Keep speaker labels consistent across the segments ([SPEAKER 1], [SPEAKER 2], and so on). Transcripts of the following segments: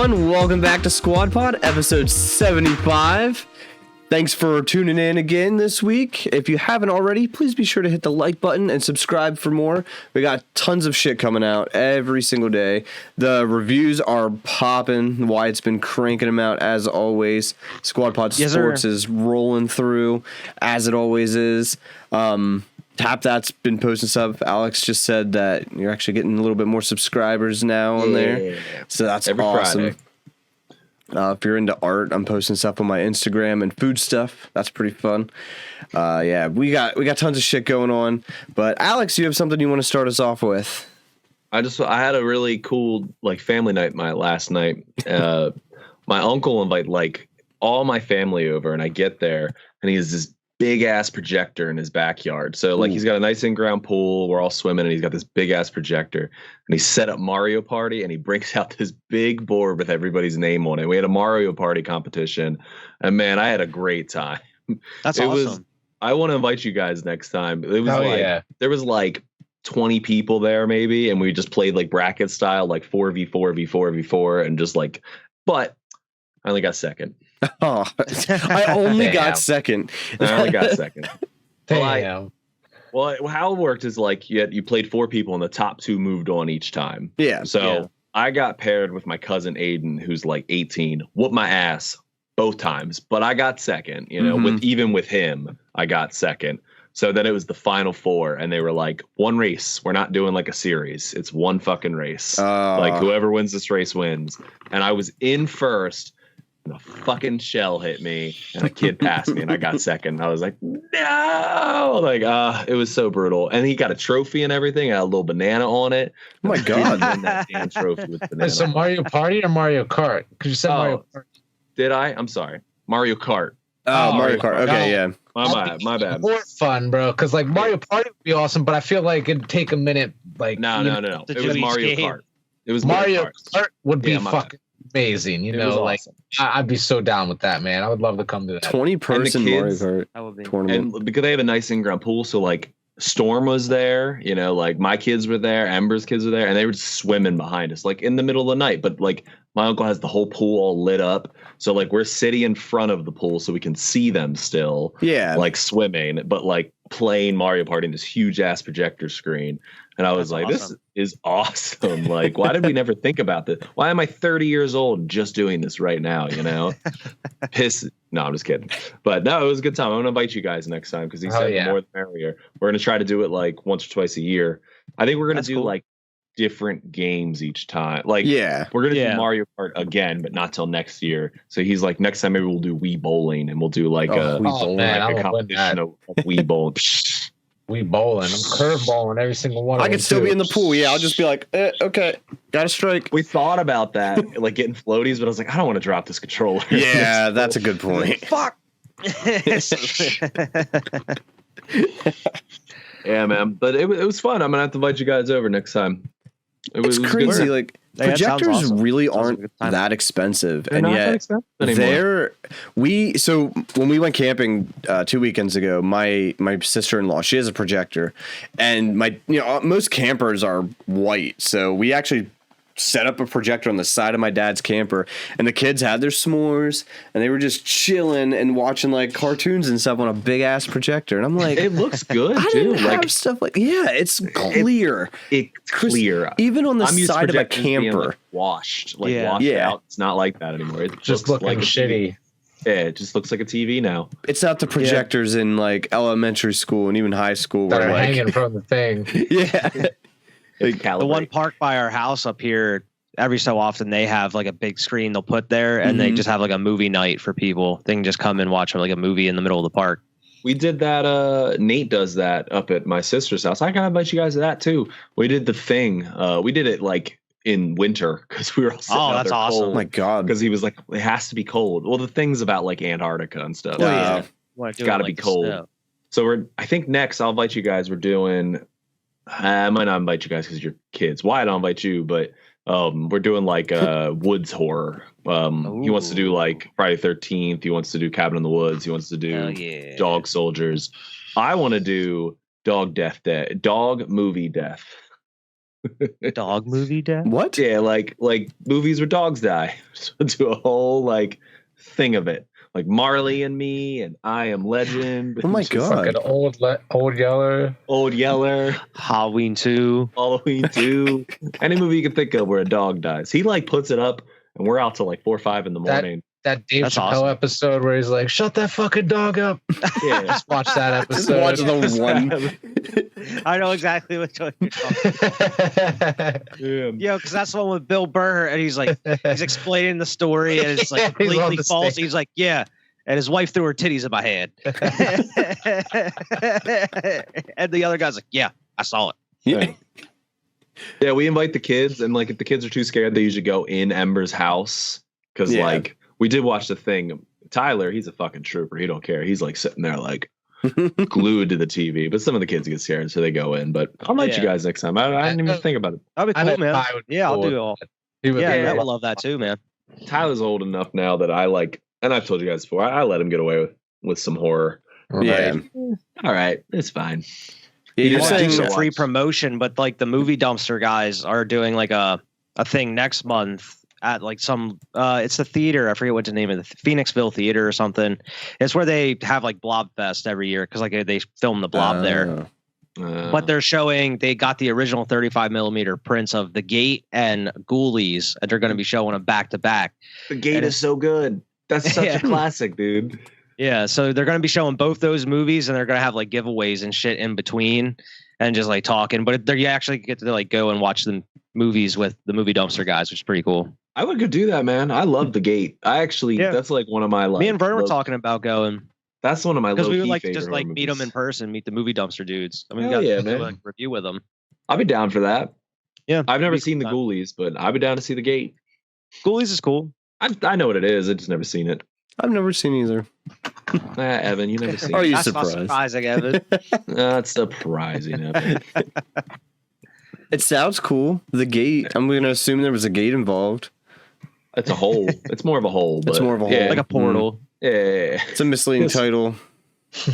[SPEAKER 1] everyone. Welcome back to Squad Pod, episode 75. Thanks for tuning in again this week. If you haven't already, please be sure to hit the like button and subscribe for more. We got tons of shit coming out every single day. The reviews are popping. Wyatt's been cranking them out as always. Squad Pod Sports is rolling through as it always is. Tap That's been posting stuff. Alex just said that you're actually getting a little bit more subscribers now on there. So that's every awesome. Friday. If you're into art, I'm posting stuff on my Instagram and food stuff. That's pretty fun. We got tons of shit going on. But Alex, you have something you want to start us off with?
[SPEAKER 2] I had a really cool family night last night. My uncle invited all my family over, and I get there and he has this big ass projector in his backyard. So he's got a nice in-ground pool. We're all swimming and he's got this big ass projector and he set up Mario Party and he breaks out this big board with everybody's name on it. We had a Mario Party competition and man, I had a great time.
[SPEAKER 3] That's awesome.
[SPEAKER 2] I want to invite you guys next time. It was there was 20 people there maybe. And we just played bracket style, 4v4, v4, and just but I only got second.
[SPEAKER 1] Oh, I only got second.
[SPEAKER 2] I only got second.
[SPEAKER 3] Damn.
[SPEAKER 2] Well, how it worked is you played 4 people and the top 2 moved on each time.
[SPEAKER 1] Yeah.
[SPEAKER 2] So I got paired with my cousin Aiden, who's 18, whooped my ass both times, but I got second. With him, I got second. So then it was the final 4, and they were one race. We're not doing a series. It's one fucking race. Whoever wins this race wins. And I was in first. And a fucking shell hit me and a kid passed me and I got second. I was like, no, it was so brutal. And he got a trophy and everything. I had a little banana on it.
[SPEAKER 1] Oh my God.
[SPEAKER 2] That damn trophy with banana.
[SPEAKER 4] So Mario Party or Mario Kart? Because you said Mario Kart.
[SPEAKER 2] Did I? I'm sorry. Mario Kart.
[SPEAKER 1] Oh, Mario Kart. Okay, yeah.
[SPEAKER 2] My bad.
[SPEAKER 4] More fun, bro. Because Mario Party would be awesome, but I feel like it'd take a minute.
[SPEAKER 2] No. It was Mario Kart. It was
[SPEAKER 4] Mario Kart would be fucking
[SPEAKER 2] bad.
[SPEAKER 4] Amazing.
[SPEAKER 2] Awesome.
[SPEAKER 4] I'd be so down with that, man. I would love to come to that.
[SPEAKER 1] 20-person Mario Kart tournament.
[SPEAKER 2] And because they have a nice in-ground pool, so Storm was there, my kids were there, Ember's kids were there, and they were just swimming behind us, in the middle of the night. But my uncle has the whole pool all lit up, so we're sitting in front of the pool so we can see them still, swimming, but playing Mario Party in this huge ass projector screen. And I was awesome. This is awesome. Why did we never think about this? Why am I 30 years old just doing this right now? Piss. No, I'm just kidding. But no, it was a good time. I'm going to invite you guys next time because he said the more the merrier. We're going to try to do it once or twice a year. I think we're going to do different games each time. We're going to do Mario Kart again, but not till next year. So he's next time maybe we'll do Wii Bowling and we'll do a competition of Wii Bowling.
[SPEAKER 4] We bowling. I'm curveballing every single one.
[SPEAKER 1] I could still be in the pool. Yeah, I'll just be okay, got a strike.
[SPEAKER 2] We thought about that, getting floaties, but I was I don't want to drop this controller.
[SPEAKER 1] Yeah, that's a good point.
[SPEAKER 2] Fuck. Yeah, man. But it was fun. I'm gonna have to invite you guys over next time.
[SPEAKER 1] It's crazy. Projectors awesome. Really aren't that expensive,
[SPEAKER 2] they're
[SPEAKER 1] and
[SPEAKER 2] not
[SPEAKER 1] yet
[SPEAKER 2] that expensive anymore.
[SPEAKER 1] So when we went camping 2 weekends ago, my sister-in-law, she has a projector, and most campers are white, so we actually set up a projector on the side of my dad's camper, and the kids had their s'mores and they were just chilling and watching cartoons and stuff on a big ass projector, and I'm like,
[SPEAKER 2] it looks good
[SPEAKER 1] I
[SPEAKER 2] too.
[SPEAKER 1] Didn't have stuff it's clear.
[SPEAKER 2] It's clear.
[SPEAKER 1] Even on the side of a camper,
[SPEAKER 2] washed out. It's not like that anymore. It
[SPEAKER 4] just looks shitty.
[SPEAKER 2] Yeah, it just looks like a TV now.
[SPEAKER 1] It's not the projectors in elementary school and even high school
[SPEAKER 4] that are hanging from the thing.
[SPEAKER 1] Yeah.
[SPEAKER 3] The one park by our house up here, every so often they have a big screen they'll put there, and they just have a movie night for people. They can just come and watch a movie in the middle of the park.
[SPEAKER 2] We did that. Nate does that up at my sister's house. I gotta invite you guys to that too. We did the thing. We did it in winter because we were all sitting
[SPEAKER 3] that's awesome.
[SPEAKER 1] Oh my God.
[SPEAKER 2] Because he was it has to be cold. Well, the thing's about Antarctica and stuff. It's got to be cold. Snow. So I think next I'll invite you guys. We're doing. I might not invite you guys because you're kids. Why I'll invite you, but we're doing woods horror. He wants to do Friday 13th. He wants to do Cabin in the Woods. He wants to do Dog Soldiers. I want to do dog movie death.
[SPEAKER 3] Dog movie death?
[SPEAKER 1] What?
[SPEAKER 2] Yeah, like movies where dogs die. So do a whole like thing of it. Like Marley and Me and I Am Legend.
[SPEAKER 1] Oh my God.
[SPEAKER 4] Fucking old Yeller.
[SPEAKER 2] Old Yeller.
[SPEAKER 3] Halloween 2.
[SPEAKER 2] Halloween 2. Any movie you can think of where a dog dies. He like puts it up and we're out till like 4 or 5 in the morning.
[SPEAKER 4] That Dave
[SPEAKER 3] That's
[SPEAKER 4] Chappelle
[SPEAKER 3] awesome.
[SPEAKER 4] episode where he's like, "Shut that fucking dog up."
[SPEAKER 2] Yeah.
[SPEAKER 4] Just watch that
[SPEAKER 1] Just
[SPEAKER 4] episode.
[SPEAKER 1] watch the one.
[SPEAKER 3] I know exactly what you're talking about.
[SPEAKER 2] Yeah.
[SPEAKER 3] Yeah, because that's the one with Bill Burr, and he's explaining the story, and it's like
[SPEAKER 4] Yeah, he's on
[SPEAKER 3] completely
[SPEAKER 4] the
[SPEAKER 3] false.
[SPEAKER 4] stage.
[SPEAKER 3] He's like, yeah, and his wife threw her titties in my hand, and the other guy's like, yeah, I saw it.
[SPEAKER 1] Yeah.
[SPEAKER 2] Yeah, we invite the kids, and like if the kids are too scared, they usually go in Ember's house because
[SPEAKER 1] Yeah.
[SPEAKER 2] like we did watch the thing. Tyler, he's a fucking trooper. He don't care. He's like sitting there like glued to the TV. But some of the kids get scared, so they go in. But I'll invite you
[SPEAKER 3] Yeah.
[SPEAKER 2] guys next time. I didn't even think about it.
[SPEAKER 3] That'd be
[SPEAKER 4] I
[SPEAKER 3] cool,
[SPEAKER 4] bet
[SPEAKER 3] man.
[SPEAKER 4] Ty would be
[SPEAKER 3] Yeah, I'll
[SPEAKER 4] cool
[SPEAKER 3] do
[SPEAKER 4] with
[SPEAKER 3] it all.
[SPEAKER 4] that. He would
[SPEAKER 3] Yeah,
[SPEAKER 4] be
[SPEAKER 3] I
[SPEAKER 4] like,
[SPEAKER 3] would love that too, man.
[SPEAKER 2] Tyler's old enough now that I like, and I've told you guys before, I let him get away with some horror.
[SPEAKER 1] Yeah.
[SPEAKER 2] All right, it's fine.
[SPEAKER 1] Yeah,
[SPEAKER 2] You
[SPEAKER 1] you're
[SPEAKER 2] just
[SPEAKER 3] Do
[SPEAKER 1] saying
[SPEAKER 2] to
[SPEAKER 3] some
[SPEAKER 2] watch.
[SPEAKER 3] free promotion, but like the movie dumpster guys are doing like a thing next month at like some it's the theater. I forget what the name of the Phoenixville Theater or something. It's where they have like Blob Fest every year because like they film the Blob there. But they're showing they got the original 35 millimeter prints of The Gate and Ghoulies, and they're going to be showing them back to back.
[SPEAKER 2] The Gate
[SPEAKER 3] And
[SPEAKER 2] is so good. That's such
[SPEAKER 3] Yeah.
[SPEAKER 2] a classic, dude.
[SPEAKER 3] Yeah, so they're going to be showing both those movies, and they're going to have like giveaways and shit in between, and just like talking. But you actually get to like go and watch the movies with the movie dumpster guys, which is pretty cool.
[SPEAKER 2] I would go do that, man. I love The Gate. I actually,
[SPEAKER 3] Yeah.
[SPEAKER 2] that's like one of my like.
[SPEAKER 3] Me and Vern were
[SPEAKER 2] low-
[SPEAKER 3] talking about going
[SPEAKER 2] That's one of my
[SPEAKER 3] because we would
[SPEAKER 2] low-key
[SPEAKER 3] like to
[SPEAKER 2] favorite
[SPEAKER 3] just like
[SPEAKER 2] horror
[SPEAKER 3] meet them in
[SPEAKER 2] movies.
[SPEAKER 3] person, meet the movie dumpster dudes. I mean, we
[SPEAKER 2] Hell
[SPEAKER 3] got
[SPEAKER 2] yeah,
[SPEAKER 3] to do
[SPEAKER 2] man.
[SPEAKER 3] like review with them.
[SPEAKER 2] I'll be down for that.
[SPEAKER 3] Yeah,
[SPEAKER 2] I've never
[SPEAKER 3] be
[SPEAKER 2] seen The
[SPEAKER 3] fun.
[SPEAKER 2] Ghoulies, but I'd be down to see The Gate.
[SPEAKER 3] Ghoulies is cool.
[SPEAKER 2] I know what it is. I just never seen it.
[SPEAKER 1] I've never seen either.
[SPEAKER 2] Evan, you never seen
[SPEAKER 1] Are
[SPEAKER 2] it.
[SPEAKER 1] you
[SPEAKER 3] That's not
[SPEAKER 1] surprised?
[SPEAKER 3] surprising, Evan.
[SPEAKER 2] That's surprising, Evan.
[SPEAKER 1] It sounds cool. The gate. I'm going to assume there was a gate involved.
[SPEAKER 2] It's a hole. It's more of a hole.
[SPEAKER 1] It's
[SPEAKER 2] but
[SPEAKER 1] more of a hole.
[SPEAKER 2] yeah,
[SPEAKER 3] Like a portal.
[SPEAKER 2] Yeah.
[SPEAKER 1] It's a misleading title.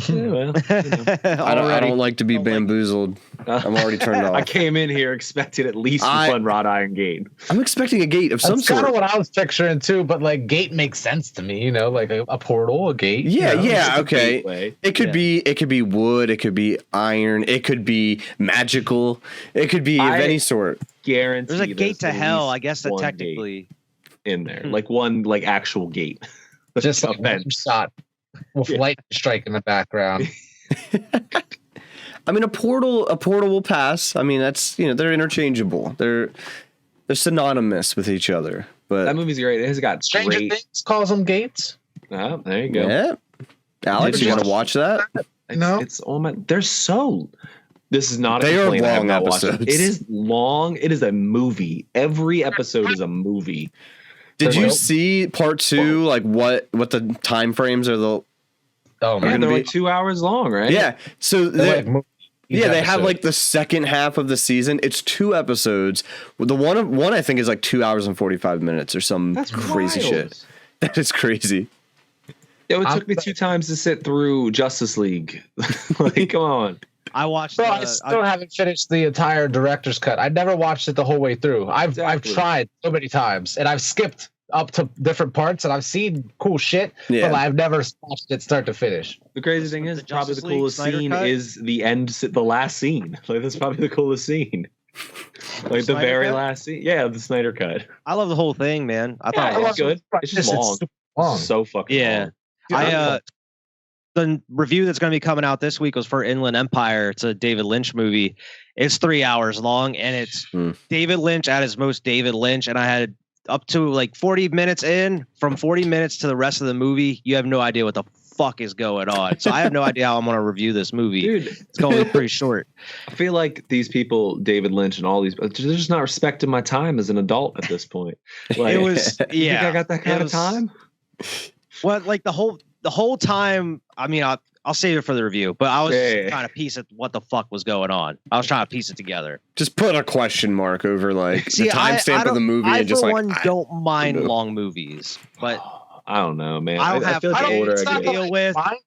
[SPEAKER 2] Yeah, well,
[SPEAKER 1] I don't like to be bamboozled. I'm already turned off.
[SPEAKER 2] I came in here expecting at least one wrought iron gate.
[SPEAKER 1] I'm expecting a gate of some
[SPEAKER 4] That's kind
[SPEAKER 1] sort.
[SPEAKER 4] of what I was picturing too, but like gate makes sense to me, you know, like a portal, a gate.
[SPEAKER 1] Yeah,
[SPEAKER 4] you know?
[SPEAKER 1] yeah, okay.
[SPEAKER 2] Gateway.
[SPEAKER 1] It could be wood, it could be iron, it could be magical, it could be of any sort.
[SPEAKER 2] Guarantee
[SPEAKER 3] There's a gate to
[SPEAKER 2] at
[SPEAKER 3] hell.
[SPEAKER 2] least
[SPEAKER 3] I guess that
[SPEAKER 2] one
[SPEAKER 3] technically.
[SPEAKER 2] gate in there, like one like actual gate.
[SPEAKER 4] Just
[SPEAKER 2] A
[SPEAKER 4] like
[SPEAKER 2] bench.
[SPEAKER 4] one shot with
[SPEAKER 2] Yeah.
[SPEAKER 4] light strike in the background.
[SPEAKER 1] I mean, a portal will pass. I mean, that's they're interchangeable. They're synonymous with each other. But
[SPEAKER 2] That movie's great. It has got
[SPEAKER 4] Stranger
[SPEAKER 2] great.
[SPEAKER 4] Things calls them gates.
[SPEAKER 2] Oh, there you go.
[SPEAKER 1] yeah, Alex, you
[SPEAKER 4] Just-
[SPEAKER 1] want to watch that?
[SPEAKER 4] No.
[SPEAKER 2] It's oh my. They're so. This is not a
[SPEAKER 1] They are
[SPEAKER 2] complaint. I have
[SPEAKER 1] long
[SPEAKER 2] not watched it.
[SPEAKER 1] episodes.
[SPEAKER 2] It is long. It is a movie. Every episode is a movie.
[SPEAKER 1] Did you
[SPEAKER 4] Well-
[SPEAKER 1] see part 2? Like what the time frames are? The
[SPEAKER 4] Oh
[SPEAKER 2] Yeah,
[SPEAKER 4] man,
[SPEAKER 2] they're
[SPEAKER 1] be-
[SPEAKER 2] like 2 hours long, right?
[SPEAKER 1] yeah. So
[SPEAKER 4] They're like
[SPEAKER 1] they have
[SPEAKER 4] episode.
[SPEAKER 1] like the second half of the season. It's 2 episodes. The one I think is like 2 hours and 45 minutes or some
[SPEAKER 2] That's
[SPEAKER 1] crazy
[SPEAKER 2] wild.
[SPEAKER 1] shit. That is crazy.
[SPEAKER 2] It
[SPEAKER 4] I'm-
[SPEAKER 2] took me 2 times to sit through Justice League. Like, come on.
[SPEAKER 3] I watched.
[SPEAKER 4] Bro, I still haven't finished the entire director's cut. I never watched it the whole way through. I've
[SPEAKER 2] Exactly.
[SPEAKER 4] tried so many times, and I've skipped up to different parts, and I've seen cool shit,
[SPEAKER 1] Yeah.
[SPEAKER 4] but I've never watched it start to finish.
[SPEAKER 2] The crazy thing is,
[SPEAKER 3] The
[SPEAKER 2] probably the
[SPEAKER 3] Justice League
[SPEAKER 2] coolest
[SPEAKER 3] Snyder
[SPEAKER 2] scene
[SPEAKER 3] cut?
[SPEAKER 2] is the end, the last scene. Like, that's probably the coolest scene. Like, the
[SPEAKER 3] Snyder
[SPEAKER 2] very
[SPEAKER 3] cut?
[SPEAKER 2] last scene. Yeah, the Snyder cut.
[SPEAKER 3] I love the whole thing, man. I
[SPEAKER 2] Yeah,
[SPEAKER 3] thought.
[SPEAKER 2] it's good. It's just long.
[SPEAKER 4] super long.
[SPEAKER 2] So fucking
[SPEAKER 3] Yeah.
[SPEAKER 2] long.
[SPEAKER 3] The review that's going to be coming out this week was for Inland Empire. It's a David Lynch movie. It's 3 hours long, and it's David Lynch at his most David Lynch. And I had up to like 40 minutes in. From 40 minutes to the rest of the movie, you have no idea what the fuck is going on. So I have no idea how I'm going to review this movie.
[SPEAKER 2] Dude,
[SPEAKER 3] It's going to be pretty short.
[SPEAKER 2] I feel like these people, David Lynch and all these, they're just not respecting my time as an adult at this point. Like,
[SPEAKER 3] It was,
[SPEAKER 2] you
[SPEAKER 3] yeah.
[SPEAKER 2] think I got that kind of time?
[SPEAKER 3] Well, like the whole time. I mean, I'll save it for the review, but I was
[SPEAKER 2] Yeah.
[SPEAKER 3] trying to piece it what the fuck was going on. I was trying to piece it together.
[SPEAKER 1] Just put a question mark over like
[SPEAKER 3] See,
[SPEAKER 1] the timestamp of the
[SPEAKER 3] don't-
[SPEAKER 1] movie
[SPEAKER 3] I
[SPEAKER 1] and just
[SPEAKER 3] for
[SPEAKER 1] like
[SPEAKER 3] one don't mind long movies, but
[SPEAKER 2] I don't know, man.
[SPEAKER 3] I don't
[SPEAKER 2] I
[SPEAKER 3] have
[SPEAKER 2] feel like the
[SPEAKER 3] kids
[SPEAKER 2] older
[SPEAKER 3] to
[SPEAKER 2] I get,
[SPEAKER 3] deal with.
[SPEAKER 4] Mind-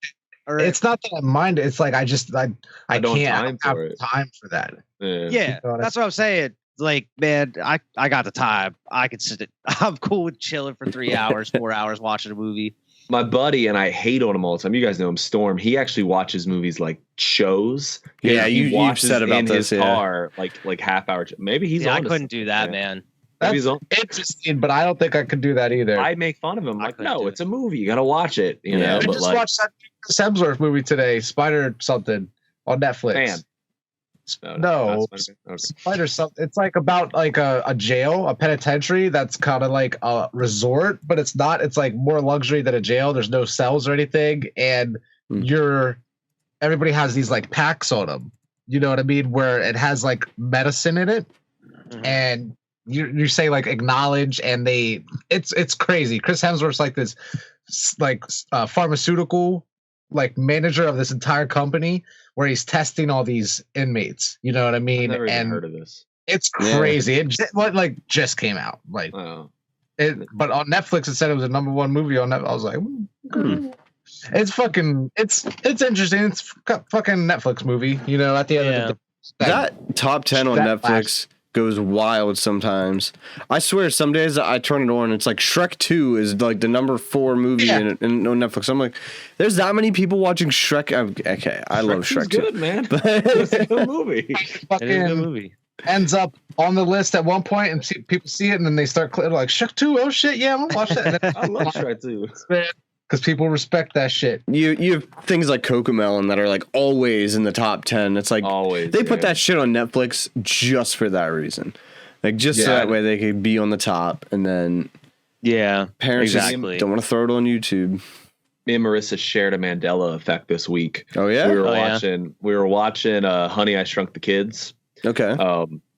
[SPEAKER 3] Or,
[SPEAKER 4] It's not that I mind it. It's like I
[SPEAKER 2] I don't
[SPEAKER 4] can't
[SPEAKER 2] time
[SPEAKER 4] have
[SPEAKER 2] for it.
[SPEAKER 4] time for that.
[SPEAKER 2] yeah.
[SPEAKER 3] yeah,
[SPEAKER 4] honest.
[SPEAKER 3] that's what I'm saying. like, man, I got the time. I could sit. I'm cool with chilling for 3 hours, 4 hours watching a movie.
[SPEAKER 2] My buddy, and I hate on him all the time. You guys know him, Storm. He actually watches movies like shows.
[SPEAKER 1] Yeah,
[SPEAKER 2] he
[SPEAKER 1] you've
[SPEAKER 2] watches
[SPEAKER 1] said about
[SPEAKER 2] in
[SPEAKER 1] this,
[SPEAKER 2] his
[SPEAKER 1] yeah.
[SPEAKER 2] car like half hour. Maybe he's
[SPEAKER 3] Yeah, I
[SPEAKER 2] on to
[SPEAKER 3] couldn't do
[SPEAKER 2] something,
[SPEAKER 3] that, man.
[SPEAKER 2] Maybe he's
[SPEAKER 4] That's
[SPEAKER 2] on.
[SPEAKER 4] interesting, but I don't think I could do that either.
[SPEAKER 2] I make fun of him.
[SPEAKER 3] I
[SPEAKER 2] Like,
[SPEAKER 3] couldn't
[SPEAKER 2] no,
[SPEAKER 3] do
[SPEAKER 2] it's a movie. You gotta watch it. You know,
[SPEAKER 4] I
[SPEAKER 2] but
[SPEAKER 4] just
[SPEAKER 2] like,
[SPEAKER 4] watched that Chris Hemsworth movie today, Spider something, on Netflix.
[SPEAKER 2] man.
[SPEAKER 4] No,
[SPEAKER 2] that's fine. Okay.
[SPEAKER 4] Spider something. It's like about like a jail, a penitentiary that's kind of like a resort, but it's not. It's like more luxury than a jail. There's no cells or anything, and everybody has these like packs on them. You know what I mean? Where it has like medicine in it, and you say like acknowledge, and it's crazy. Chris Hemsworth's like this like pharmaceutical like manager of this entire company where he's testing all these inmates. You know what I mean?
[SPEAKER 2] I've never even
[SPEAKER 4] And
[SPEAKER 2] heard of this.
[SPEAKER 4] it's crazy. It just came out. Like
[SPEAKER 2] Oh.
[SPEAKER 4] but on Netflix it said it was a #1 movie on Netflix. I was like, it's fucking it's interesting. It's fucking Netflix movie, you know, at the end of the day.
[SPEAKER 1] That top 10 on
[SPEAKER 4] that
[SPEAKER 1] Netflix goes wild sometimes. I swear, some days I turn it on, it's like Shrek 2 is like the #4 movie on Netflix. I'm like, there's that many people watching Shrek. Okay, I love Shrek 2.
[SPEAKER 2] Good, man. It's a good movie.
[SPEAKER 3] It is a good
[SPEAKER 4] fucking
[SPEAKER 3] movie.
[SPEAKER 4] ends up on the list at one point, and people see it, and then they start like Shrek 2. Oh shit, yeah, I'm gonna watch that.
[SPEAKER 2] I love Shrek too.
[SPEAKER 4] Because people respect that shit.
[SPEAKER 1] You have things like Cocomelon that are like always in the top 10. It's like
[SPEAKER 2] Always,
[SPEAKER 1] they put
[SPEAKER 2] yeah.
[SPEAKER 1] that shit on Netflix just for that reason. Like just so
[SPEAKER 2] Yeah.
[SPEAKER 1] that way they could be on the top, and then
[SPEAKER 3] Yeah,
[SPEAKER 1] parents just
[SPEAKER 3] exactly.
[SPEAKER 1] don't want to throw it on YouTube.
[SPEAKER 2] Me and Marissa shared a Mandela Effect this week.
[SPEAKER 1] Oh yeah?
[SPEAKER 2] We were
[SPEAKER 3] Oh, yeah.
[SPEAKER 2] watching Honey, I Shrunk the Kids.
[SPEAKER 1] Okay.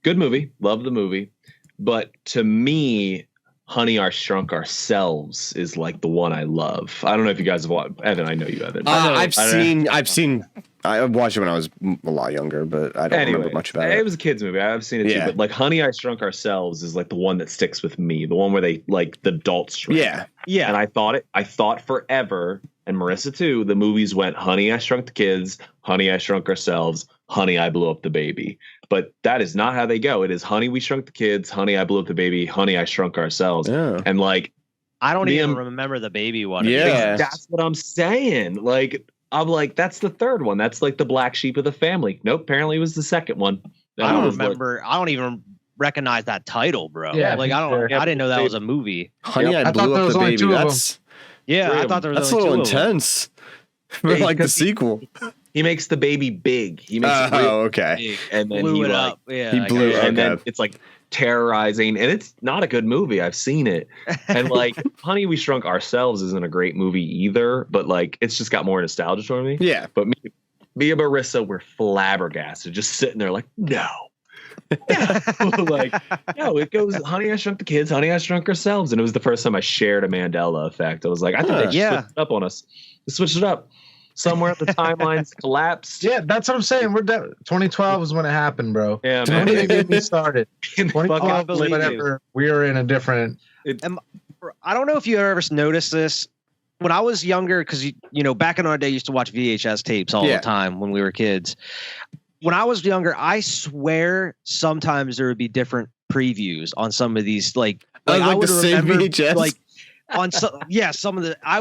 [SPEAKER 2] Good movie. Love the movie. But to me, Honey, I Shrunk Ourselves is like the one I love. I don't know if you guys have watched. Evan, I know you haven't.
[SPEAKER 1] I've seen. I watched it when I was a lot younger, but I don't remember much about
[SPEAKER 2] It
[SPEAKER 1] it.
[SPEAKER 2] was a kid's movie. I've seen it
[SPEAKER 1] Yeah.
[SPEAKER 2] too. But like Honey, I Shrunk Ourselves is like the one that sticks with me. The one where they like the adults shrink.
[SPEAKER 1] Yeah.
[SPEAKER 3] Yeah,
[SPEAKER 2] And I thought forever, and Marissa too, the movies went Honey, I Shrunk the Kids, Honey, I Shrunk Ourselves, Honey, I Blew Up the Baby. But that is not how they go. It is Honey, We Shrunk the Kids, Honey, I Blew Up the Baby, Honey, I Shrunk Ourselves.
[SPEAKER 1] Yeah.
[SPEAKER 2] And like,
[SPEAKER 3] I don't even
[SPEAKER 2] Liam-
[SPEAKER 3] remember the baby one.
[SPEAKER 1] Yeah.
[SPEAKER 2] that's what I'm saying. Like, I'm like, that's the third one. That's like the black sheep of the family. Nope, apparently it was the second one. And
[SPEAKER 3] I don't
[SPEAKER 2] was like,
[SPEAKER 3] remember. I don't even recognize that title, bro.
[SPEAKER 4] Yeah,
[SPEAKER 3] like I don't.
[SPEAKER 4] sure.
[SPEAKER 3] I didn't know that was a movie.
[SPEAKER 1] Honey,
[SPEAKER 2] Yep.
[SPEAKER 1] I
[SPEAKER 4] I thought
[SPEAKER 1] blew
[SPEAKER 4] there
[SPEAKER 1] up
[SPEAKER 4] was
[SPEAKER 1] the
[SPEAKER 4] only
[SPEAKER 1] baby.
[SPEAKER 4] two of
[SPEAKER 1] That's
[SPEAKER 3] Yeah,
[SPEAKER 2] Three
[SPEAKER 3] I
[SPEAKER 2] of
[SPEAKER 3] thought there was
[SPEAKER 1] that's a
[SPEAKER 3] only
[SPEAKER 1] little
[SPEAKER 3] two of them.
[SPEAKER 1] intense. For like the sequel.
[SPEAKER 2] he makes the baby big. He makes it real
[SPEAKER 1] Oh, okay.
[SPEAKER 2] big, and then
[SPEAKER 3] Blew
[SPEAKER 2] he
[SPEAKER 3] it
[SPEAKER 2] like,
[SPEAKER 3] up. Yeah,
[SPEAKER 1] he
[SPEAKER 3] I
[SPEAKER 1] blew
[SPEAKER 3] got
[SPEAKER 1] it
[SPEAKER 3] it.
[SPEAKER 2] and then
[SPEAKER 1] Okay.
[SPEAKER 2] it's like terrorizing, and it's not a good movie. I've seen it, and like Honey, We Shrunk Ourselves isn't a great movie either, but like it's just got more nostalgia for me.
[SPEAKER 1] Yeah.
[SPEAKER 2] But me and Marissa were flabbergasted, just sitting there like, no. Like, no, it goes Honey, I Shrunk the Kids, Honey, I Shrunk Ourselves. And it was the first time I shared a Mandela Effect. I was like, I think they just
[SPEAKER 3] Yeah.
[SPEAKER 2] switched it up on us. They switched it up. Somewhere the timelines collapsed.
[SPEAKER 4] Yeah, that's what I'm saying. 2012 is when it happened, bro.
[SPEAKER 2] Yeah,
[SPEAKER 4] Don't
[SPEAKER 2] man.
[SPEAKER 4] even get me started.
[SPEAKER 2] Fucking
[SPEAKER 4] 2012 is
[SPEAKER 2] believe
[SPEAKER 4] whenever we are in a different.
[SPEAKER 3] I don't know if you ever noticed this. When I was younger, because you know, back in our day, I used to watch VHS tapes all
[SPEAKER 1] Yeah.
[SPEAKER 3] the time when we were kids. When I was younger, I swear sometimes there would be different previews on some of these, like
[SPEAKER 1] Like
[SPEAKER 3] I
[SPEAKER 1] the
[SPEAKER 3] would
[SPEAKER 1] same
[SPEAKER 3] remember,
[SPEAKER 1] VHS?
[SPEAKER 3] like on some, yeah, some of the I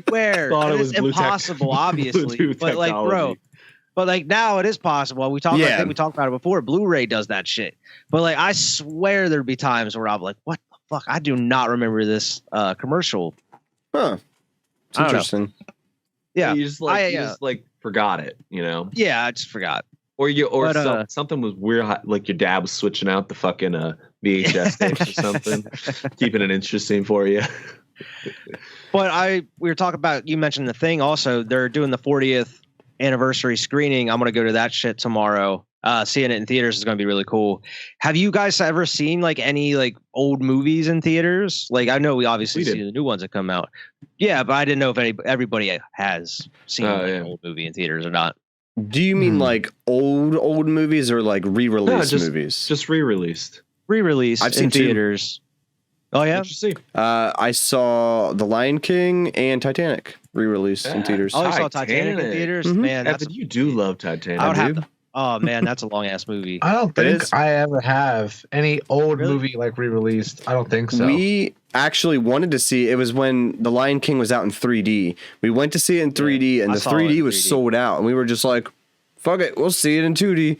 [SPEAKER 3] swear
[SPEAKER 2] Thought it
[SPEAKER 3] it
[SPEAKER 2] was
[SPEAKER 3] is
[SPEAKER 2] blue tech-
[SPEAKER 3] impossible, obviously,
[SPEAKER 2] Bluetooth
[SPEAKER 3] but like, bro.
[SPEAKER 2] technology.
[SPEAKER 3] But like now it is possible. I
[SPEAKER 1] Yeah.
[SPEAKER 3] think we talked about it before. Blu-ray does that shit. But like I swear there'd be times where I'm like, what the fuck? I do not remember this commercial.
[SPEAKER 1] Huh. It's
[SPEAKER 3] I don't know.
[SPEAKER 1] interesting.
[SPEAKER 3] Yeah.
[SPEAKER 2] You just like forgot it, you know?
[SPEAKER 3] Yeah, I just forgot.
[SPEAKER 2] Or
[SPEAKER 3] But,
[SPEAKER 2] something was weird, like your dad was switching out the fucking VHS tapes or something, keeping it interesting for you.
[SPEAKER 3] But we were talking about, you mentioned The Thing also. They're doing the 40th anniversary screening. I'm going to go to that shit tomorrow. Seeing it in theaters is going to be really cool. Have you guys ever seen like any like old movies in theaters? Like I know we obviously see the new ones that come out. Yeah, but I didn't know if everybody has seen an old movie in theaters or not.
[SPEAKER 1] Do you mean like old movies or like re-released
[SPEAKER 2] No,
[SPEAKER 1] movies?
[SPEAKER 2] Just re-released.
[SPEAKER 3] Re-released
[SPEAKER 1] I've seen
[SPEAKER 3] in
[SPEAKER 1] two.
[SPEAKER 3] theaters. Oh yeah.
[SPEAKER 2] What'd you see?
[SPEAKER 1] I saw The Lion King and Titanic re-released in theaters.
[SPEAKER 3] Oh, you saw Titanic in
[SPEAKER 2] Titanic.
[SPEAKER 3] theaters?
[SPEAKER 1] Mhm.
[SPEAKER 3] Man, that's
[SPEAKER 2] Evan, you do love Titanic.
[SPEAKER 3] I would have
[SPEAKER 1] do.
[SPEAKER 3] to. Oh man, that's a long ass movie.
[SPEAKER 4] I don't
[SPEAKER 1] It
[SPEAKER 4] think
[SPEAKER 1] is.
[SPEAKER 4] I ever have any old
[SPEAKER 3] Really?
[SPEAKER 4] movie like re-released. I don't think so.
[SPEAKER 1] We actually wanted to see it was when The Lion King was out in 3D. We went to see it in 3D, and
[SPEAKER 3] I
[SPEAKER 1] the
[SPEAKER 3] saw it in
[SPEAKER 1] 3D was
[SPEAKER 3] 3D.
[SPEAKER 1] sold out, and we were just like, "Fuck it, we'll see it in 2D."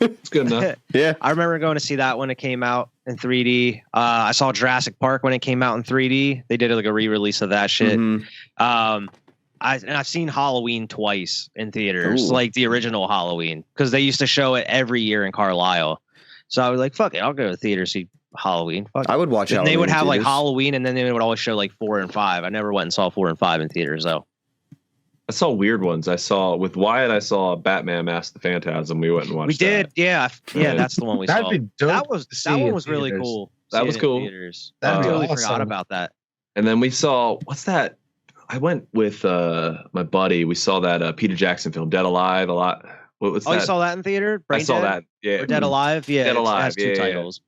[SPEAKER 2] It's good enough.
[SPEAKER 1] Yeah,
[SPEAKER 3] I remember going to see that when it came out in 3D. I saw Jurassic Park when it came out in 3D. They did like a re-release of that shit.
[SPEAKER 1] Mhm.
[SPEAKER 3] I've seen Halloween twice in theaters,
[SPEAKER 1] Ooh.
[SPEAKER 3] like the original Halloween, because they used to show it every year in Carlisle. So I was like, "Fuck it, I'll go to the theater see Halloween." Fuck it.
[SPEAKER 1] I would watch it.
[SPEAKER 3] And they would have like Halloween, and then they would always show like 4 and 5. I never went and saw 4 and 5 in theaters though.
[SPEAKER 2] I saw weird ones. I saw with Wyatt. I saw Batman: Mask of the Phantasm. We went and watched.
[SPEAKER 3] We did,
[SPEAKER 2] that.
[SPEAKER 3] yeah,
[SPEAKER 2] Yeah.
[SPEAKER 3] That's the one we
[SPEAKER 4] That'd
[SPEAKER 3] saw.
[SPEAKER 4] be dope.
[SPEAKER 3] That was
[SPEAKER 4] to see
[SPEAKER 3] that one
[SPEAKER 4] in
[SPEAKER 3] was really
[SPEAKER 4] theaters.
[SPEAKER 3] cool.
[SPEAKER 2] That
[SPEAKER 3] seeing
[SPEAKER 2] was
[SPEAKER 3] it in
[SPEAKER 2] cool.
[SPEAKER 3] Theaters.
[SPEAKER 4] That'd
[SPEAKER 3] I
[SPEAKER 4] be
[SPEAKER 3] totally
[SPEAKER 4] awesome.
[SPEAKER 3] forgot about that.
[SPEAKER 2] And then we saw what's that? I went with my buddy. We saw that Peter Jackson film, Dead Alive. A lot. What's
[SPEAKER 3] Oh,
[SPEAKER 2] that?
[SPEAKER 3] you saw that in theater?
[SPEAKER 2] I
[SPEAKER 3] Brain
[SPEAKER 2] saw
[SPEAKER 3] Dead?
[SPEAKER 2] that. Yeah,
[SPEAKER 3] Or Dead Alive? Yeah,
[SPEAKER 2] Dead
[SPEAKER 3] it
[SPEAKER 2] Alive,
[SPEAKER 3] has 2
[SPEAKER 2] yeah, yeah.
[SPEAKER 3] titles.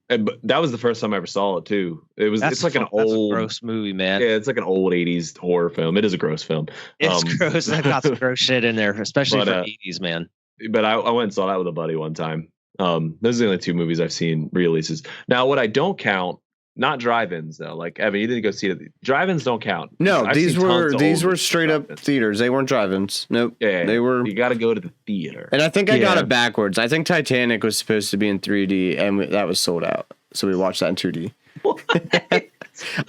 [SPEAKER 2] But that was the first time I ever saw it too. It's like an
[SPEAKER 3] That's a
[SPEAKER 2] old,
[SPEAKER 3] gross movie, man.
[SPEAKER 2] yeah, it's like an old '80s horror film. It is a gross film.
[SPEAKER 3] It's gross. I've got some gross shit in there, especially
[SPEAKER 2] But,
[SPEAKER 3] for 80s, man.
[SPEAKER 2] But I went and saw that with a buddy one time. Those are the only 2 movies I've seen re-releases. Now, what I don't count, not drive-ins though. Like Evan, you didn't go see it. Drive-ins don't count.
[SPEAKER 1] No,
[SPEAKER 2] I've
[SPEAKER 1] these
[SPEAKER 2] seen tons
[SPEAKER 1] were
[SPEAKER 2] of
[SPEAKER 1] these
[SPEAKER 2] old
[SPEAKER 1] were straight up
[SPEAKER 2] drive-ins.
[SPEAKER 1] theaters. They weren't drive-ins. Nope.
[SPEAKER 2] Yeah,
[SPEAKER 1] They were.
[SPEAKER 2] You got to go to the theater.
[SPEAKER 1] And I think I got
[SPEAKER 2] Yeah.
[SPEAKER 1] it backwards. I think Titanic was supposed to be in 3D, and that was sold out. So we watched that in 2D.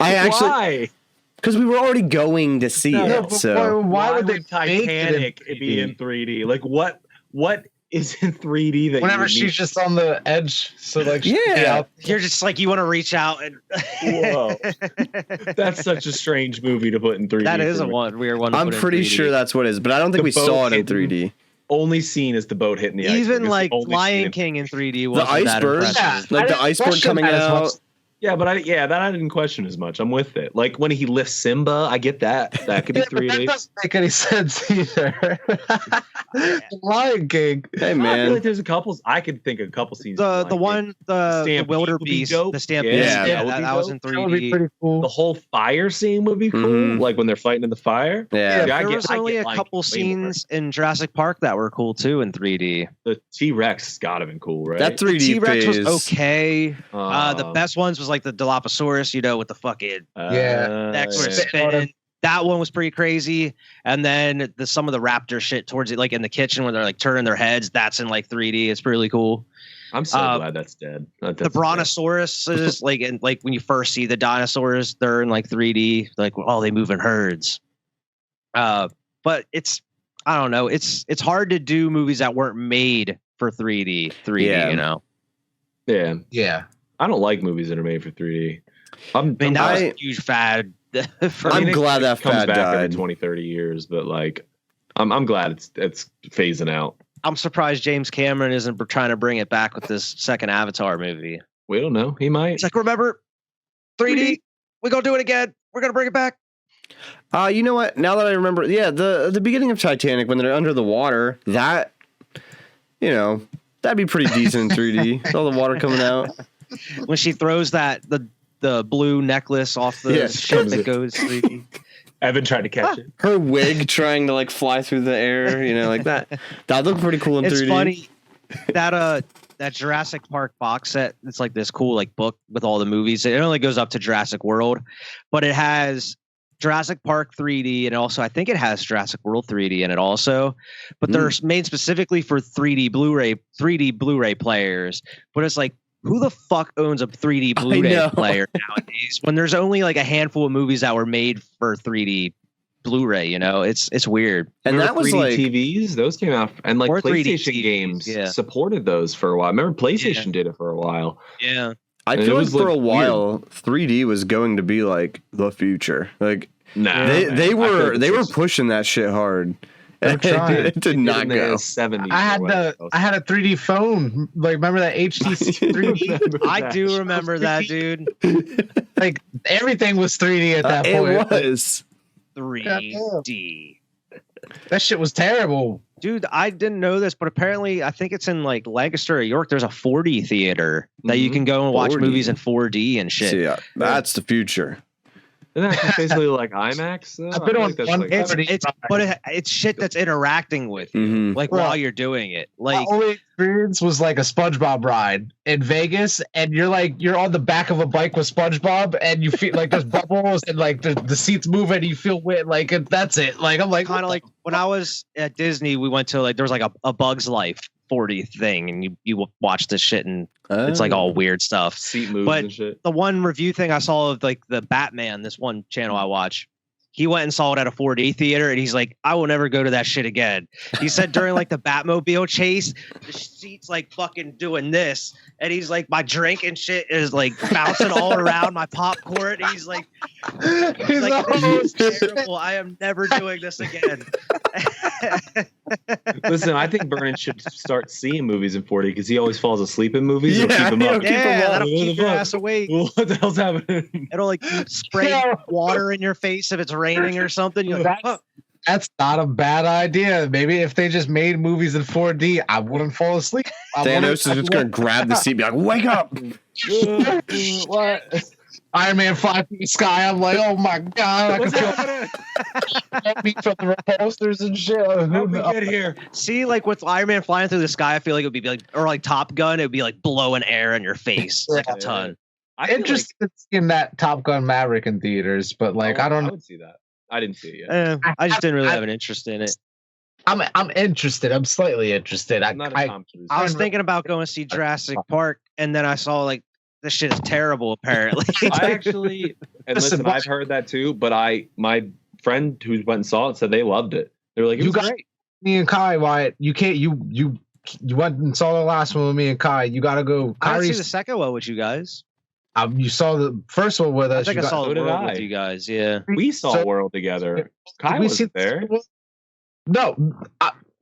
[SPEAKER 1] I actually,
[SPEAKER 2] Why?
[SPEAKER 1] because we were already going to see
[SPEAKER 2] No,
[SPEAKER 1] it.
[SPEAKER 4] but
[SPEAKER 1] So
[SPEAKER 4] why would they
[SPEAKER 2] Titanic
[SPEAKER 4] make it
[SPEAKER 2] be in 3D? Like what is in 3D that
[SPEAKER 4] Whenever
[SPEAKER 2] you
[SPEAKER 4] she's
[SPEAKER 2] need?
[SPEAKER 4] just on the edge, so like she can
[SPEAKER 1] Yeah.
[SPEAKER 4] get out.
[SPEAKER 3] You're just like, you want to reach out and.
[SPEAKER 2] Whoa. That's such a strange movie to put in 3D.
[SPEAKER 3] That is
[SPEAKER 2] for
[SPEAKER 3] a
[SPEAKER 2] me.
[SPEAKER 3] weird one. to
[SPEAKER 1] I'm
[SPEAKER 3] put in
[SPEAKER 1] pretty
[SPEAKER 3] 3D.
[SPEAKER 1] sure that's what it is, but I don't think
[SPEAKER 2] The
[SPEAKER 1] we saw
[SPEAKER 2] boat
[SPEAKER 1] it in
[SPEAKER 2] hidden-
[SPEAKER 1] 3D.
[SPEAKER 2] Only scene is the boat hitting the iceberg.
[SPEAKER 3] Even
[SPEAKER 2] It's the
[SPEAKER 3] like
[SPEAKER 2] only
[SPEAKER 3] Lion
[SPEAKER 2] scene.
[SPEAKER 3] King in 3D wasn't
[SPEAKER 1] iceberg?
[SPEAKER 3] that impressive.
[SPEAKER 1] Like
[SPEAKER 4] I
[SPEAKER 1] the
[SPEAKER 4] didn't
[SPEAKER 1] iceberg
[SPEAKER 4] question
[SPEAKER 1] coming
[SPEAKER 4] that as much.
[SPEAKER 1] out.
[SPEAKER 2] Yeah, but I didn't question as much. I'm with it. Like when he lifts Simba, I get that. That could be
[SPEAKER 4] Yeah, but that
[SPEAKER 2] 3D.
[SPEAKER 4] doesn't make any sense either. The Lion King.
[SPEAKER 1] Hey
[SPEAKER 2] I feel
[SPEAKER 1] man,
[SPEAKER 2] like there's a couple. I could think of a couple scenes.
[SPEAKER 3] The
[SPEAKER 2] from Lion King.
[SPEAKER 3] one the
[SPEAKER 2] Stampede
[SPEAKER 3] wildebeest,
[SPEAKER 2] would be dope.
[SPEAKER 3] the stampede,
[SPEAKER 2] Yeah,
[SPEAKER 1] that
[SPEAKER 2] would be
[SPEAKER 3] that was in
[SPEAKER 2] dope.
[SPEAKER 4] That would be
[SPEAKER 3] 3D.
[SPEAKER 4] pretty cool.
[SPEAKER 2] The whole fire scene would be cool.
[SPEAKER 1] Mhm.
[SPEAKER 2] Like when they're fighting in the fire.
[SPEAKER 1] yeah.
[SPEAKER 2] Yeah, I
[SPEAKER 3] There
[SPEAKER 2] get-
[SPEAKER 3] was
[SPEAKER 2] I
[SPEAKER 3] only
[SPEAKER 2] get
[SPEAKER 3] a
[SPEAKER 2] Lion
[SPEAKER 3] couple
[SPEAKER 2] King way more.
[SPEAKER 3] scenes in Jurassic Park that were cool too in 3D.
[SPEAKER 2] The T-Rex has got to been cool, right?
[SPEAKER 1] That 3D
[SPEAKER 3] T-Rex was
[SPEAKER 1] phase.
[SPEAKER 3] okay. The
[SPEAKER 2] Oh.
[SPEAKER 3] best ones was like the Dilophosaurus, with the fucking
[SPEAKER 4] Yeah.
[SPEAKER 3] neck sort of
[SPEAKER 2] yeah.
[SPEAKER 3] spinning. That one was pretty crazy. And then some of the raptor shit towards it, like in the kitchen where they're like turning their heads. That's in like 3D. It's really cool.
[SPEAKER 2] I'm so
[SPEAKER 3] Uh,
[SPEAKER 2] glad that's dead.
[SPEAKER 3] The brontosaurus is like when you first see the dinosaurs, they're in like 3D. Like, oh, they move in herds. But it's, I don't know. It's hard to do movies that weren't made for 3D.
[SPEAKER 1] Yeah.
[SPEAKER 2] Yeah.
[SPEAKER 4] Yeah.
[SPEAKER 2] I don't like movies that are made for 3D.
[SPEAKER 3] I mean, that was
[SPEAKER 1] I-
[SPEAKER 3] a huge fad. For
[SPEAKER 1] I'm
[SPEAKER 3] me.
[SPEAKER 1] glad that
[SPEAKER 2] comes
[SPEAKER 1] fad
[SPEAKER 2] back every
[SPEAKER 1] died.
[SPEAKER 2] 20, 30 years, but like, I'm glad it's phasing out.
[SPEAKER 3] I'm surprised James Cameron isn't trying to bring it back with this second Avatar movie.
[SPEAKER 2] We don't know. He might.
[SPEAKER 3] It's like, remember 3D? We're going to do it again. We're going to bring it back.
[SPEAKER 1] You know what? Now that I remember, yeah, the beginning of Titanic when they're under the water, that, that'd be pretty decent in 3D. With all the water coming out.
[SPEAKER 3] When she throws the blue necklace off the
[SPEAKER 1] Yeah.
[SPEAKER 3] ship that goes 3D.
[SPEAKER 2] Evan tried to catch it.
[SPEAKER 1] Her wig trying to like fly through the air, like that. That'd look pretty cool in
[SPEAKER 3] It's
[SPEAKER 1] 3D.
[SPEAKER 3] funny that Jurassic Park box set. It's like this cool like book with all the movies. It only goes up to Jurassic World, but it has Jurassic Park 3D and also I think it has Jurassic World 3D in it also. But they're made specifically for 3D Blu-ray players. But it's like, who the fuck owns a 3D Blu-ray player nowadays when there's only like a handful of movies that were made for 3D Blu-ray, It's weird.
[SPEAKER 1] And
[SPEAKER 2] Remember
[SPEAKER 1] that was
[SPEAKER 2] 3D
[SPEAKER 1] like
[SPEAKER 2] TVs, those came out, and like
[SPEAKER 3] Or 3D
[SPEAKER 2] PlayStation
[SPEAKER 3] TVs,
[SPEAKER 2] games
[SPEAKER 3] yeah.
[SPEAKER 2] supported those for a while. Remember PlayStation did it for a while.
[SPEAKER 3] Yeah.
[SPEAKER 1] I
[SPEAKER 2] and
[SPEAKER 1] feel
[SPEAKER 2] it
[SPEAKER 1] like
[SPEAKER 2] was,
[SPEAKER 1] for
[SPEAKER 2] like,
[SPEAKER 1] a while 3D was going to be like the future. Like
[SPEAKER 2] Nah,
[SPEAKER 1] they
[SPEAKER 2] man. I feel
[SPEAKER 1] were
[SPEAKER 2] like
[SPEAKER 1] they were
[SPEAKER 2] it's
[SPEAKER 1] pushing that shit hard.
[SPEAKER 4] They're trying.
[SPEAKER 1] It did not
[SPEAKER 2] in the
[SPEAKER 1] go.
[SPEAKER 2] 70s.
[SPEAKER 4] I had a 3D phone. Like, remember that HTC 3D?
[SPEAKER 3] I do remember that, dude.
[SPEAKER 4] Like, everything was 3D at that point.
[SPEAKER 1] It was.
[SPEAKER 3] 3D.
[SPEAKER 4] That shit was terrible.
[SPEAKER 3] Dude, I didn't know this, but apparently I think it's in like Lancaster or York. There's a 4D theater that you
[SPEAKER 2] Mhm.
[SPEAKER 3] can go and watch
[SPEAKER 1] 4D.
[SPEAKER 3] movies in 4D and shit.
[SPEAKER 1] See, that's the future.
[SPEAKER 2] Isn't that basically like IMAX? Though?
[SPEAKER 4] I've been
[SPEAKER 2] I
[SPEAKER 4] on
[SPEAKER 2] feel like
[SPEAKER 4] one.
[SPEAKER 2] that's like,
[SPEAKER 3] It's shit that's interacting with you,
[SPEAKER 1] Mhm.
[SPEAKER 3] like while you're doing it. Like
[SPEAKER 4] My only experience was like a SpongeBob ride in Vegas, and you're on the back of a bike with SpongeBob, and you feel like there's bubbles and like the seats move and you feel wet. Like and that's it. Like I'm like
[SPEAKER 3] kind of like when I was at Disney, we went to like there was like a Bug's Life 40th thing, and you watch this shit and it's like all weird stuff.
[SPEAKER 2] seat moves
[SPEAKER 3] But
[SPEAKER 2] and shit.
[SPEAKER 3] the one review thing I saw of like the Batman, this one channel I watch, he went and saw it at a 4D theater, and he's like, I will never go to that shit again. He said during like the Batmobile chase, the seat's like fucking doing this, and he's like, my drink and shit is like bouncing all around my popcorn. And he's like, this is terrible. I am never doing this again.
[SPEAKER 2] Listen, I think Vernon should start seeing movies in 4D because he always falls asleep in movies. It'll keep him up.
[SPEAKER 3] That'll keep your ass awake.
[SPEAKER 2] What the hell's happening?
[SPEAKER 3] It'll like spray water in your face if it's raining or something. You're like, huh.
[SPEAKER 4] that's not a bad idea. Maybe if they just made movies in 4D, I wouldn't fall asleep.
[SPEAKER 1] Thanos is just gonna grab the seat and be like, wake up.
[SPEAKER 4] What? Iron Man fly through the sky. I'm like, oh my god! I can feel me from the posters and shit.
[SPEAKER 2] How we get here?
[SPEAKER 3] See, like with Iron Man flying through the sky, I feel like it would be like, or like Top Gun, it would be like blowing air in your face like a ton.
[SPEAKER 2] I
[SPEAKER 4] Interested in seeing that Top Gun Maverick in theaters, but like I don't
[SPEAKER 2] I
[SPEAKER 4] know.
[SPEAKER 2] would see that. I didn't see it yet.
[SPEAKER 3] I just didn't really have an interest in it.
[SPEAKER 4] I'm interested. I'm slightly interested.
[SPEAKER 2] I'm not a Tom Cruise.
[SPEAKER 3] I was thinking about going to see Jurassic Park, and then I saw like this shit is terrible. Apparently,
[SPEAKER 2] I actually, and listen, I've heard that too. But my friend who went and saw it said they loved it. They were like, it was great.
[SPEAKER 4] Me and Kai, Wyatt, you can't. You went and saw the last one with me and Kai. You got to go.
[SPEAKER 3] I didn't see the second one with you guys.
[SPEAKER 4] You saw the first one with us.
[SPEAKER 3] I think I saw the World with you guys. Yeah,
[SPEAKER 2] we saw World together. Kai wasn't there.
[SPEAKER 4] No,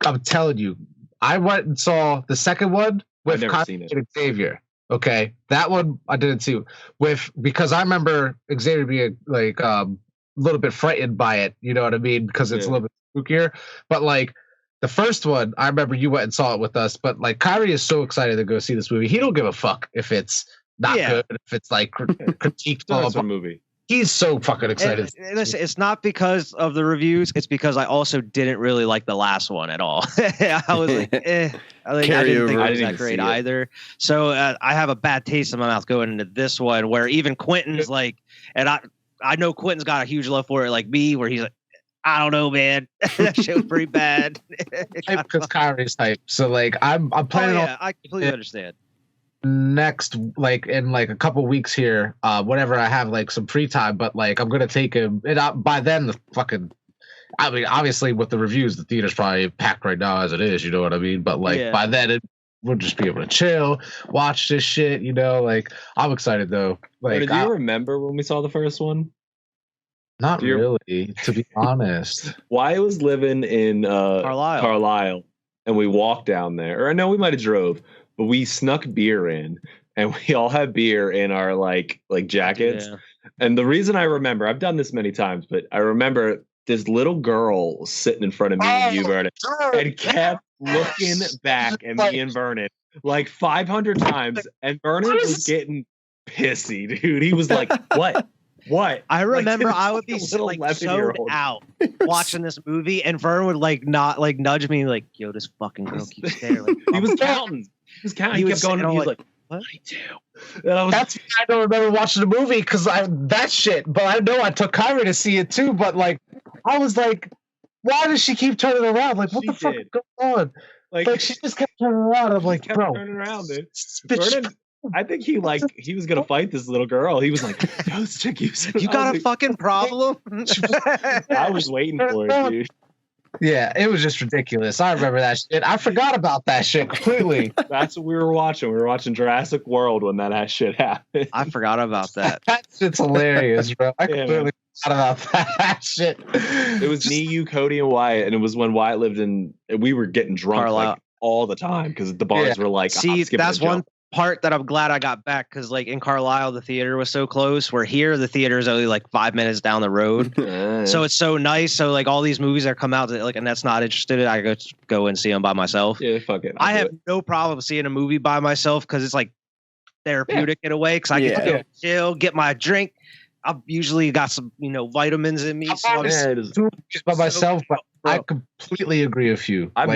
[SPEAKER 4] I'm telling you, I went and saw the second one with Kai and Xavier. Okay, that one I didn't see because I remember Xavier being like a little bit frightened by it. You know what I mean? Because it's a little bit spookier. But like the first one, I remember you went and saw it with us. But like Kyrie is so excited to go see this movie. He don't give a fuck if it's not good. If it's like critiqued.
[SPEAKER 2] That's a movie.
[SPEAKER 4] He's so fucking excited.
[SPEAKER 3] Listen, it's not because of the reviews. It's because I also didn't really like the last one at all. I was like, I didn't think it was that great either. So I have a bad taste in my mouth going into this one where even Quentin's like, and I know Quentin's got a huge love for it like me, where he's like, I don't know, man. That shit was pretty bad.
[SPEAKER 4] Because Kyrie's type. So like I'm planning on.
[SPEAKER 3] I completely understand.
[SPEAKER 4] Next, like in like a couple weeks here, whenever I have like some free time, but like I'm gonna take him, and by then the fucking, I mean, obviously with the reviews, the theater's probably packed right now as it is, you know what I mean? But like by then we'll just be able to chill, watch this shit, you know. Like I'm excited though. Like,
[SPEAKER 2] do you remember when we saw the first one?
[SPEAKER 4] Not really, to be honest.
[SPEAKER 2] Wyatt was living in Carlisle, and we walked down there, or I know we might have drove. But we snuck beer in, and we all had beer in our like jackets. Yeah. And the reason I remember, I've done this many times, but I remember this little girl sitting in front of me and you, Vernon, and kept looking back at me and Vernon like 500 times. And Vernon was getting pissy, dude. He was like, "What? What?"
[SPEAKER 3] I remember I would be like zoned out watching this movie, and Vernon would like not like nudge me like, "Yo, this fucking girl keeps staring." Like,
[SPEAKER 2] he was counting. He kept going, and he was like, "What?" I do.
[SPEAKER 4] That's why I don't remember watching the movie because that shit. But I know I took Kyrie to see it too. But like, I was like, why does she keep turning around? Like, what the fuck is going on? Like she just kept turning around. I'm like, bro,
[SPEAKER 2] turning around, dude. Vernon, I think he was gonna fight this little girl. He was like, "Yo, this chick, you
[SPEAKER 3] got a fucking problem."
[SPEAKER 2] I was waiting for it, dude.
[SPEAKER 4] Yeah, it was just ridiculous. I remember that shit. I forgot about that shit completely.
[SPEAKER 2] That's what we were watching. We were watching Jurassic World when that shit happened.
[SPEAKER 3] I forgot about that.
[SPEAKER 4] That shit's hilarious, bro. I completely forgot about that shit.
[SPEAKER 2] It was me, you, Cody, and Wyatt, and it was when Wyatt lived in. We were getting drunk like all the time because the bars were like.
[SPEAKER 3] See, that's one part that I'm glad I got back because like in Carlisle the theater was so close, where here the theater is only like 5 minutes down the road. So it's so nice. So like all these movies that come out that, like, and that's not interested in, I go and see them by myself.
[SPEAKER 2] Yeah, fuck it.
[SPEAKER 3] I have no problem seeing a movie by myself because it's like therapeutic in a way, because I get to go chill, get my drink, I've usually got some, vitamins in me. So I'm
[SPEAKER 4] just by myself, but I completely agree with you.
[SPEAKER 2] I've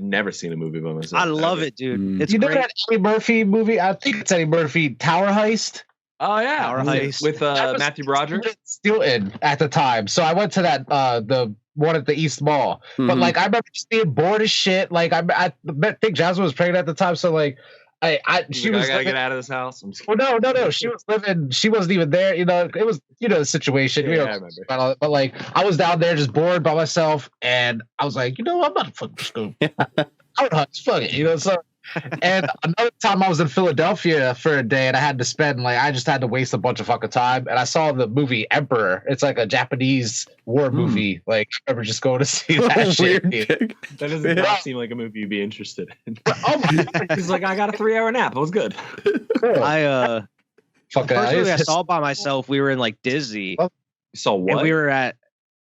[SPEAKER 2] never seen a movie by myself.
[SPEAKER 3] I love it, dude. It's
[SPEAKER 4] know
[SPEAKER 3] great.
[SPEAKER 4] that Eddie Murphy movie? I think it's Eddie Murphy, Tower Heist.
[SPEAKER 2] Oh yeah,
[SPEAKER 3] Tower Heist
[SPEAKER 2] with Matthew Broderick.
[SPEAKER 4] Still in at the time, so I went to that the one at the East Mall. But like I remember just being bored as shit. Like I think Jasmine was pregnant at the time, so like I
[SPEAKER 2] gotta get out of this house.
[SPEAKER 4] Well, no. She was living. She wasn't even there. It was the situation.
[SPEAKER 2] Yeah, I remember.
[SPEAKER 4] But like I was down there just bored by myself, and I was like, I'm not fucking school. Fuck it, So. And another time I was in Philadelphia for a day, and I just had to waste a bunch of fucking time. And I saw the movie Emperor. It's like a Japanese war movie. Like I remember just going to see that shit.
[SPEAKER 2] That doesn't not seem like a movie you'd be interested in. Oh my God. He's like, I got a 3-hour nap. It was good.
[SPEAKER 4] Cool.
[SPEAKER 3] I first movie I saw by myself, we were in like Disney.
[SPEAKER 2] You saw what?
[SPEAKER 3] And we were at.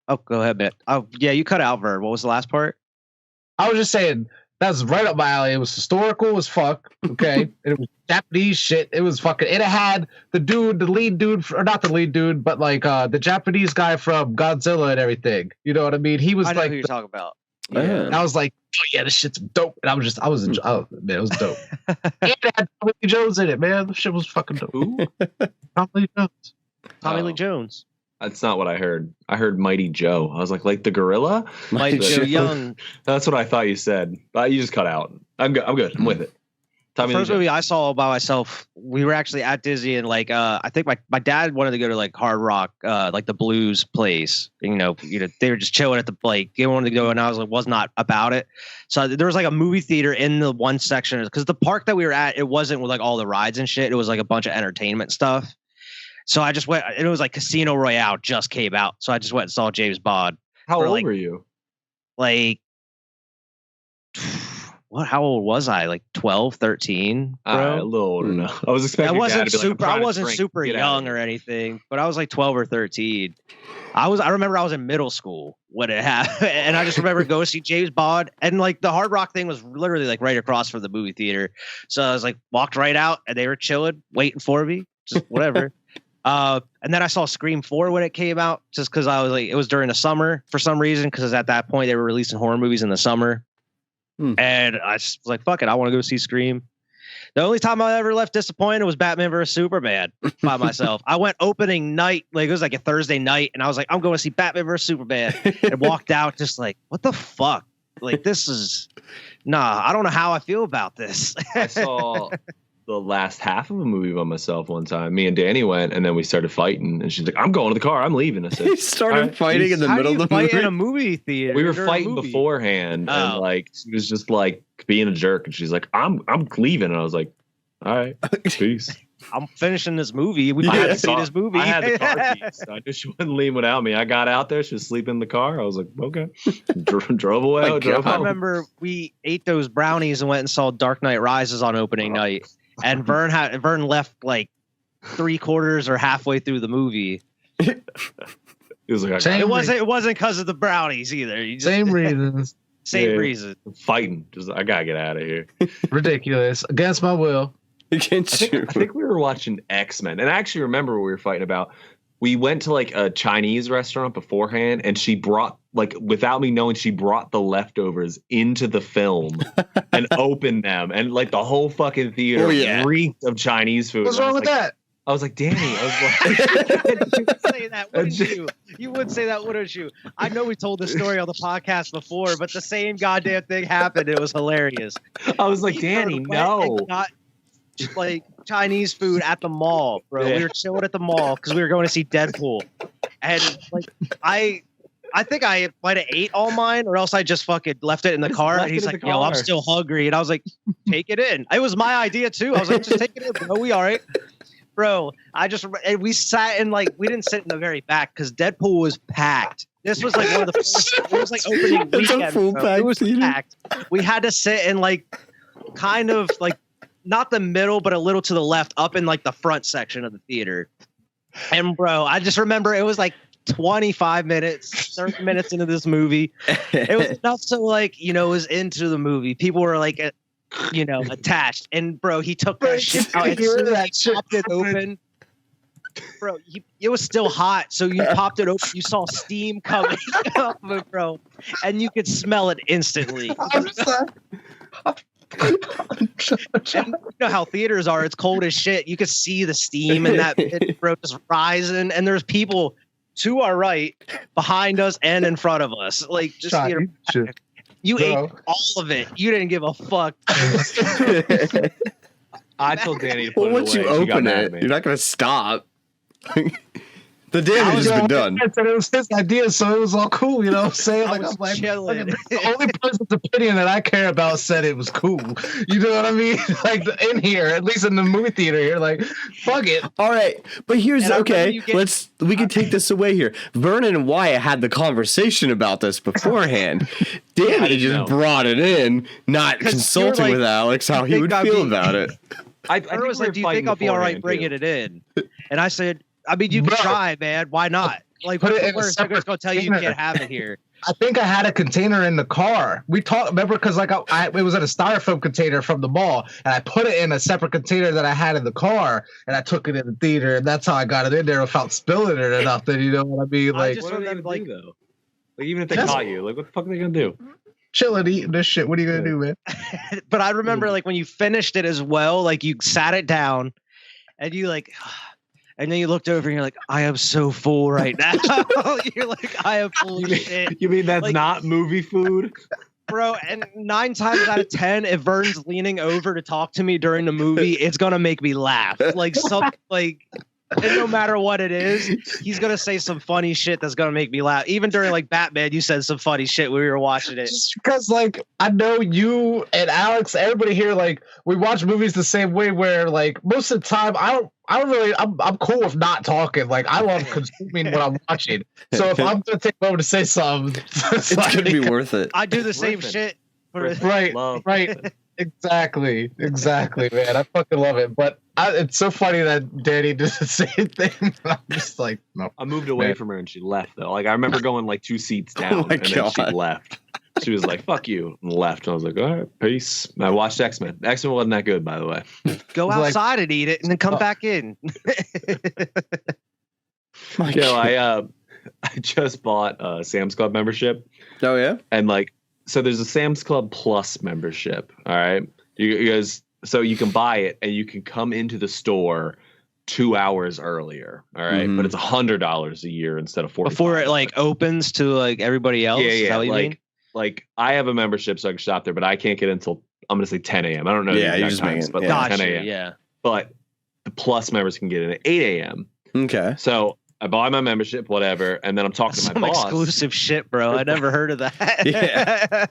[SPEAKER 3] Oh, go ahead, man. Oh, yeah, you cut out, Vern. What was the last part?
[SPEAKER 4] I was just saying. That's right up my alley. It was historical as fuck. Okay. It was Japanese shit. It was fucking. It had the lead dude, or not the lead dude, but like the Japanese guy from Godzilla and everything. You know what I mean? He was
[SPEAKER 3] I know
[SPEAKER 4] like
[SPEAKER 3] who you're talking about.
[SPEAKER 4] Yeah. And I was like, oh yeah, this shit's dope. And man, it was dope. And it had Tommy Lee Jones in it, man. The shit was fucking dope.
[SPEAKER 2] Who?
[SPEAKER 4] Tommy Lee Jones.
[SPEAKER 3] Tommy Lee Jones.
[SPEAKER 2] That's not what I heard. I heard Mighty Joe. I was like the gorilla?
[SPEAKER 3] Mighty Joe Young.
[SPEAKER 2] That's what I thought you said. But you just cut out. I'm good. I'm with it.
[SPEAKER 3] The first movie I saw by myself, we were actually at Disney, and like I think my dad wanted to go to like Hard Rock, like the blues place. They were just chilling at the they wanted to go, and I was not about it. So there was like a movie theater in the one section, because the park that we were at, it wasn't with like all the rides and shit. It was like a bunch of entertainment stuff. So I just went, and it was like Casino Royale just came out. So I just went and saw James Bond.
[SPEAKER 2] How old were you?
[SPEAKER 3] Like, how old was I? Like 12, 13? Bro?
[SPEAKER 2] A little older now. I was expecting
[SPEAKER 3] I wasn't
[SPEAKER 2] super
[SPEAKER 3] super young or anything, but I was like 12 or 13. I remember I was in middle school when it happened, and I just remember going to see James Bond, and like the Hard Rock thing was literally like right across from the movie theater. So I was like, walked right out, and they were chilling, waiting for me, just whatever. And then I saw Scream 4 when it came out, just because I was like, it was during the summer for some reason, because at that point they were releasing horror movies in the summer. And I just was like, fuck it, I want to go see Scream. The only time I ever left disappointed was Batman vs Superman by myself. I went opening night, like it was like a Thursday night, and I was like, I'm going to see Batman vs Superman, and walked out just like, what the fuck? Like, this is I don't know how I feel about this.
[SPEAKER 2] I saw the last half of a movie by myself one time. Me and Danny went, and then we started fighting, and she's like, I'm going to the car, I'm leaving. I said,
[SPEAKER 1] he started fighting in the middle of the movie.
[SPEAKER 3] In a movie theater.
[SPEAKER 2] We were fighting beforehand, and like she was just like being a jerk, and she's like, I'm leaving, and I was like, all right, peace.
[SPEAKER 3] I'm finishing this movie. We had to see this movie.
[SPEAKER 2] I had the car keys, so I knew she wouldn't leave without me. I got out there, she was sleeping in the car. I was like, okay. Drove away.
[SPEAKER 3] I remember we ate those brownies and went and saw Dark Knight Rises on opening night. And Vern left like 3/4 or halfway through the movie.
[SPEAKER 2] He was like,
[SPEAKER 3] it wasn't because of the brownies either.
[SPEAKER 4] Same reasons.
[SPEAKER 3] Same reason.
[SPEAKER 2] Fighting. Just I gotta get out of here.
[SPEAKER 4] Ridiculous. Against my will.
[SPEAKER 2] I think we were watching X-Men, and I actually remember what we were fighting about. We went to like a Chinese restaurant beforehand, and she brought, like, without me knowing, she brought the leftovers into the film and opened them, and like the whole fucking theater reeked of Chinese food.
[SPEAKER 4] What's wrong with that?
[SPEAKER 2] I was like, Danny, I was like,
[SPEAKER 3] you would say that, wouldn't you? You would say that, wouldn't you? I know we told this story on the podcast before, but the same goddamn thing happened. It was hilarious.
[SPEAKER 2] I was like, Danny, no.
[SPEAKER 3] Like Chinese food at the mall, bro. We were chilling at the mall because we were going to see Deadpool, and like I think I might have ate all mine, or else I just fucking left it in the car. And he's like, "Yo, I'm still hungry," and I was like, "Take it in." It was my idea too. I was like, "Just take it in, bro. We all right." Bro, and we sat in like, we didn't sit in the very back because Deadpool was packed. This was like one of the first, it was like opening weekend. It was packed. We had to sit in like kind of like not the middle, but a little to the left, up in like the front section of the theater. And bro, I just remember it was like 25 minutes, 30 minutes into this movie. It was enough so like, it was into the movie. People were like, attached. And bro, he took that shit out and popped it open. bro, it was still hot, so you popped it open. You saw steam coming up, bro, and you could smell it instantly.
[SPEAKER 4] I'm sorry.
[SPEAKER 3] And you know how theaters are; it's cold as shit. You could see the steam and that pit, bro, just rising, and there's people to our right, behind us, and in front of us. Like, just you ate all of it. You didn't give a fuck.
[SPEAKER 2] I told Danny to put it
[SPEAKER 1] once
[SPEAKER 2] away.
[SPEAKER 1] you open it, you're not gonna stop. The damage has been done.
[SPEAKER 4] It was his idea, so it was all cool. You know what I'm saying? Like, I'm like,
[SPEAKER 3] chilling.
[SPEAKER 4] the only person's opinion that I care about said it was cool. You know what I mean? Like, in here, at least in the movie theater here, like, fuck it.
[SPEAKER 1] All right, but here's
[SPEAKER 3] And
[SPEAKER 1] we can take this away here. Vernon and Wyatt had the conversation about this beforehand. Danny just brought it in, not consulting with Alex how he would feel about it.
[SPEAKER 3] I was like, do you think I'll be all right bringing it in? And I said, I mean, you can try, man. Why not? Like,
[SPEAKER 4] Put
[SPEAKER 3] what's
[SPEAKER 4] it
[SPEAKER 3] the
[SPEAKER 4] in a
[SPEAKER 3] worst? They're
[SPEAKER 4] separate
[SPEAKER 3] going to tell you can't have it here.
[SPEAKER 4] I think I had a container in the car. We talked, remember, because like it was in a styrofoam container from the mall, and I put it in a separate container that I had in the car, and I took it in the theater, and that's how I got it in there without spilling it or nothing. You know what I mean? Like,
[SPEAKER 2] what are they gonna do though? Like, even if they caught you, like, what the fuck are they gonna do?
[SPEAKER 4] chilling, eating this shit. What are you gonna do, man?
[SPEAKER 3] But I remember, like, when you finished it as well, like, you sat it down, and you like. And then you looked over and you're like, I am so full right now. You're like, I am full of shit.
[SPEAKER 2] You mean that's
[SPEAKER 3] like,
[SPEAKER 2] not movie food?
[SPEAKER 3] Bro, and 9 times out of 10, if Vern's leaning over to talk to me during the movie, it's going to make me laugh. Like, and no matter what it is, he's going to say some funny shit that's going to make me laugh. Even during, like, Batman, you said some funny shit when we were watching it.
[SPEAKER 4] Just because, like, I know you and Alex, everybody here, like, we watch movies the same way where, like, most of the time, I'm cool with not talking. Like, I love consuming what I'm watching. So if I'm going to take a moment to say something,
[SPEAKER 1] it's going to be worth it.
[SPEAKER 3] I do the same shit.
[SPEAKER 4] Right. Exactly, man. I fucking love it. But it's so funny that Danny did the same thing. I'm just like, no.
[SPEAKER 2] I moved away from her and she left though. Like, I remember going like 2 seats down and then she left. She was like, "Fuck you," and left. And I was like, "All right, peace." And I watched X-Men. X-Men wasn't that good, by the way.
[SPEAKER 3] Go outside and eat it, and then come back in.
[SPEAKER 2] I just bought a Sam's Club membership.
[SPEAKER 1] Oh yeah,
[SPEAKER 2] and like. So there's a Sam's Club Plus membership. All right. You guys, so you can buy it and you can come into the store 2 hours earlier. All right. Mm-hmm. But it's $100 a year instead of $40.
[SPEAKER 3] Before it like opens to like everybody else.
[SPEAKER 2] Yeah. Like I have a membership so I can shop there, but I can't get until I'm going to say 10 a.m. I don't know.
[SPEAKER 1] Yeah. You just times,
[SPEAKER 2] but
[SPEAKER 3] like
[SPEAKER 2] 10 a.m.
[SPEAKER 3] Yeah.
[SPEAKER 2] But the Plus members can get in at 8 a.m.
[SPEAKER 1] Okay.
[SPEAKER 2] So I buy my membership, whatever, and then I'm talking to my boss.
[SPEAKER 3] Exclusive shit, bro. I never heard of that.
[SPEAKER 1] Yeah.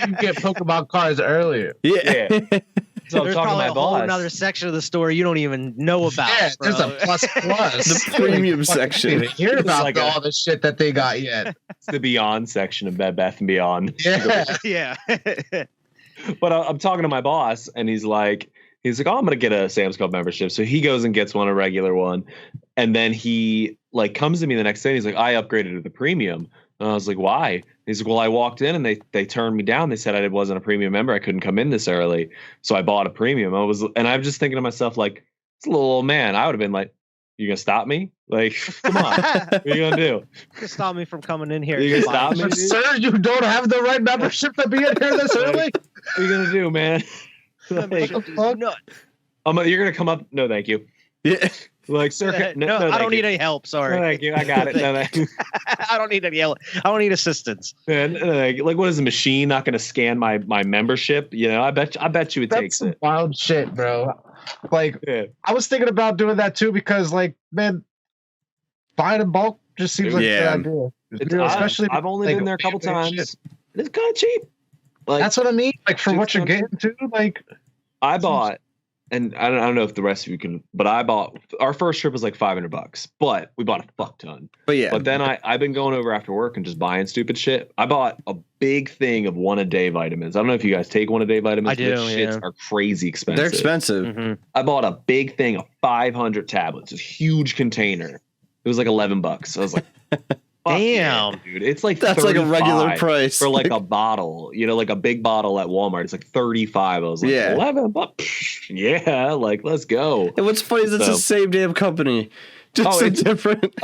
[SPEAKER 4] You get Pokemon cards earlier.
[SPEAKER 1] Yeah.
[SPEAKER 2] So
[SPEAKER 3] there's probably a whole another section of the store you don't even know about.
[SPEAKER 4] Yeah,
[SPEAKER 3] bro.
[SPEAKER 4] there's a plus.
[SPEAKER 1] The premium section.
[SPEAKER 4] Didn't hear about like all the shit that they got yet.
[SPEAKER 2] It's the Beyond section of Bed Bath & Beyond.
[SPEAKER 3] Yeah.
[SPEAKER 2] But I'm talking to my boss, and he's like, oh, I'm gonna get a Sam's Club membership. So he goes and gets one, a regular one, and then he like comes to me the next day and he's like, I upgraded to the premium. And I was like, why? He's like, well, I walked in and they turned me down. They said I wasn't a premium member. I couldn't come in this early. So I bought a premium. And I'm just thinking to myself, like, it's a little old man. I would have been like, you gonna stop me? Like, come on. What are you gonna do?
[SPEAKER 3] You stop me from coming in here.
[SPEAKER 2] You gonna stop me?
[SPEAKER 4] Sir, you don't have the right membership to be in here this early?
[SPEAKER 2] What are you gonna do, man? Like, you're gonna come up? No, thank you.
[SPEAKER 1] Yeah.
[SPEAKER 2] Like, sir,
[SPEAKER 3] no, I don't need any help. Sorry.
[SPEAKER 2] No, thank you. I got it. No, thank you.
[SPEAKER 3] I don't need any help. I don't need assistance.
[SPEAKER 2] And, like, what is the machine not going to scan my membership? You know, I bet you it takes it.
[SPEAKER 4] Wild shit, bro. Like, I was thinking about doing that too because, like, man, buying in bulk just seems like a good idea. Especially,
[SPEAKER 2] I've only been there a couple times. It's kind of cheap. Like,
[SPEAKER 4] that's what I mean. Like, for what you're getting to, like,
[SPEAKER 2] I bought. And I don't know if the rest of you can, but I bought, our first trip was like $500, but we bought a fuck ton. But then I've been going over after work and just buying stupid shit. I bought a big thing of 1-a-day vitamins. I don't know if you guys take 1-a-day vitamins.
[SPEAKER 3] I do.
[SPEAKER 2] Shits are crazy expensive.
[SPEAKER 1] They're expensive.
[SPEAKER 3] Mm-hmm.
[SPEAKER 2] I bought a big thing of 500 tablets, a huge container. It was like $11. I was like,
[SPEAKER 3] damn,
[SPEAKER 2] dude, it's like
[SPEAKER 1] that's like a regular price
[SPEAKER 2] for like a bottle, you know, like a big bottle at Walmart. It's like $35. I was like, $11. Yeah, like let's go.
[SPEAKER 1] And what's funny is it's the same damn company Just a different.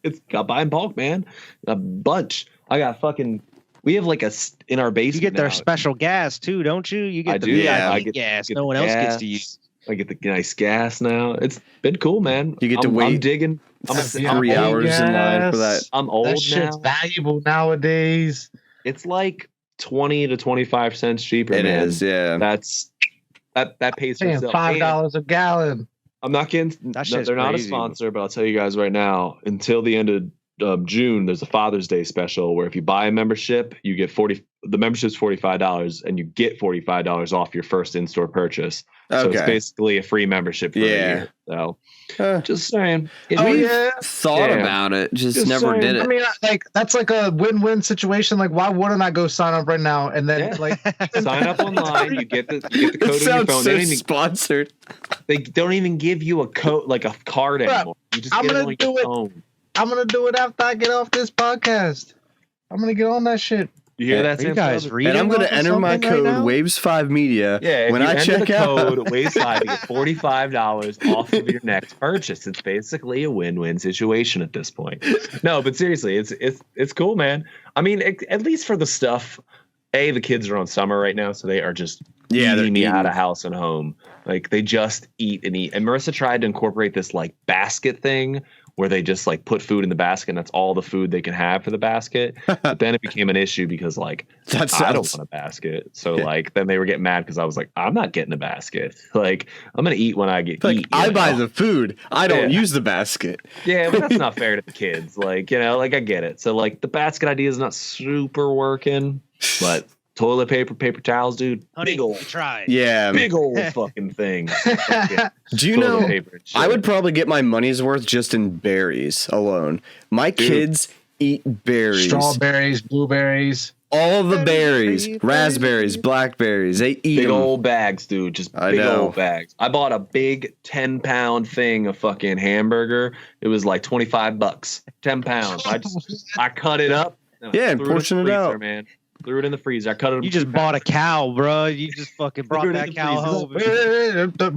[SPEAKER 2] It's got buy in bulk, man. A bunch. I got fucking. We have like in our basement.
[SPEAKER 3] You get their
[SPEAKER 2] now.
[SPEAKER 3] special gas too, don't you? You get
[SPEAKER 2] I
[SPEAKER 3] the
[SPEAKER 2] do, yeah.
[SPEAKER 3] VIP gas. No one else gets to use.
[SPEAKER 2] I get the nice gas now. It's been cool, man.
[SPEAKER 1] You get to wait.
[SPEAKER 2] I'm digging. I'm
[SPEAKER 1] 3 hours in line for that.
[SPEAKER 2] I'm old
[SPEAKER 4] That
[SPEAKER 2] now.
[SPEAKER 4] shit's valuable nowadays.
[SPEAKER 2] It's like 20 to 25 cents cheaper.
[SPEAKER 1] It
[SPEAKER 2] man.
[SPEAKER 1] is, yeah.
[SPEAKER 2] That pays for
[SPEAKER 4] Paying
[SPEAKER 2] itself.
[SPEAKER 4] $5 a gallon.
[SPEAKER 2] I'm not getting. They're not a
[SPEAKER 3] crazy.
[SPEAKER 2] sponsor, but I'll tell you guys right now. Until the end of June, there's a Father's Day special where if you buy a membership, you get the membership's $45, and you get $45 off your first in-store purchase. So it's basically a free membership for a year. So just saying.
[SPEAKER 1] Thought about it, just never
[SPEAKER 2] saying.
[SPEAKER 1] did it.
[SPEAKER 4] I mean, like that's like a win-win situation. Like, why wouldn't I go sign up right now and then like
[SPEAKER 2] sign up online? You get the code on your
[SPEAKER 1] sounds
[SPEAKER 2] phone.
[SPEAKER 1] so sponsored.
[SPEAKER 2] They don't even give you a code, like a card anymore. You just get it on your phone.
[SPEAKER 4] I'm gonna do it after I get off this podcast. I'm gonna get on that shit.
[SPEAKER 2] You hear that,
[SPEAKER 3] Are you
[SPEAKER 2] Sam?
[SPEAKER 3] guys reading?
[SPEAKER 1] And I'm going to
[SPEAKER 3] off of
[SPEAKER 1] enter my
[SPEAKER 3] something right
[SPEAKER 1] code
[SPEAKER 3] now?
[SPEAKER 1] Waves5Media.
[SPEAKER 2] Yeah,
[SPEAKER 1] when
[SPEAKER 2] if you
[SPEAKER 1] I
[SPEAKER 2] enter
[SPEAKER 1] check
[SPEAKER 2] the
[SPEAKER 1] out.
[SPEAKER 2] code Waves5, you get $45 off of your next purchase. It's basically a win-win situation at this point. No, but seriously, it's cool, man. I mean, at least for the stuff. The kids are on summer right now, so they are just eating me out of house and home. Like they just eat and eat. And Marissa tried to incorporate this like basket thing where they just like put food in the basket and that's all the food they can have for the basket. But then it became an issue because like I don't want a basket. So like then they were getting mad because I was like, I'm not getting a basket. Like I'm gonna eat when I get eat.
[SPEAKER 1] I buy the food. I don't use the basket.
[SPEAKER 2] Yeah, but that's not fair to the kids. Like, like I get it. So like the basket idea is not super working, but toilet paper towels, dude.
[SPEAKER 3] Honey,
[SPEAKER 2] big old
[SPEAKER 3] tried.
[SPEAKER 1] Yeah.
[SPEAKER 2] big old fucking thing.
[SPEAKER 1] Do you know, I would probably get my money's worth just in berries alone. My kids eat berries.
[SPEAKER 4] Strawberries, blueberries.
[SPEAKER 1] All the berries. Raspberries, blackberries. They eat
[SPEAKER 2] big
[SPEAKER 1] them.
[SPEAKER 2] old bags, dude. Just big old bags. I bought a big 10-pound thing of fucking hamburger. It was like $25. 10 pounds. I cut it up.
[SPEAKER 1] Yeah, and portion it out.
[SPEAKER 2] Man. Threw it in the freezer. I cut it.
[SPEAKER 3] You just bought a cow, bro. You just fucking brought that cow home.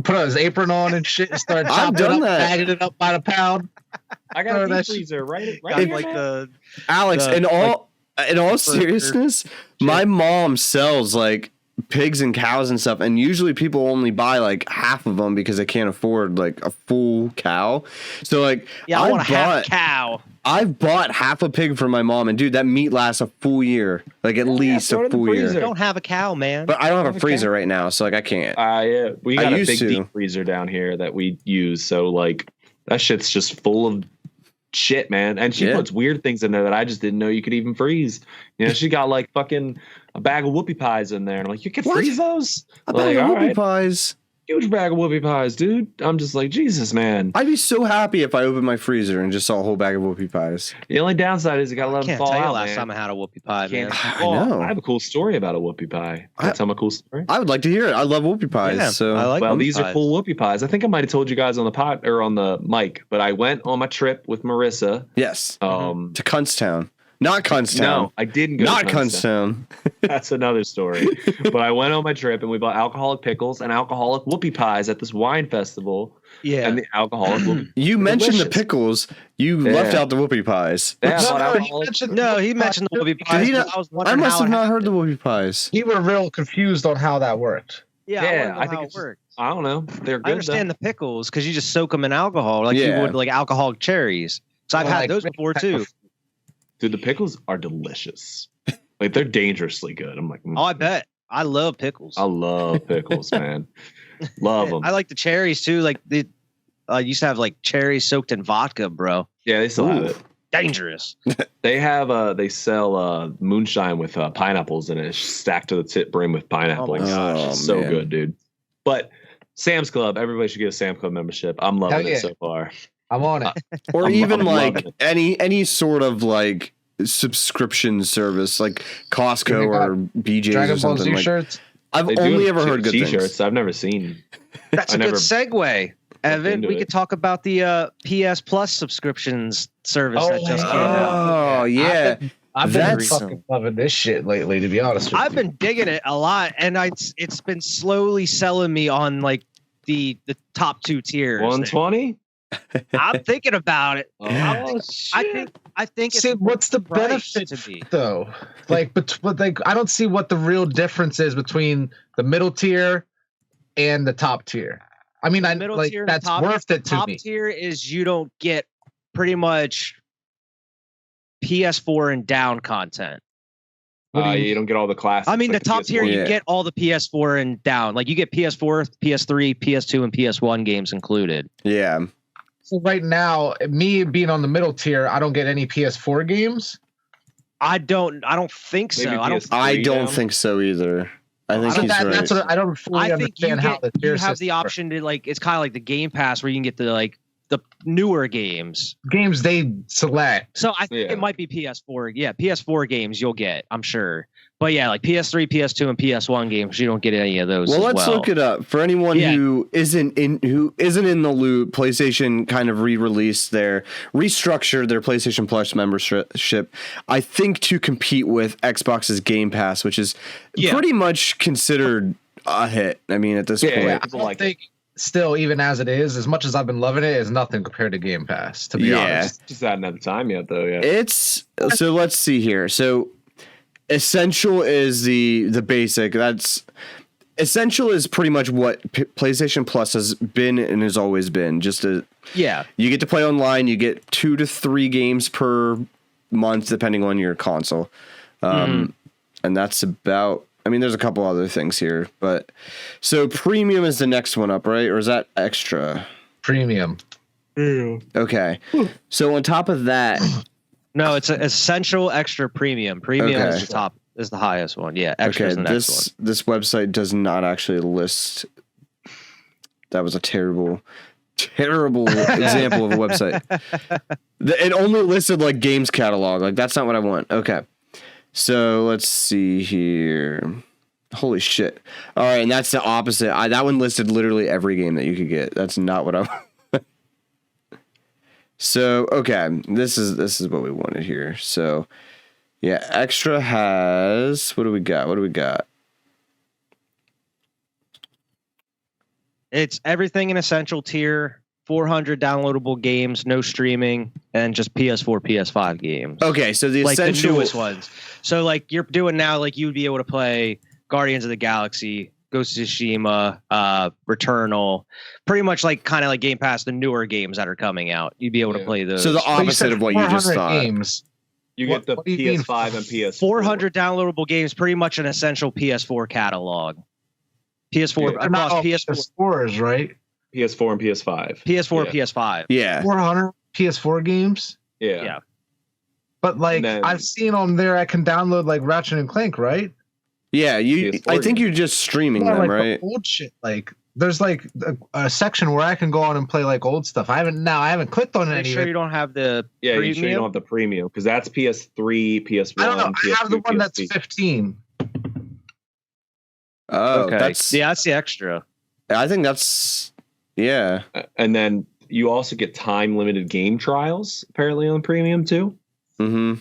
[SPEAKER 4] Put his apron on and shit and start
[SPEAKER 1] I've
[SPEAKER 4] chopping
[SPEAKER 1] done
[SPEAKER 4] it up,
[SPEAKER 1] that.
[SPEAKER 4] bagging it up by the pound.
[SPEAKER 2] I got a deep freezer right
[SPEAKER 3] Got
[SPEAKER 2] here,
[SPEAKER 3] like
[SPEAKER 2] man.
[SPEAKER 1] Alex, in all seriousness, my mom sells like pigs and cows and stuff, and usually people only buy like half of them because they can't afford like a full cow. So like,
[SPEAKER 3] I want a half cow.
[SPEAKER 1] I've bought half a pig for my mom, and dude, that meat lasts a full year, like at least a full year.
[SPEAKER 3] You don't have a cow, man.
[SPEAKER 1] But I don't have a freezer right now, so like I can't.
[SPEAKER 2] Yeah, we got a big
[SPEAKER 1] to.
[SPEAKER 2] deep freezer down here that we use, so like that shit's just full of shit, man. And she puts weird things in there that I just didn't know you could even freeze. She got like fucking a bag of whoopie pies in there, and I'm like, you can freeze those?
[SPEAKER 1] A bag of whoopie pies.
[SPEAKER 2] Huge bag of whoopie pies, dude. I'm just like, Jesus, man.
[SPEAKER 1] I'd be so happy if I opened my freezer and just saw a whole bag of whoopie pies.
[SPEAKER 2] The only downside is you gotta let them fall out.
[SPEAKER 3] Last time I had a whoopie pie, man.
[SPEAKER 1] I know.
[SPEAKER 2] I have a cool story about a whoopie pie. Can I tell them a cool story?
[SPEAKER 1] I would like to hear it. I love whoopie pies.
[SPEAKER 3] Yeah,
[SPEAKER 1] so
[SPEAKER 3] I like
[SPEAKER 2] well,
[SPEAKER 3] whoopie
[SPEAKER 2] these
[SPEAKER 3] pies.
[SPEAKER 2] are cool whoopie pies. I think I might have told you guys on the pod or on the mic, but I went on my trip with Marissa.
[SPEAKER 1] Yes.
[SPEAKER 2] To
[SPEAKER 1] Kuntstown. Not Kuntstown.
[SPEAKER 2] No, I didn't go
[SPEAKER 1] Not
[SPEAKER 2] to
[SPEAKER 1] Kuntstown.
[SPEAKER 2] That's another story. But I went on my trip and we bought alcoholic pickles and alcoholic whoopie pies at this wine festival.
[SPEAKER 3] Yeah.
[SPEAKER 2] And the alcoholic whoopie.
[SPEAKER 1] You mentioned the
[SPEAKER 2] delicious.
[SPEAKER 1] pickles. You left out the whoopie pies.
[SPEAKER 2] Yeah, I bought
[SPEAKER 4] No,
[SPEAKER 2] alcoholic-
[SPEAKER 3] he mentioned the whoopie pies.
[SPEAKER 1] I must have not heard the whoopie pies.
[SPEAKER 4] You were real confused on how that worked.
[SPEAKER 3] Yeah,
[SPEAKER 2] I think
[SPEAKER 3] it
[SPEAKER 2] it's
[SPEAKER 3] works.
[SPEAKER 2] I don't know. They're good.
[SPEAKER 3] I understand the pickles because you just soak them in alcohol like you would like alcoholic cherries. So I've had those before too.
[SPEAKER 2] Dude, the pickles are delicious. Like they're dangerously good. I'm like,
[SPEAKER 3] Oh, I bet. I love pickles.
[SPEAKER 2] I love pickles, man. Love them.
[SPEAKER 3] I like the cherries too. Like the used to have like cherries soaked in vodka, bro.
[SPEAKER 2] Yeah, they still have it.
[SPEAKER 3] Dangerous.
[SPEAKER 2] They have they sell moonshine with pineapples in it. It's stacked to the tip brim with pineapple.
[SPEAKER 3] Oh my gosh,
[SPEAKER 2] it's so
[SPEAKER 1] man.
[SPEAKER 2] good, dude. But Sam's Club, everybody should get a Sam's Club membership. I'm loving it so far.
[SPEAKER 4] I'm on it.
[SPEAKER 1] Or
[SPEAKER 2] I'm
[SPEAKER 1] even
[SPEAKER 2] loving
[SPEAKER 1] like
[SPEAKER 2] it.
[SPEAKER 1] any sort of like subscription service like Costco or BJ's
[SPEAKER 4] Dragon
[SPEAKER 1] or
[SPEAKER 4] Ball
[SPEAKER 1] something.
[SPEAKER 4] Z
[SPEAKER 1] Like,
[SPEAKER 4] shirts.
[SPEAKER 1] I've
[SPEAKER 2] They do
[SPEAKER 1] only
[SPEAKER 2] have
[SPEAKER 1] ever heard good
[SPEAKER 2] T-shirts
[SPEAKER 1] things.
[SPEAKER 2] I've never seen.
[SPEAKER 3] That's
[SPEAKER 2] I
[SPEAKER 3] a good
[SPEAKER 2] never
[SPEAKER 3] segue. Evan,
[SPEAKER 2] into
[SPEAKER 3] we
[SPEAKER 2] it.
[SPEAKER 3] could talk about the PS Plus subscriptions service that just came out.
[SPEAKER 1] Oh yeah.
[SPEAKER 4] I've been
[SPEAKER 1] That's-
[SPEAKER 4] fucking loving this shit lately, to be honest with
[SPEAKER 3] I've
[SPEAKER 4] you.
[SPEAKER 3] been digging it a lot, and it's been slowly selling me on like the top two tiers.
[SPEAKER 2] 120?
[SPEAKER 3] I'm thinking about it.
[SPEAKER 2] Oh,
[SPEAKER 3] I think
[SPEAKER 4] See,
[SPEAKER 3] it's
[SPEAKER 4] what's the
[SPEAKER 3] price
[SPEAKER 4] benefit
[SPEAKER 3] to me.
[SPEAKER 4] though? Like, but like, I don't see what the real difference is between the middle tier and the top tier. I mean, I
[SPEAKER 3] Middle
[SPEAKER 4] like
[SPEAKER 3] tier and the
[SPEAKER 4] that's
[SPEAKER 3] top,
[SPEAKER 4] worth it to
[SPEAKER 3] top
[SPEAKER 4] me.
[SPEAKER 3] tier is you don't get pretty much PS4 and down content.
[SPEAKER 2] you don't get all the classics.
[SPEAKER 3] I mean,
[SPEAKER 2] like
[SPEAKER 3] the top tier,
[SPEAKER 2] PS4.
[SPEAKER 3] you
[SPEAKER 1] Yeah.
[SPEAKER 3] get all the PS4 and down. Like you get PS4, PS3, PS2, and PS1 games included.
[SPEAKER 1] Yeah.
[SPEAKER 4] So right now, me being on the middle tier, I don't get any PS4 games.
[SPEAKER 3] I don't think so.
[SPEAKER 2] Maybe
[SPEAKER 3] I don't.
[SPEAKER 2] PS3
[SPEAKER 1] I don't
[SPEAKER 2] now?
[SPEAKER 1] think so either. I think
[SPEAKER 3] I don't-
[SPEAKER 1] he's right.
[SPEAKER 4] That's what I don't fully
[SPEAKER 3] I think you
[SPEAKER 4] understand how the tier
[SPEAKER 3] you have
[SPEAKER 4] system
[SPEAKER 3] the option to like. It's kind of like the Game Pass where you can get the newer games.
[SPEAKER 4] games they select.
[SPEAKER 3] So I think
[SPEAKER 2] Yeah.
[SPEAKER 3] it might be PS4. Yeah, PS4 games you'll get, I'm sure. But yeah, like PS3, PS2, and PS1 games, you don't get any of those.
[SPEAKER 1] Well,
[SPEAKER 3] as
[SPEAKER 1] let's look it up for anyone
[SPEAKER 3] Yeah.
[SPEAKER 1] who isn't in the loop. PlayStation kind of restructured their PlayStation Plus membership. I think to compete with Xbox's Game Pass, which is
[SPEAKER 3] Yeah.
[SPEAKER 1] pretty much considered a hit. I mean, at this
[SPEAKER 2] Yeah,
[SPEAKER 1] point,
[SPEAKER 2] yeah.
[SPEAKER 4] I
[SPEAKER 2] People
[SPEAKER 4] don't
[SPEAKER 2] like
[SPEAKER 4] think still, even as it is, as much as I've been loving it, is nothing compared to Game Pass. To be
[SPEAKER 1] Yeah.
[SPEAKER 4] honest,
[SPEAKER 2] Just hadn't had the time yet, though. Yeah.
[SPEAKER 1] it's so. Let's see here. So, Essential is the basic. That's Essential is pretty much what PlayStation Plus has been and has always been. Just
[SPEAKER 3] Yeah.
[SPEAKER 1] you get to play online. You get 2 to 3 games per month, depending on your console. And that's about, I mean, there's a couple other things here, but so premium is the next one up, right? Or is that extra?
[SPEAKER 4] premium.
[SPEAKER 1] Okay. So on top of that,
[SPEAKER 3] No, it's essential, extra, premium. Premium
[SPEAKER 1] Okay.
[SPEAKER 3] is the top, is the highest one. Yeah, extra is
[SPEAKER 1] okay,
[SPEAKER 3] the next one.
[SPEAKER 1] this website does not actually list. That was a terrible example of a website. It only listed like games catalog. Like that's not what I want. Okay. So let's see here. Holy shit. All right, and that's the opposite. That one listed literally every game that you could get. That's not what I want. So, okay, this is what we wanted here. So, yeah, extra has, what do we got?
[SPEAKER 3] It's everything in essential tier, 400 downloadable games, no streaming, and just PS4, PS5 games.
[SPEAKER 1] Okay, so the
[SPEAKER 3] Like
[SPEAKER 1] essential
[SPEAKER 3] the newest ones. So like you're doing now, like you would be able to play Guardians of the Galaxy, Ghost of Tsushima, Returnal, pretty much like kind of like Game Pass, the newer games that are coming out. You'd be able to
[SPEAKER 2] Yeah.
[SPEAKER 3] play those.
[SPEAKER 1] So the
[SPEAKER 4] But you said
[SPEAKER 1] opposite of what you just
[SPEAKER 4] 400
[SPEAKER 1] thought.
[SPEAKER 4] games.
[SPEAKER 2] You
[SPEAKER 4] What-
[SPEAKER 2] get
[SPEAKER 4] what
[SPEAKER 2] the
[SPEAKER 4] do you mean?
[SPEAKER 2] PS5 and PS4.
[SPEAKER 3] 400 downloadable games, pretty much an essential PS4 catalog. PS4
[SPEAKER 2] Yeah.
[SPEAKER 4] They're not
[SPEAKER 3] across
[SPEAKER 4] all
[SPEAKER 3] PS4,
[SPEAKER 4] PS4s, right?
[SPEAKER 2] PS4 and PS5.
[SPEAKER 3] PS4,
[SPEAKER 2] Yeah.
[SPEAKER 3] PS5.
[SPEAKER 1] Yeah.
[SPEAKER 4] 400 PS4 games.
[SPEAKER 2] Yeah.
[SPEAKER 3] Yeah.
[SPEAKER 4] But like
[SPEAKER 2] And then-
[SPEAKER 4] I've seen on there, I can download like Ratchet and Clank, right?
[SPEAKER 1] Yeah,
[SPEAKER 2] PS4
[SPEAKER 1] I think you're just streaming
[SPEAKER 4] Yeah,
[SPEAKER 1] them,
[SPEAKER 4] like the
[SPEAKER 1] right?
[SPEAKER 4] old shit. Like there's like a section where I can go on and play like old stuff. I haven't clicked on
[SPEAKER 3] Make
[SPEAKER 4] any
[SPEAKER 3] sure
[SPEAKER 4] of
[SPEAKER 3] you
[SPEAKER 4] it.
[SPEAKER 3] don't have the
[SPEAKER 2] Yeah, you
[SPEAKER 3] premium.
[SPEAKER 2] sure you don't have the premium because that's PS3, PS1,
[SPEAKER 4] I don't know.
[SPEAKER 2] PS2,
[SPEAKER 4] I have the one that's
[SPEAKER 2] PSP.
[SPEAKER 4] 15.
[SPEAKER 1] Oh,
[SPEAKER 3] Okay.
[SPEAKER 1] that's
[SPEAKER 3] That's the extra.
[SPEAKER 1] I think that's yeah.
[SPEAKER 2] And then you also get time limited game trials apparently on premium too.
[SPEAKER 1] Mm-hmm.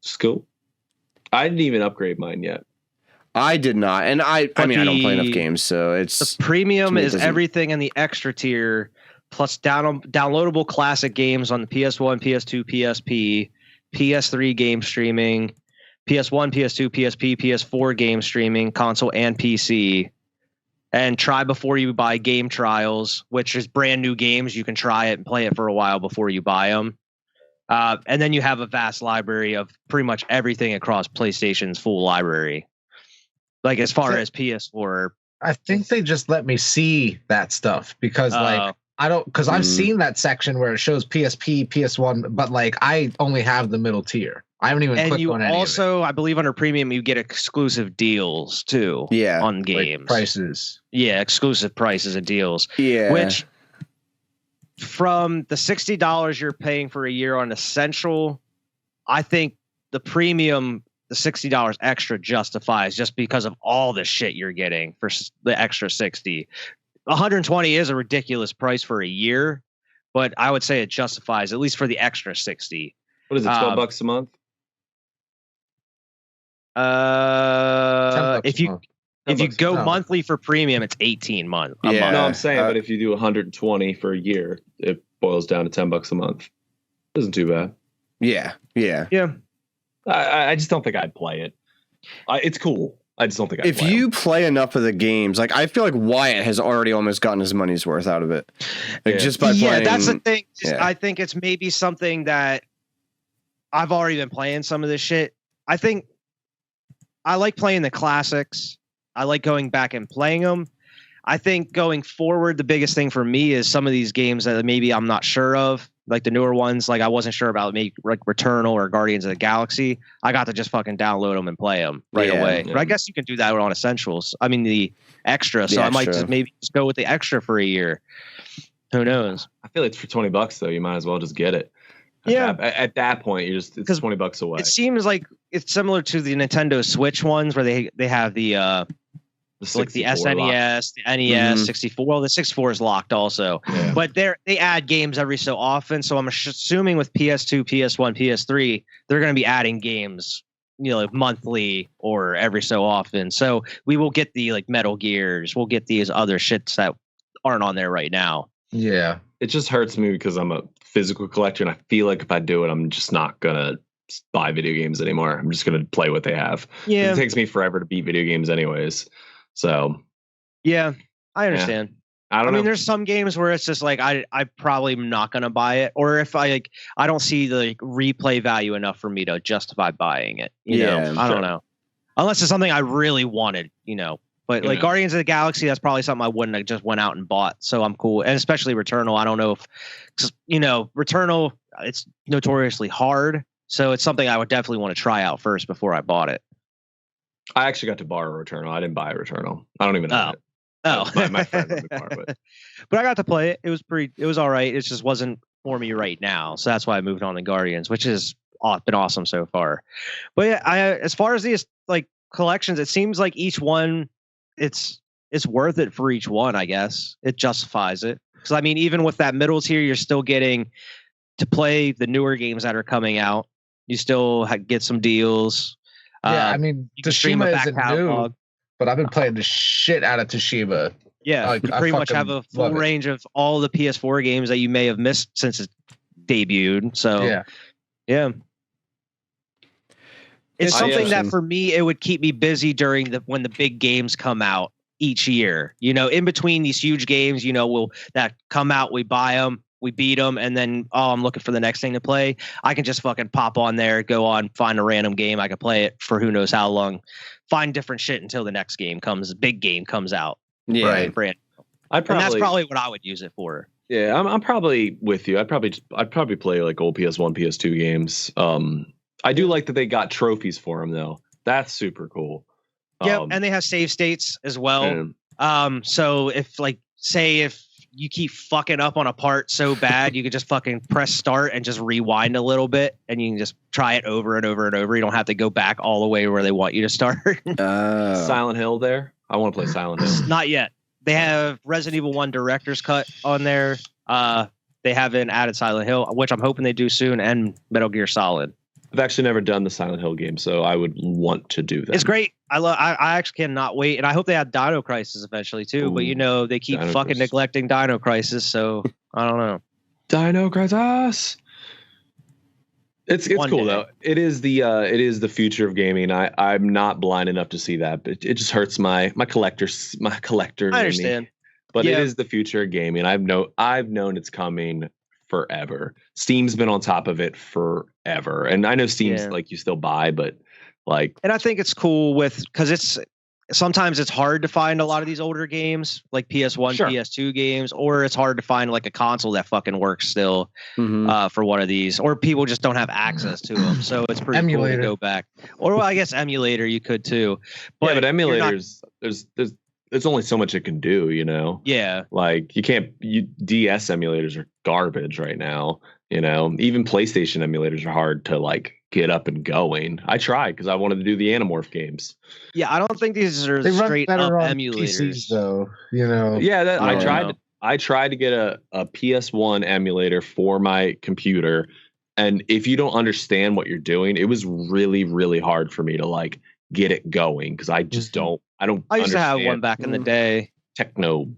[SPEAKER 2] It's cool. I didn't even upgrade mine yet.
[SPEAKER 1] I did not, and I
[SPEAKER 3] But
[SPEAKER 1] mean I don't play enough
[SPEAKER 3] the-
[SPEAKER 1] games, so it's
[SPEAKER 3] The premium
[SPEAKER 1] to me, it
[SPEAKER 3] is
[SPEAKER 1] doesn't-
[SPEAKER 3] everything in the extra tier, plus downloadable classic games on the PS1, PS2, PSP, PS3 game streaming, PS1, PS2, PSP, PS4 game streaming, console and PC. And try before you buy game trials, which is brand new games. You can try it and play it for a while before you buy them. And then you have a vast library of pretty much everything across PlayStation's full library. Like as far
[SPEAKER 4] So-
[SPEAKER 3] as PS4.
[SPEAKER 4] I think they just let me see that stuff because like I don't because I've
[SPEAKER 1] Mm.
[SPEAKER 4] seen that section where it shows PSP, PS1, but like I only have the middle tier. I haven't even
[SPEAKER 3] And
[SPEAKER 4] clicked
[SPEAKER 3] you
[SPEAKER 4] on any
[SPEAKER 3] also, I believe, under premium, you get exclusive deals too
[SPEAKER 1] yeah,
[SPEAKER 3] on
[SPEAKER 4] of it. Like,
[SPEAKER 3] games.
[SPEAKER 4] prices.
[SPEAKER 3] Yeah, exclusive prices and deals.
[SPEAKER 1] yeah.
[SPEAKER 3] Which, from the $60 you're paying for a year on Essential, I think the premium, the $60 extra justifies just because of all the shit you're getting for the extra 60. 120 is a ridiculous price for a year, but I would say it justifies at least for the extra 60.
[SPEAKER 2] What is it, $12 a month?
[SPEAKER 3] If
[SPEAKER 4] $10
[SPEAKER 3] you
[SPEAKER 4] a month.
[SPEAKER 3] If you
[SPEAKER 2] $10
[SPEAKER 3] go
[SPEAKER 4] No.
[SPEAKER 3] monthly for premium, it's 18 months.
[SPEAKER 1] Yeah.
[SPEAKER 2] No, I'm saying, but if you do 120 for a year, it boils down to $10 a month. Isn't too bad.
[SPEAKER 1] Yeah.
[SPEAKER 3] Yeah.
[SPEAKER 2] I just don't think I'd play it. It's cool. I just don't think I'd
[SPEAKER 1] If
[SPEAKER 2] play
[SPEAKER 1] you
[SPEAKER 2] them.
[SPEAKER 1] play enough of the games, like I feel like Wyatt has already almost gotten his money's worth out of it. Like
[SPEAKER 2] Yeah.
[SPEAKER 1] just by playing.
[SPEAKER 3] That's the thing.
[SPEAKER 1] Yeah.
[SPEAKER 3] I think it's maybe something that I've already been playing some of this shit. I think I like playing the classics. I like going back and playing them. I think going forward, the biggest thing for me is some of these games that maybe I'm not sure of, like the newer ones. Like I wasn't sure about maybe like Returnal or Guardians of the Galaxy. I got to just fucking download them and play them right
[SPEAKER 1] Yeah.
[SPEAKER 3] away.
[SPEAKER 2] Yeah.
[SPEAKER 3] But I guess you can do that on Essentials. I mean the extra.
[SPEAKER 1] The
[SPEAKER 3] So I might
[SPEAKER 1] extra.
[SPEAKER 3] just maybe just go with the extra for a year. Who knows?
[SPEAKER 2] I feel like it's for $20 though. You might as well just get it. At that point, it's
[SPEAKER 3] 'Cause
[SPEAKER 2] $20 away.
[SPEAKER 3] It seems like it's similar to the Nintendo Switch ones where they have the like the
[SPEAKER 2] 64 lock.
[SPEAKER 3] SNES, the NES,
[SPEAKER 1] Mhm.
[SPEAKER 3] 64. Well, the 64 is locked also,
[SPEAKER 2] Yeah.
[SPEAKER 3] but they add games every so often. So I'm assuming with PS2, PS1, PS3, they're going to be adding games, monthly or every so often. So we will get the like Metal Gears. We'll get these other shits that aren't on there right now.
[SPEAKER 4] Yeah.
[SPEAKER 2] It just hurts me because I'm a physical collector, and I feel like if I do it, I'm just not gonna buy video games anymore. I'm just gonna play what they have.
[SPEAKER 3] Yeah,
[SPEAKER 2] It takes me forever to beat video games, anyways. So
[SPEAKER 3] yeah, I understand.
[SPEAKER 2] I don't
[SPEAKER 3] I mean,
[SPEAKER 2] know.
[SPEAKER 3] there's some games where it's just like I probably am not gonna buy it, or if I don't see the replay value enough for me to justify buying it. You know,
[SPEAKER 1] Yeah,
[SPEAKER 3] I
[SPEAKER 2] sure.
[SPEAKER 3] don't know, unless it's something I really wanted. But like
[SPEAKER 2] Yeah.
[SPEAKER 3] Guardians of the Galaxy, that's probably something I wouldn't have just went out and bought. So I'm cool, and especially Returnal. I don't know if Returnal, it's notoriously hard, so it's something I would definitely want to try out first before I bought it.
[SPEAKER 2] I actually got to borrow Returnal. I didn't buy Returnal. I don't even know. it.
[SPEAKER 3] Oh,
[SPEAKER 2] My friend let me borrow it.
[SPEAKER 3] But I got to play it. It was all right. It just wasn't for me right now. So that's why I moved on to Guardians, which has been awesome so far. But yeah, as far as these like collections, it seems like each one, it's worth it for each one, I guess. It justifies it. Because I mean, even with that middle tier, you're still getting to play the newer games that are coming out. You still get some deals.
[SPEAKER 4] Yeah, I mean,
[SPEAKER 3] you can stream a
[SPEAKER 4] Tsushima
[SPEAKER 3] back
[SPEAKER 4] isn't
[SPEAKER 3] catalog.
[SPEAKER 4] new, but I've been playing the shit out of Tsushima.
[SPEAKER 3] Yeah,
[SPEAKER 4] Like,
[SPEAKER 3] you
[SPEAKER 4] I
[SPEAKER 3] pretty much have
[SPEAKER 4] fucking
[SPEAKER 3] a full
[SPEAKER 4] love it.
[SPEAKER 3] range of all the PS4 games that you may have missed since it debuted. So yeah. It's
[SPEAKER 1] It's
[SPEAKER 3] something that
[SPEAKER 1] awesome.
[SPEAKER 3] for me it would keep me busy during when the big games come out each year. In between these huge games, that come out, we buy them, we beat them, and then I'm looking for the next thing to play. I can just fucking pop on there, go on, find a random game. I can play it for who knows how long, find different shit until the next big game comes out.
[SPEAKER 1] Yeah.
[SPEAKER 4] Right.
[SPEAKER 3] Brand.
[SPEAKER 2] I'd
[SPEAKER 3] And that's probably what I would use it for.
[SPEAKER 2] Yeah, I'm probably with you. I'd probably play like old PS1, PS2 games. I do like that they got trophies for them though. That's super cool.
[SPEAKER 3] Yeah, and they have save states as well.
[SPEAKER 2] and-
[SPEAKER 3] So if if you keep fucking up on a part so bad, you could just fucking press start and just rewind a little bit, and you can just try it over and over and over. You don't have to go back all the way where they want you to start.
[SPEAKER 2] Silent Hill there. I want to play Silent Hill.
[SPEAKER 3] Not yet. They have Resident Evil 1 Director's Cut on there. They haven't added Silent Hill, which I'm hoping they do soon, and Metal Gear Solid.
[SPEAKER 2] I've actually never done the Silent Hill game, so I would want to do that.
[SPEAKER 3] It's great. I actually cannot wait, and I hope they add Dino Crisis eventually too. But
[SPEAKER 2] Ooh,
[SPEAKER 3] they keep
[SPEAKER 2] Dino
[SPEAKER 3] fucking
[SPEAKER 2] Crisis.
[SPEAKER 3] neglecting Dino Crisis, so I don't know.
[SPEAKER 2] Dino Crisis. It's
[SPEAKER 3] One
[SPEAKER 2] cool
[SPEAKER 3] day.
[SPEAKER 2] though. It is the future of gaming. I'm not blind enough to see that, but it just hurts my collector.
[SPEAKER 3] I understand.
[SPEAKER 2] But
[SPEAKER 3] Yeah.
[SPEAKER 2] it is the future of gaming. I've known it's coming forever. Steam's been on top of it forever, and I know Steam's
[SPEAKER 3] Yeah.
[SPEAKER 2] like you still buy, but like
[SPEAKER 3] And I think it's cool because sometimes it's hard to find a lot of these older games like PS1,
[SPEAKER 2] Sure.
[SPEAKER 3] PS2 games, or it's hard to find like a console that fucking works still
[SPEAKER 1] Mhm.
[SPEAKER 3] for one of these, or people just don't have access to them. So it's pretty cool
[SPEAKER 4] Emulator.
[SPEAKER 3] to go back. Or well, I guess emulator you could too.
[SPEAKER 2] but
[SPEAKER 3] you're not-
[SPEAKER 2] emulators there's only so much it can do,
[SPEAKER 3] Yeah.
[SPEAKER 2] Like DS emulators are garbage right now. Even PlayStation emulators are hard to like get up and going. I tried because I wanted to do the Animorph games.
[SPEAKER 3] Yeah. I don't think these are
[SPEAKER 4] They run
[SPEAKER 3] straight up
[SPEAKER 4] better on
[SPEAKER 3] emulators.
[SPEAKER 4] PCs, though.
[SPEAKER 2] Yeah, I
[SPEAKER 1] Yeah.
[SPEAKER 2] tried. I tried to get a PS1 emulator for my computer, and if you don't understand what you're doing, it was really, really hard for me to like get it going because I just don't. I don't.
[SPEAKER 3] I used to have
[SPEAKER 2] understand
[SPEAKER 3] one back in the day.
[SPEAKER 2] techno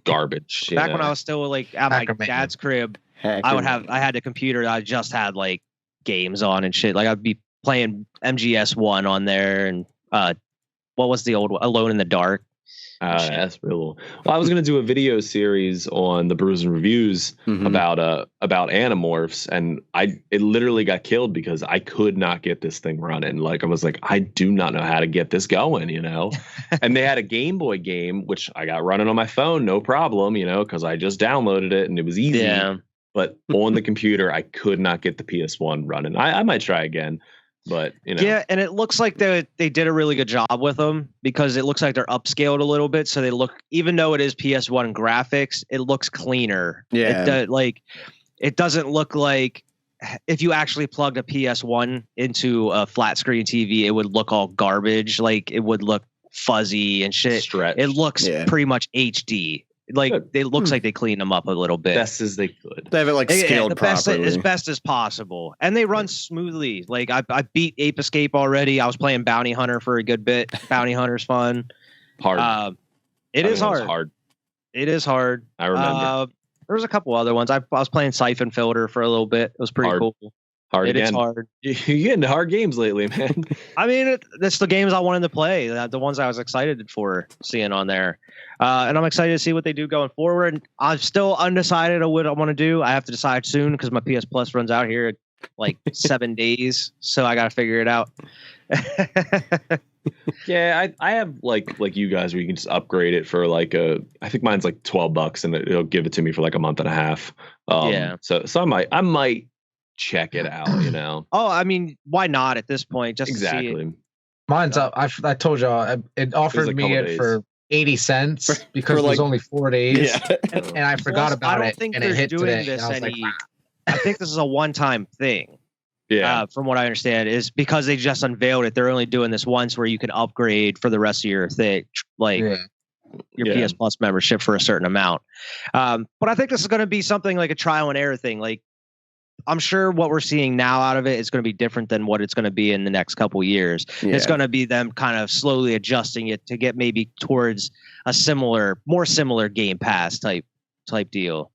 [SPEAKER 2] garbage.
[SPEAKER 3] Back when I was still like at my
[SPEAKER 4] Hacker man.
[SPEAKER 3] dad's crib,
[SPEAKER 1] Heck,
[SPEAKER 3] I had a computer that I just had like games on and shit. Like I'd be playing MGS1 on there and what was the old one? Alone in the Dark.
[SPEAKER 2] That's real. Well, I was gonna do a video series on the Brews and Reviews about Animorphs, and it literally got killed because I could not get this thing running. Like I was like, I do not know how to get this going, you know. And they had a Game Boy game which I got running on my phone, no problem, you know, because I just downloaded it and it was easy.
[SPEAKER 3] Yeah.
[SPEAKER 2] But on the computer, I could not get the PS1 running. I might try again. But you know,
[SPEAKER 3] yeah, and it looks like they did a really good job with them because it looks like they're upscaled a little bit, so they look, even though it is PS1 graphics, it looks cleaner.
[SPEAKER 1] Yeah,
[SPEAKER 3] it doesn't look like if you actually plugged a PS1 into a flat screen TV, it would look all garbage. Like it would look fuzzy and shit.
[SPEAKER 2] stretched.
[SPEAKER 3] It looks pretty much HD. Like it looks like they cleaned them up a little bit.
[SPEAKER 2] Best as they could.
[SPEAKER 1] they have it like scaled properly.
[SPEAKER 3] As best as possible, and they run smoothly. Like I beat Ape Escape already. I was playing Bounty Hunter for a good bit. Bounty Hunter's fun.
[SPEAKER 2] Hard.
[SPEAKER 3] It is hard.
[SPEAKER 2] Hard.
[SPEAKER 3] It is hard.
[SPEAKER 2] I remember.
[SPEAKER 3] There was a couple other ones. I was playing Siphon Filter for a little bit. It was pretty
[SPEAKER 2] Hard.
[SPEAKER 3] cool.
[SPEAKER 2] Hard
[SPEAKER 3] It
[SPEAKER 2] again.
[SPEAKER 3] is hard.
[SPEAKER 2] You get into hard games lately, man.
[SPEAKER 3] I mean, that's the games I wanted to play. The ones I was excited for seeing on there. And I'm excited to see what they do going forward. I'm still undecided on what I want to do. I have to decide soon because my PS Plus runs out here in like 7 days. So I got to figure it out.
[SPEAKER 2] Yeah, I have like you guys where you can just upgrade it for like I think mine's like $12 and it'll give it to me for like a month and a half.
[SPEAKER 3] Yeah.
[SPEAKER 2] So I might check it out, you know.
[SPEAKER 3] Oh, I mean, why not at this point? Just to see it.
[SPEAKER 2] Exactly.
[SPEAKER 4] Mine's up. I told y'all it offered
[SPEAKER 2] a
[SPEAKER 4] me
[SPEAKER 2] couple
[SPEAKER 4] it
[SPEAKER 2] days.
[SPEAKER 4] for 80 cents because
[SPEAKER 1] for
[SPEAKER 4] it was
[SPEAKER 1] like-
[SPEAKER 4] only 4 days,
[SPEAKER 1] Yeah.
[SPEAKER 4] and I forgot
[SPEAKER 3] Plus,
[SPEAKER 4] about
[SPEAKER 3] I don't
[SPEAKER 4] it,
[SPEAKER 3] think
[SPEAKER 4] and it
[SPEAKER 3] they're
[SPEAKER 4] hit
[SPEAKER 3] doing
[SPEAKER 4] today.
[SPEAKER 3] this
[SPEAKER 4] And I was like,
[SPEAKER 3] any.
[SPEAKER 4] wow.
[SPEAKER 3] I think this is a one-time thing.
[SPEAKER 2] Yeah.
[SPEAKER 3] From what I understand, is because they just unveiled it. They're only doing this once, where you can upgrade for the rest of your thing, like
[SPEAKER 4] Yeah.
[SPEAKER 3] your
[SPEAKER 2] Yeah.
[SPEAKER 3] PS Plus membership for a certain amount. But I think this is going to be something like a trial and error thing. Like I'm sure what we're seeing now out of it is going to be different than what it's going to be in the next couple of years.
[SPEAKER 1] Yeah.
[SPEAKER 3] It's going to be them kind of slowly adjusting it to get maybe towards a more similar Game Pass type deal.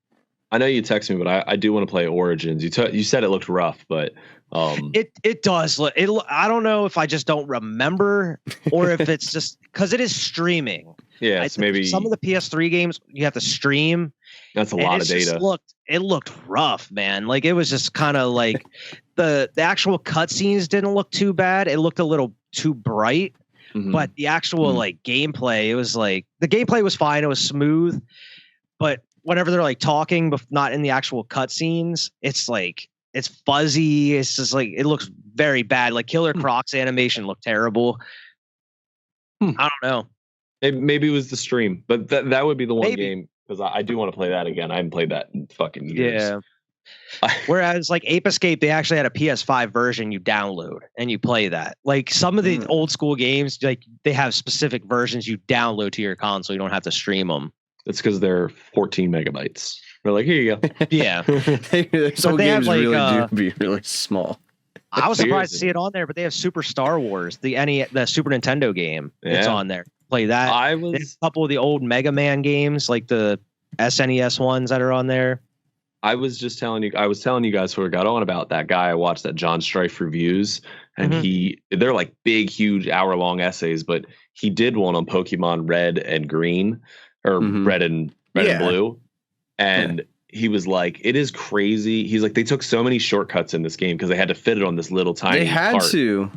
[SPEAKER 2] I know you texted me, but I do want to play Origins. You said it looked rough, but
[SPEAKER 3] It does look. I don't know if I just don't remember or if it's just because it is streaming.
[SPEAKER 2] yeah,
[SPEAKER 3] I
[SPEAKER 2] it's
[SPEAKER 3] think
[SPEAKER 2] maybe
[SPEAKER 3] some of the PS3 games you have to stream.
[SPEAKER 2] that's a
[SPEAKER 3] and
[SPEAKER 2] lot of
[SPEAKER 3] it's just
[SPEAKER 2] data.
[SPEAKER 3] It looked rough, man. Like it was just kind of like the actual cutscenes didn't look too bad. It looked a little too bright,
[SPEAKER 2] Mhm.
[SPEAKER 3] but the actual like gameplay, it was like the gameplay was fine. It was smooth, but whenever they're like talking, but not in the actual cutscenes, it's like it's fuzzy. It's just like it looks very bad. Like Killer Croc's animation looked terrible. I don't know.
[SPEAKER 2] Maybe it was the stream, but that would be the one
[SPEAKER 3] Maybe.
[SPEAKER 2] game because I do want to play that again. I haven't played that in fucking years.
[SPEAKER 3] Yeah. Whereas like Ape Escape, they actually had a PS5 version you download and you play that. Like some of the old school games, like they have specific versions you download to your console. You don't have to stream them.
[SPEAKER 2] It's because they're 14 megabytes. They're like, here you go.
[SPEAKER 3] Yeah.
[SPEAKER 1] Some
[SPEAKER 3] they have,
[SPEAKER 1] games
[SPEAKER 3] like,
[SPEAKER 1] really do be really small.
[SPEAKER 3] I was surprised to
[SPEAKER 2] Seriously.
[SPEAKER 3] see it on there, but they have Super Star Wars, the Super Nintendo game. It's
[SPEAKER 2] Yeah.
[SPEAKER 3] on there. Play that.
[SPEAKER 2] I
[SPEAKER 3] They have
[SPEAKER 2] was
[SPEAKER 3] a couple of the old Mega Man games, like the SNES ones that are on there.
[SPEAKER 2] I was telling you guys before we got on about that guy I watched, that John Strife reviews, and
[SPEAKER 3] Mhm.
[SPEAKER 2] they're like big, huge hour-long essays, but he did one on Pokemon Red and Green, or
[SPEAKER 1] Mhm.
[SPEAKER 2] Red and
[SPEAKER 1] Yeah.
[SPEAKER 2] Blue, and he was like, it is crazy. He's like, they took so many shortcuts in this game because they had to fit it on this little tiny
[SPEAKER 1] They had
[SPEAKER 2] cart.
[SPEAKER 1] to.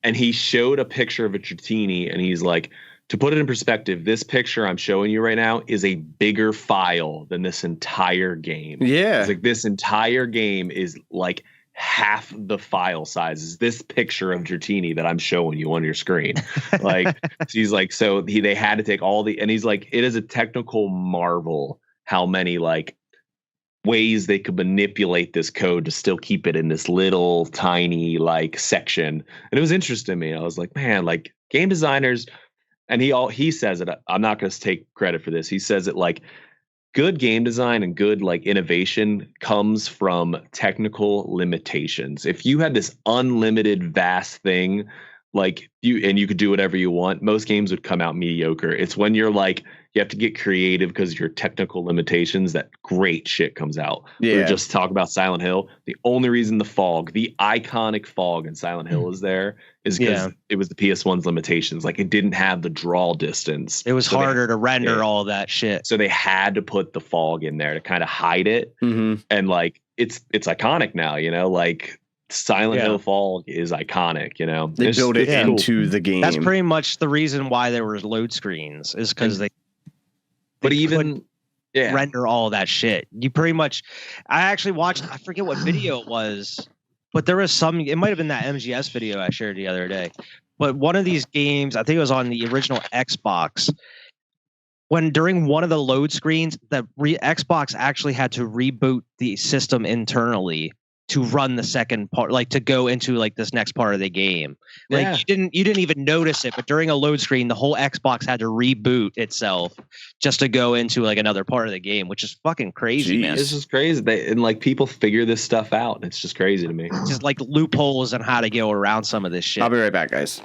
[SPEAKER 2] And he showed a picture of a Dratini, and he's like, to put it in perspective, this picture I'm showing you right now is a bigger file than this entire game.
[SPEAKER 1] Yeah.
[SPEAKER 2] It's like this entire game is like half the file size is this picture of Dratini that I'm showing you on your screen. Like he's like, so they had to take all the, and he's like, it is a technical marvel how many like ways they could manipulate this code to still keep it in this little tiny like section. And it was interesting to me. I was like, man, like game designers, and he says it, I'm not going to take credit for this. He says it like good game design and good like innovation comes from technical limitations. If you had this unlimited vast thing, like you could do whatever you want, most games would come out mediocre. It's when you're like you have to get creative because of your technical limitations that great shit comes out.
[SPEAKER 1] Yeah.
[SPEAKER 2] We were just talking about Silent Hill. The only reason the iconic fog in Silent Hill is there is because it was the PS1's limitations. Like it didn't have the draw distance.
[SPEAKER 3] It was harder to render all that shit.
[SPEAKER 2] So they had to put the fog in there to kind of hide it.
[SPEAKER 1] Mm-hmm.
[SPEAKER 2] And like it's iconic now, you know, like Silent Hill fog is iconic, you know.
[SPEAKER 1] They built it into the game.
[SPEAKER 3] That's pretty much the reason why there was load screens, is because they even render all that shit. You pretty much, I actually watched, I forget what video it was, but there was some, it might have been that MGS video I shared the other day, but one of these games, I think it was on the original Xbox, when during one of the load screens, the Xbox actually had to reboot the system internally to run the second part, like to go into like this next part of the game. Like you didn't even notice it, but during a load screen, the whole Xbox had to reboot itself just to go into like another part of the game, which is fucking crazy, man.
[SPEAKER 2] This is crazy. And like people figure this stuff out. It's just crazy to me.
[SPEAKER 3] Just like loopholes and how to go around some of this shit.
[SPEAKER 1] I'll be right back, guys.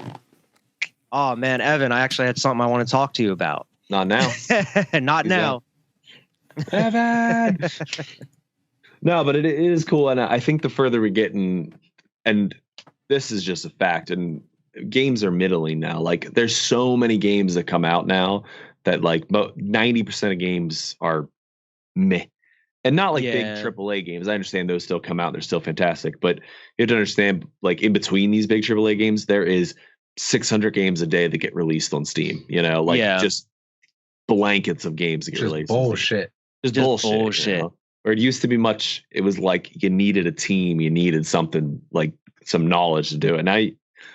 [SPEAKER 3] Oh man, Evan, I actually had something I want to talk to you about.
[SPEAKER 2] Not now.
[SPEAKER 3] Not now.
[SPEAKER 2] Evan. No, but it is cool, and I think the further we get in, and this is just a fact, and games are middling now. Like, there's so many games that come out now that like 90% of games are meh, and not like big AAA games. I understand those still come out; they're still fantastic, but you have to understand, like in between these big AAA games, there is 600 games a day that get released on Steam. You know, like just blankets of games that get released.
[SPEAKER 4] Bullshit.
[SPEAKER 2] Just bullshit. You know? Or it used to be it was like you needed a team, you needed something like some knowledge to do it. Now,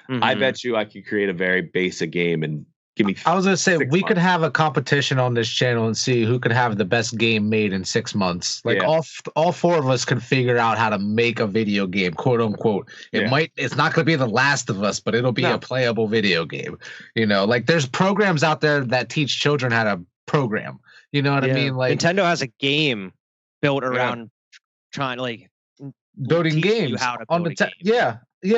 [SPEAKER 2] I bet you I could create a very basic game and give me.
[SPEAKER 4] I was gonna say we could have a competition on this channel and see who could have the best game made in 6 months. Like all four of us can figure out how to make a video game, quote unquote. It's not gonna be The Last of Us, but it'll be a playable video game. You know, like there's programs out there that teach children how to program. You know what I mean? Like
[SPEAKER 3] Nintendo has a game built around trying to like
[SPEAKER 4] building games
[SPEAKER 3] how to
[SPEAKER 4] on the yeah,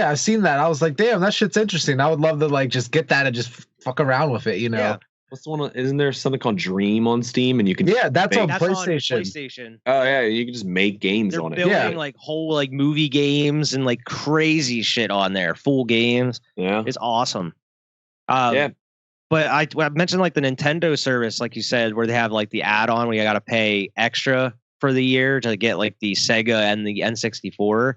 [SPEAKER 4] I've seen that. I was like, damn, that shit's interesting. I would love to like just get that and just fuck around with it, you know.
[SPEAKER 2] What's the one? Isn't there something called Dream on Steam, and you can
[SPEAKER 4] that's on PlayStation.
[SPEAKER 2] Oh yeah, you can just make games on it.
[SPEAKER 3] Building like whole like movie games and like crazy shit on there, full games.
[SPEAKER 2] Yeah,
[SPEAKER 3] it's awesome. But I mentioned like the Nintendo service, like you said, where they have like the add-on where you got to pay extra for the year to get like the Sega and the N64.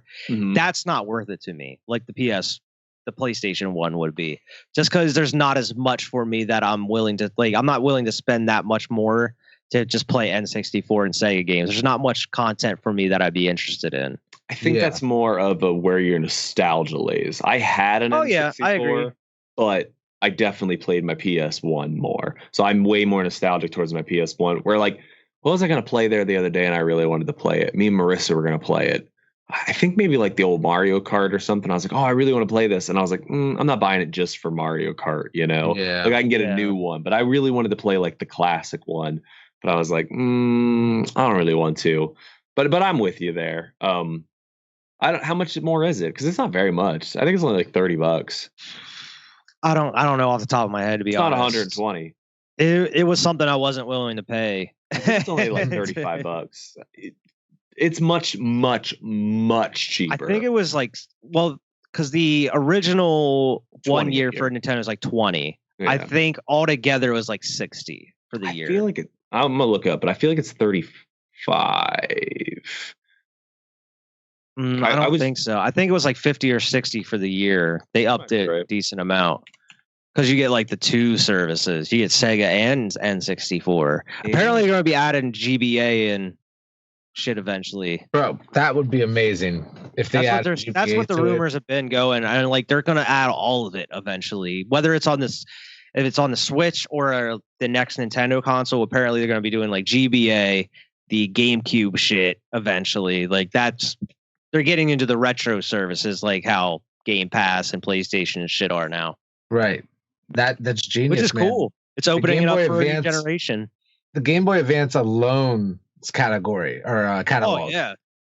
[SPEAKER 3] That's not worth it to me. Like the PlayStation 1 would be, just because there's not as much for me that I'm willing to like. I'm not willing to spend that much more to just play N64 and Sega games. There's not much content for me that I'd be interested in.
[SPEAKER 2] I think that's more of a where your nostalgia lays. I had an N64,
[SPEAKER 3] I agree.
[SPEAKER 2] But I definitely played my PS1 more. So I'm way more nostalgic towards my PS1, where like, what was I going to play there the other day and I really wanted to play it? Me and Marissa were going to play it. I think maybe like the old Mario Kart or something. I was like, oh, I really want to play this. And I was like, I'm not buying it just for Mario Kart, you know?
[SPEAKER 4] Yeah.
[SPEAKER 2] Like I can get a new one, but I really wanted to play like the classic one. But I was like, I don't really want to. But I'm with you there. How much more is it? Because it's not very much. I think it's only like $30.
[SPEAKER 3] I don't know off the top of my head, to be honest.
[SPEAKER 2] It's not 120.
[SPEAKER 3] It was something I wasn't willing to pay.
[SPEAKER 2] It's only like $35. It's much, much, much cheaper.
[SPEAKER 3] I think it was like, because the original 1 year for Nintendo is like 20. Yeah. I think altogether it was like 60 for the year.
[SPEAKER 2] I feel like I'm gonna look up, but I feel like it's 35.
[SPEAKER 3] I don't think so. I think it was like 50 or 60 for the year. They upped it a decent amount. Because you get like the two services. You get Sega and N64. Yeah. Apparently you're going to be adding GBA and shit eventually.
[SPEAKER 4] Bro, that would be amazing if they add GBA.
[SPEAKER 3] That's what the rumors have been going. And like they're going to add all of it eventually. Whether it's on this, if it's on the Switch or the next Nintendo console, apparently they're going to be doing like GBA, the GameCube shit eventually. Like they're getting into the retro services like how Game Pass and PlayStation and shit are now.
[SPEAKER 4] Right. That's genius,
[SPEAKER 3] which is cool. It's opening it up for a new generation.
[SPEAKER 4] The Game Boy Advance alone category or catalog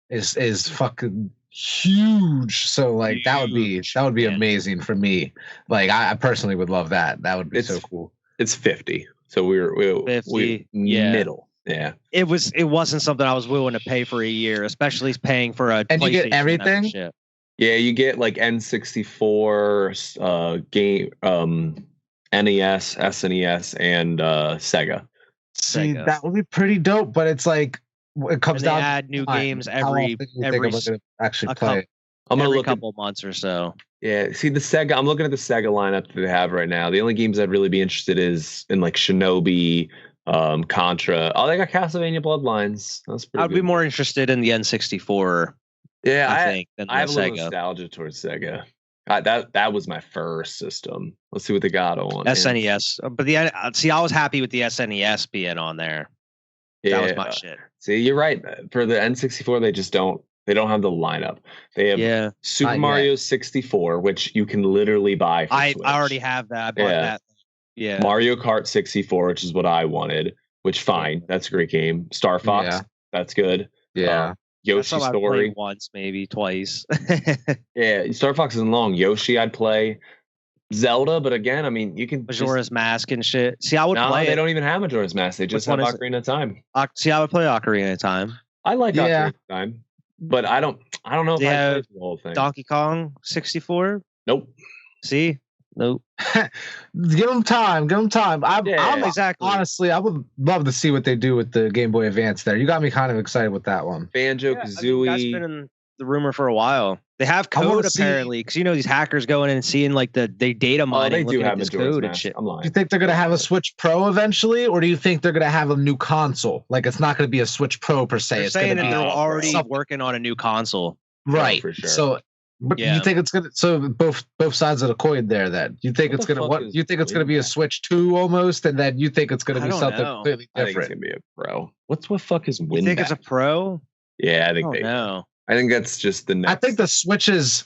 [SPEAKER 4] is fucking huge. So like that would be
[SPEAKER 3] man.
[SPEAKER 4] amazing for me. Like I personally would love that. That would be so cool.
[SPEAKER 2] It's 50. So we're
[SPEAKER 3] 50,
[SPEAKER 2] middle. Yeah.
[SPEAKER 3] It wasn't something I was willing to pay for a year, especially paying for a
[SPEAKER 4] And you get
[SPEAKER 3] PlayStation
[SPEAKER 4] everything?
[SPEAKER 3] membership.
[SPEAKER 2] Yeah, you get like N64 game NES, SNES, and Sega.
[SPEAKER 4] See,
[SPEAKER 3] Sega.
[SPEAKER 4] that would be pretty dope, but it's like it comes
[SPEAKER 3] And they
[SPEAKER 4] down
[SPEAKER 3] add
[SPEAKER 4] to
[SPEAKER 3] new
[SPEAKER 4] time.
[SPEAKER 3] games
[SPEAKER 4] How
[SPEAKER 3] every
[SPEAKER 4] often you think I'm gonna actually play.
[SPEAKER 2] I'm gonna
[SPEAKER 3] every
[SPEAKER 2] look
[SPEAKER 3] couple months or so.
[SPEAKER 2] Yeah, see the Sega. I'm looking at the Sega lineup that they have right now. The only games I'd really be interested in like Shinobi, Contra. Oh, they got Castlevania Bloodlines. That's pretty.
[SPEAKER 3] I'd be more interested in the N64.
[SPEAKER 2] Yeah,
[SPEAKER 3] I think than the
[SPEAKER 2] I have a little
[SPEAKER 3] Sega.
[SPEAKER 2] nostalgia towards Sega. That was my first system. Let's see what they got on
[SPEAKER 3] SNES, but I was happy with the SNES being on there.
[SPEAKER 2] Yeah,
[SPEAKER 3] That was my shit.
[SPEAKER 2] See, you're right. For the N64, they just don't. They don't have the lineup. They have Super Mario 64, which you can literally buy for
[SPEAKER 3] I
[SPEAKER 2] Switch.
[SPEAKER 3] already have that. I bought that. Yeah.
[SPEAKER 2] Mario Kart 64, which is what I wanted. Which fine, that's a great game. Star Fox, that's good.
[SPEAKER 4] Yeah.
[SPEAKER 2] Yoshi
[SPEAKER 3] That's
[SPEAKER 2] Story.
[SPEAKER 3] I played once, maybe twice.
[SPEAKER 2] Yeah, Star Fox isn't long. Yoshi, I'd play. Zelda, but again, I mean, you can
[SPEAKER 3] Majora's Mask and shit. See, I would play.
[SPEAKER 2] They don't even have Majora's Mask. They just have Ocarina of Time.
[SPEAKER 3] See, I would play Ocarina of Time.
[SPEAKER 2] I like Ocarina of Time, but I don't know if I play the whole thing.
[SPEAKER 3] Donkey Kong 64.
[SPEAKER 2] Nope.
[SPEAKER 3] See, nope.
[SPEAKER 4] Give them time. Give them time. I'm
[SPEAKER 3] exactly.
[SPEAKER 4] Honestly, I would love to see what they do with the Game Boy Advance. There, you got me kind of excited with that one.
[SPEAKER 2] Banjo Kazooie.
[SPEAKER 3] That's been in the rumor for a while. They have code apparently, because these hackers going in and seeing like they data mining, looking at this code and shit.
[SPEAKER 2] I'm lying.
[SPEAKER 4] Do you think they're gonna have a Switch Pro eventually, or do you think they're gonna have a new console? Like it's not gonna be a Switch Pro per se.
[SPEAKER 3] They're
[SPEAKER 4] it's
[SPEAKER 3] saying
[SPEAKER 4] gonna
[SPEAKER 3] that
[SPEAKER 4] be
[SPEAKER 3] they're already working on a new console.
[SPEAKER 4] Right.
[SPEAKER 2] Yeah, for sure.
[SPEAKER 4] So, but you think it's gonna? So both sides of the coin there. Then you think it's gonna You think it's gonna be a Switch 2 almost, and then you think it's gonna be something completely different.
[SPEAKER 2] I think it's gonna be a Pro. What fuck is WinBack?
[SPEAKER 3] You think it's a Pro?
[SPEAKER 2] Yeah, I think I think that's just the next.
[SPEAKER 4] I think the Switch is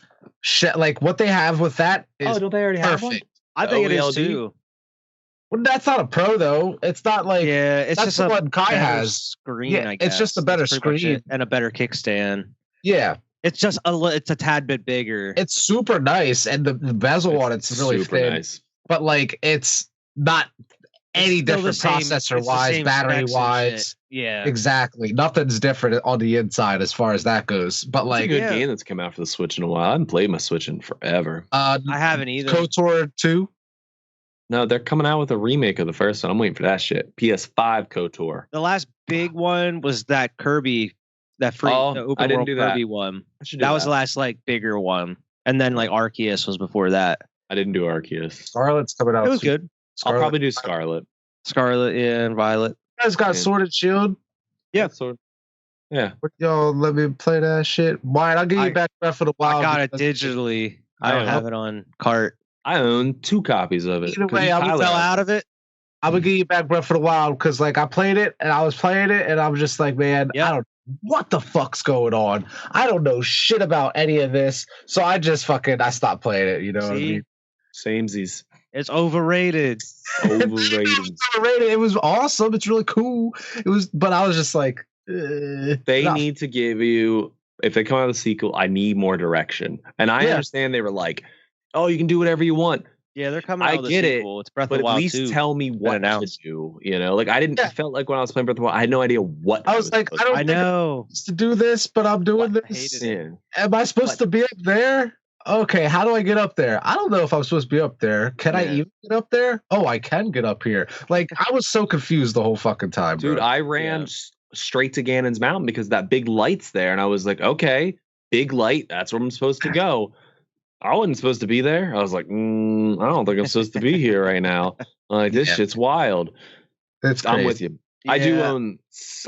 [SPEAKER 4] like what they have with that is
[SPEAKER 2] don't they already have one?
[SPEAKER 3] I think it is too.
[SPEAKER 4] Well, that's not a Pro though. It's not like
[SPEAKER 3] it's
[SPEAKER 4] that's
[SPEAKER 3] just
[SPEAKER 4] the
[SPEAKER 3] a
[SPEAKER 4] one Kai has.
[SPEAKER 3] Screen.
[SPEAKER 4] Yeah,
[SPEAKER 3] I guess.
[SPEAKER 4] it's just a better screen
[SPEAKER 3] and a better kickstand.
[SPEAKER 4] Yeah,
[SPEAKER 3] it's just it's a tad bit bigger.
[SPEAKER 4] It's super nice, and the bezel on it's really thin. Nice. But like, it's not any different processor wise, battery wise.
[SPEAKER 3] Yeah,
[SPEAKER 4] exactly. Nothing's different on the inside as far as that goes. But like,
[SPEAKER 2] it's a good game that's come out for the Switch in a while. I haven't played my Switch in forever.
[SPEAKER 3] I haven't either.
[SPEAKER 4] KOTOR 2.
[SPEAKER 2] No, they're coming out with a remake of the first one. I'm waiting for that shit. PS5 KOTOR.
[SPEAKER 3] The last big one was that Kirby, the open world Kirby one. That was the last like bigger one, and then like Arceus was before that.
[SPEAKER 2] I didn't do Arceus.
[SPEAKER 4] Scarlet's coming out.
[SPEAKER 3] It was good.
[SPEAKER 2] I'll probably do Scarlet.
[SPEAKER 3] Scarlet, and Violet.
[SPEAKER 4] You guys got Sword and Shield?
[SPEAKER 3] Yeah.
[SPEAKER 2] Yeah.
[SPEAKER 4] Yo, let me play that shit. Wyatt, I'll give you back Breath of the Wild.
[SPEAKER 3] I got it digitally. I don't have it on cart.
[SPEAKER 2] I own 2 copies of it.
[SPEAKER 4] Either way, I
[SPEAKER 3] fell out of it.
[SPEAKER 4] I would give you back Breath of the Wild because like I played it and I was playing it and I'm just like, man, I don't what the fuck's going on? I don't know shit about any of this. So I just I stopped playing it, you know what I mean?
[SPEAKER 2] Samesies.
[SPEAKER 3] It's overrated.
[SPEAKER 2] Overrated.
[SPEAKER 4] It was awesome. It's really cool. But I was just like,
[SPEAKER 2] they need to give you, if they come out with a sequel, I need more direction. And I understand they were like, oh, you can do whatever you want.
[SPEAKER 3] Yeah, they're coming out with a sequel. It's Breath of the
[SPEAKER 2] Wild,
[SPEAKER 3] but
[SPEAKER 2] at least tell me what to do. You know, like I felt like when I was playing Breath of the Wild, I had no idea what
[SPEAKER 4] I was like. I know to do this, but I'm doing this. Am I supposed to be up there? Okay, how do I get up there? I don't know if I'm supposed to be up there. Can I even get up there? Oh, I can get up here. Like I was so confused the whole fucking time,
[SPEAKER 2] dude.
[SPEAKER 4] Bro.
[SPEAKER 2] I ran straight to Ganon's Mountain because that big light's there, and I was like, okay, big light. That's where I'm supposed to go. I wasn't supposed to be there. I was like, I don't think I'm supposed to be here right now. Like this shit's wild. I'm with you. Yeah. I do own.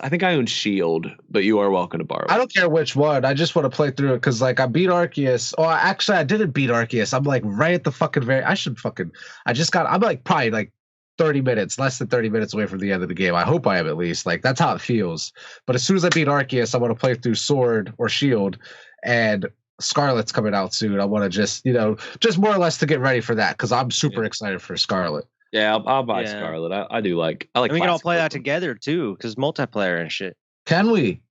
[SPEAKER 2] I think I own Shield, but you are welcome to borrow.
[SPEAKER 4] I don't care which one. I just want to play through it because, like, I beat Arceus. Oh, actually, I didn't beat Arceus. I'm like right at the fucking very. I'm like probably like 30 minutes, less than 30 minutes away from the end of the game. I hope I am at least. Like that's how it feels. But as soon as I beat Arceus, I want to play through Sword or Shield, and Scarlet's coming out soon. I want to just more or less to get ready for that because I'm super excited for Scarlet.
[SPEAKER 2] Yeah, I'll buy Scarlet. I like.
[SPEAKER 3] And we can all play that together too, because multiplayer and shit.
[SPEAKER 4] Can we?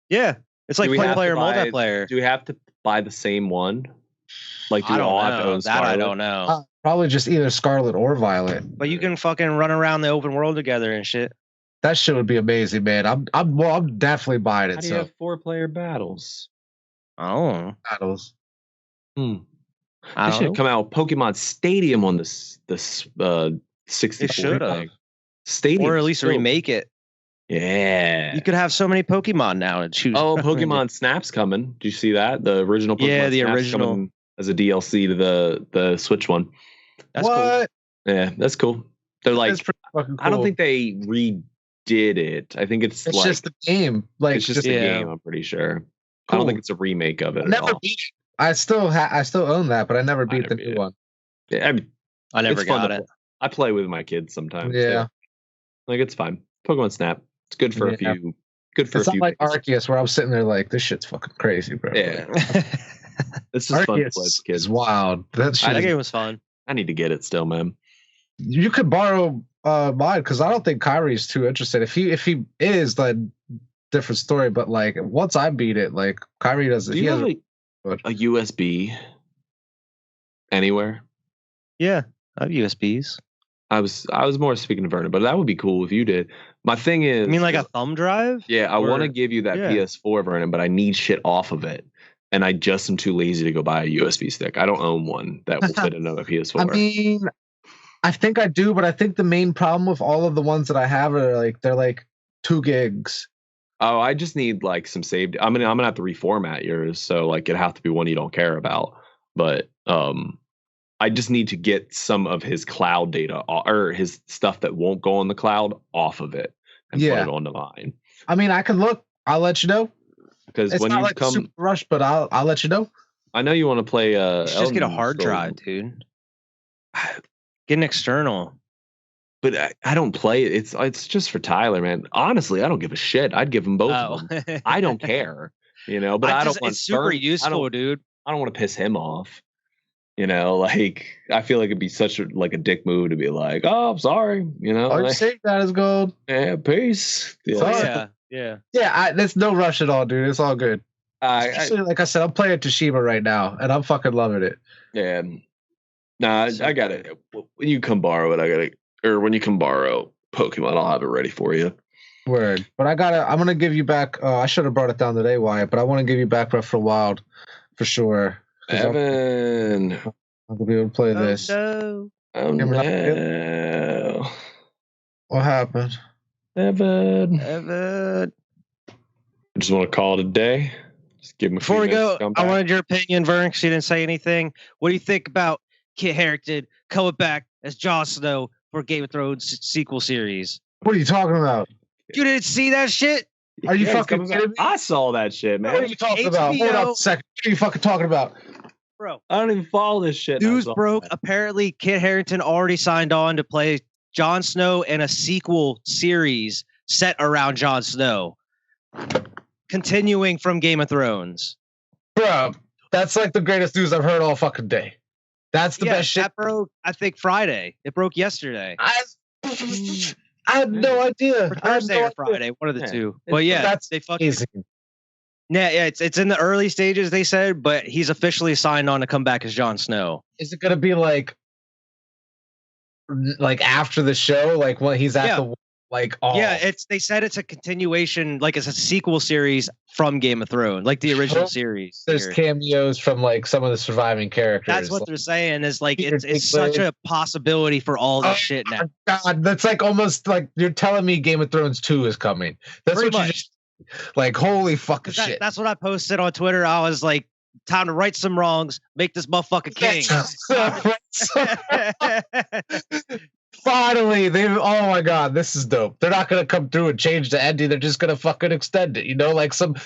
[SPEAKER 3] Yeah, it's like player multiplayer.
[SPEAKER 2] Do we have to buy the same one? Like, do
[SPEAKER 3] I
[SPEAKER 2] we
[SPEAKER 3] don't
[SPEAKER 2] all have to
[SPEAKER 3] know.
[SPEAKER 2] own
[SPEAKER 3] That
[SPEAKER 2] Scarlet?
[SPEAKER 3] I don't know.
[SPEAKER 4] Probably just either Scarlet or Violet.
[SPEAKER 3] But you can fucking run around the open world together and shit.
[SPEAKER 4] That shit would be amazing, man. I'm definitely buying it.
[SPEAKER 2] How do you have 4-player battles?
[SPEAKER 3] Oh,
[SPEAKER 4] battles.
[SPEAKER 2] They
[SPEAKER 3] I
[SPEAKER 2] should
[SPEAKER 3] don't
[SPEAKER 2] have
[SPEAKER 3] know.
[SPEAKER 2] come out with Pokemon Stadium on this 64.
[SPEAKER 3] They should have.
[SPEAKER 2] thing. Stadium,
[SPEAKER 3] Or at least
[SPEAKER 2] still-
[SPEAKER 3] remake it.
[SPEAKER 2] Yeah.
[SPEAKER 3] You could have so many Pokemon now and choose.
[SPEAKER 2] Oh, Pokemon Snap's coming. Did you see that? The original Pokemon
[SPEAKER 3] Yeah, the
[SPEAKER 2] Snap's
[SPEAKER 3] original.
[SPEAKER 2] coming as a DLC to the Switch one.
[SPEAKER 3] That's cool.
[SPEAKER 4] What?
[SPEAKER 2] Yeah, that's cool. They're like,
[SPEAKER 4] That's pretty fucking cool.
[SPEAKER 2] I don't think they redid it. I think it's
[SPEAKER 4] it's
[SPEAKER 2] like
[SPEAKER 4] just the game. Like
[SPEAKER 2] it's just a
[SPEAKER 3] Yeah.
[SPEAKER 2] game. I'm pretty sure. I
[SPEAKER 4] Cool.
[SPEAKER 2] don't think it's a remake of it
[SPEAKER 4] I
[SPEAKER 2] at
[SPEAKER 4] never
[SPEAKER 2] all.
[SPEAKER 4] beat it. I still own that, but I never beat
[SPEAKER 2] never
[SPEAKER 4] the
[SPEAKER 2] beat
[SPEAKER 4] new
[SPEAKER 2] it.
[SPEAKER 4] one.
[SPEAKER 2] Yeah, I mean,
[SPEAKER 3] I never
[SPEAKER 2] it's fun
[SPEAKER 3] got
[SPEAKER 2] to
[SPEAKER 3] it.
[SPEAKER 2] play. I play with my kids sometimes.
[SPEAKER 4] Yeah.
[SPEAKER 2] too. Like it's fine. Pokemon Snap. It's good for a
[SPEAKER 4] Yeah.
[SPEAKER 2] few. Good for
[SPEAKER 4] It's
[SPEAKER 2] a
[SPEAKER 4] not
[SPEAKER 2] few.
[SPEAKER 4] like
[SPEAKER 2] days.
[SPEAKER 4] Arceus where I'm sitting there like this shit's fucking crazy, bro.
[SPEAKER 2] Yeah, it's just fun to play with
[SPEAKER 4] Arceus
[SPEAKER 2] kids.
[SPEAKER 4] is wild. That shit
[SPEAKER 3] That
[SPEAKER 4] is-
[SPEAKER 3] game was fun.
[SPEAKER 2] I need to get it still, man.
[SPEAKER 4] you could borrow mine because I don't think Kyrie's too interested. If he is, then different story. But like once I beat it, like Kyrie doesn't.
[SPEAKER 2] Do
[SPEAKER 4] He
[SPEAKER 2] you
[SPEAKER 4] has
[SPEAKER 2] have a USB anywhere?
[SPEAKER 3] Yeah, I have USBs.
[SPEAKER 2] I was more speaking to Vernon, but that would be cool if you did. My thing is,
[SPEAKER 3] You mean like a thumb drive?
[SPEAKER 2] yeah, I want to
[SPEAKER 3] or-
[SPEAKER 2] give you that
[SPEAKER 3] yeah.
[SPEAKER 2] PS4, Vernon, but I need shit off of it, and I just am too lazy to go buy a USB stick. I don't own one that will fit in a PS4.
[SPEAKER 4] I mean, I think I do, but I think the main problem with all of the ones that I have are like they're like 2 gigs.
[SPEAKER 2] Oh, I just need like some saved. I'm gonna have to reformat yours, so like it'd have to be one you don't care about. But I just need to get some of his cloud data or his stuff that won't go on the cloud off of it and put
[SPEAKER 4] Yeah.
[SPEAKER 2] it onto mine.
[SPEAKER 4] I mean, I can look. I'll let you know.
[SPEAKER 2] Because
[SPEAKER 4] It's
[SPEAKER 2] when
[SPEAKER 4] not
[SPEAKER 2] you
[SPEAKER 4] like a
[SPEAKER 2] come,
[SPEAKER 4] super rush, but I'll let you know.
[SPEAKER 2] I know you want to play.
[SPEAKER 3] You should just get a
[SPEAKER 2] Elden
[SPEAKER 3] hard
[SPEAKER 2] Scrolls,
[SPEAKER 3] drive, dude. Get an external.
[SPEAKER 2] but I don't play it. It's just for Tyler, man. Honestly, I don't give a shit. I'd give him both of them. I don't care, but I don't want.
[SPEAKER 3] It's super useful, dude.
[SPEAKER 2] I don't want to piss him off. Like I feel like it'd be such a dick move to be like, oh, I'm sorry.
[SPEAKER 4] I'll
[SPEAKER 2] Like,
[SPEAKER 4] just save that as gold.
[SPEAKER 2] yeah, peace. Yeah.
[SPEAKER 4] Sorry.
[SPEAKER 3] Yeah.
[SPEAKER 4] Yeah, there's no rush at all, dude. It's all good.
[SPEAKER 2] I,
[SPEAKER 4] Especially, like I said, I'm playing Toshiba right now, and I'm fucking loving it.
[SPEAKER 2] yeah. Nah, I got it. When you come borrow it, when you come borrow Pokemon, I'll have it ready for you.
[SPEAKER 4] Word. But I'm gonna give you back. I should have brought it down today, Wyatt. But I want to give you back Breath of the Wild for sure. 'Cause
[SPEAKER 2] Evan.
[SPEAKER 4] I'm gonna be able to play this.
[SPEAKER 3] No.
[SPEAKER 2] Oh
[SPEAKER 4] Remember
[SPEAKER 2] no.
[SPEAKER 4] What happened?
[SPEAKER 2] Evan.
[SPEAKER 3] Evan.
[SPEAKER 2] I just want to call it a day. Just give him a
[SPEAKER 3] Before we
[SPEAKER 2] few minutes
[SPEAKER 3] go,
[SPEAKER 2] to come
[SPEAKER 3] I
[SPEAKER 2] back.
[SPEAKER 3] wanted your opinion, Vern, because you didn't say anything. What do you think about Kit Harington coming back as Jon Snow for Game of Thrones sequel series?
[SPEAKER 4] What are you talking about?
[SPEAKER 3] You didn't see that shit?
[SPEAKER 4] Are you
[SPEAKER 2] Yeah, he's
[SPEAKER 4] fucking
[SPEAKER 2] coming back.
[SPEAKER 4] kidding me?
[SPEAKER 2] I saw that shit,
[SPEAKER 4] What are
[SPEAKER 2] man.
[SPEAKER 4] you talking about? Hold on a second. What are you fucking talking about?
[SPEAKER 3] Bro,
[SPEAKER 2] I don't even follow this shit. and I
[SPEAKER 3] news
[SPEAKER 2] saw
[SPEAKER 3] broke.
[SPEAKER 2] that.
[SPEAKER 3] Apparently, Kit Harington already signed on to play Jon Snow in a sequel series set around Jon Snow, continuing from Game of Thrones.
[SPEAKER 4] Bro, that's like the greatest news I've heard all fucking day. That's the best shit.
[SPEAKER 3] That broke, I think, Friday. It broke yesterday.
[SPEAKER 4] I had no idea.
[SPEAKER 3] Or
[SPEAKER 4] I had
[SPEAKER 3] Thursday
[SPEAKER 4] no
[SPEAKER 3] or
[SPEAKER 4] idea.
[SPEAKER 3] Friday, one of the
[SPEAKER 2] Yeah,
[SPEAKER 3] two.
[SPEAKER 2] it's
[SPEAKER 3] But yeah,
[SPEAKER 4] that's
[SPEAKER 3] they fucking
[SPEAKER 4] Amazing.
[SPEAKER 3] yeah, it's in the early stages, they said, but he's officially signed on to come back as Jon Snow.
[SPEAKER 4] Is it gonna be like after the show, like when he's at
[SPEAKER 3] Yeah.
[SPEAKER 4] the oh
[SPEAKER 3] Yeah, they said it's a continuation, like it's a sequel series from Game of Thrones, like the original
[SPEAKER 4] Sure.
[SPEAKER 3] series.
[SPEAKER 4] there's
[SPEAKER 3] here.
[SPEAKER 4] cameos from like some of the surviving characters.
[SPEAKER 3] That's what they're saying is like
[SPEAKER 4] Peter
[SPEAKER 3] it's such
[SPEAKER 4] Dinklage.
[SPEAKER 3] a possibility for all this
[SPEAKER 4] Oh
[SPEAKER 3] shit now.
[SPEAKER 4] my God, that's like almost like you're telling me Game of Thrones 2 is coming. That's
[SPEAKER 3] Pretty
[SPEAKER 4] what you
[SPEAKER 3] much.
[SPEAKER 4] just like. Holy fucking
[SPEAKER 3] 'Cause
[SPEAKER 4] shit!
[SPEAKER 3] That's what I posted on Twitter. I was like, time to right some wrongs, make this motherfucker king.
[SPEAKER 4] Finally, oh my God, this is dope. They're not gonna come through and change the ending. They're just gonna fucking extend it. Like some,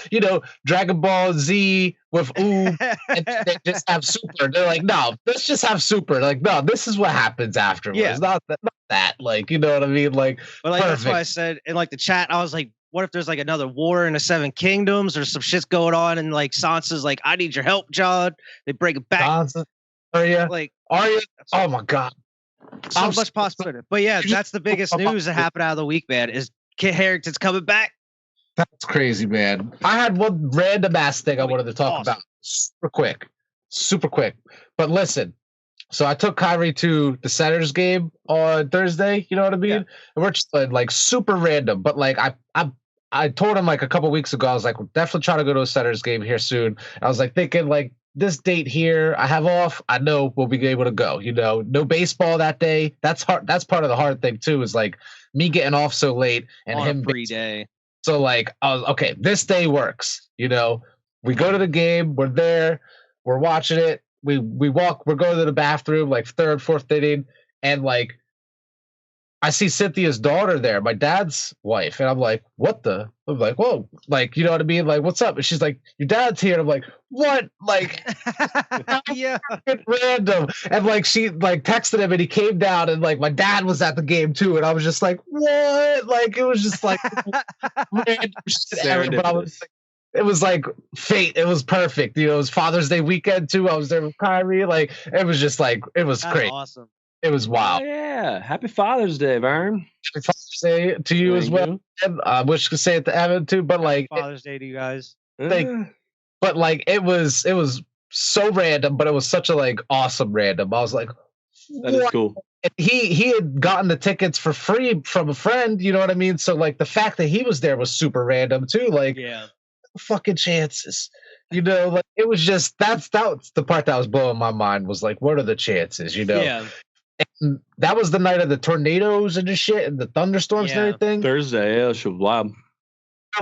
[SPEAKER 4] Dragon Ball Z with Oob, and they just have Super. They're like, no, let's just have Super. They're like, no, this is what happens afterwards.
[SPEAKER 3] Yeah.
[SPEAKER 4] Not that. Like, you know what I mean? Like,
[SPEAKER 3] But like that's why I
[SPEAKER 4] Perfect.
[SPEAKER 3] said in like the chat, I was like, what if there's like another war in the Seven Kingdoms or some shit's going on and like Sansa's like, I need your help, John. They bring it back.
[SPEAKER 4] Sansa, Arya,
[SPEAKER 3] Like
[SPEAKER 4] oh my God.
[SPEAKER 3] so
[SPEAKER 4] I'm
[SPEAKER 3] much possibility. But yeah,
[SPEAKER 4] you
[SPEAKER 3] that's the biggest news that happened out of the week, man, is Kit Harington's coming back.
[SPEAKER 4] That's crazy, man. I had one random ass thing I wanted to talk
[SPEAKER 3] Awesome.
[SPEAKER 4] about. super quick. But listen, so I took Kyrie to the Senators game on Thursday. You know what I mean?
[SPEAKER 1] Yeah.
[SPEAKER 4] And we're just like super random, but like I told him like a couple weeks ago, I was like, we're definitely trying to go to a Senators game here soon. I was like thinking like this date here, I have off. I know we'll be able to go. You know, no baseball that day. That's hard. That's part of the hard thing too. Is like me getting off so late and
[SPEAKER 3] On
[SPEAKER 4] him
[SPEAKER 3] a free day.
[SPEAKER 4] So like I was okay. This day works. You know, we go to the game. We're there. We're watching it. We walk. We're going to the bathroom like third, fourth inning, and like I see Cynthia's daughter there, my dad's wife, and I'm like, what the? I'm like, whoa, like, you know what I mean? Like, what's up? And she's like, your dad's here. And I'm like, what? Like,
[SPEAKER 3] Yeah.
[SPEAKER 4] random. And like, she like texted him, and he came down, and like, my dad was at the game too, and I was just like, what? Like, it was just like, random shit, but I was like, it was like fate. It was perfect. You know, it was Father's Day weekend too. I was there with Kyrie. Like, it was just like, it was
[SPEAKER 3] That's
[SPEAKER 4] great.
[SPEAKER 3] awesome.
[SPEAKER 4] It was wild.
[SPEAKER 2] Oh, yeah. Happy Father's Day, Vern.
[SPEAKER 4] Happy Father's Day to you as well. I wish I could say it to Evan too, but like
[SPEAKER 3] Father's Day to you guys.
[SPEAKER 4] but like it was so random, but it was such a like awesome random. I was like,
[SPEAKER 2] that is cool.
[SPEAKER 4] And he had gotten the tickets for free from a friend, you know what I mean? So like the fact that he was there was super random too. Like,
[SPEAKER 3] Yeah.
[SPEAKER 4] fucking chances, you know? Like it was just that's the part that was blowing my mind was like, what are the chances, you know?
[SPEAKER 3] Yeah.
[SPEAKER 4] And that was the night of the tornadoes and the shit and the thunderstorms and everything.
[SPEAKER 2] Thursday, yeah, she was wild.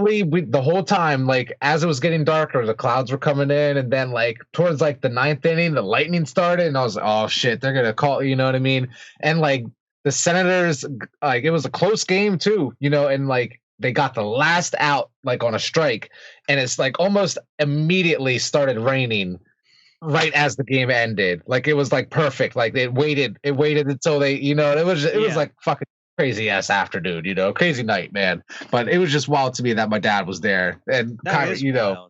[SPEAKER 4] We the whole time, like as it was getting darker, the clouds were coming in, and then like towards like the ninth inning, the lightning started, and I was like, oh shit, they're gonna call, you know what I mean? And like the Senators, like it was a close game too, you know, and like they got the last out like on a strike, and it's like almost immediately started raining right as the game ended. Like it was like perfect. Like it waited until they, you know, it was like fucking crazy ass afternoon, you know, crazy night, man. But it was just wild to me that my dad was there and kind of, you know,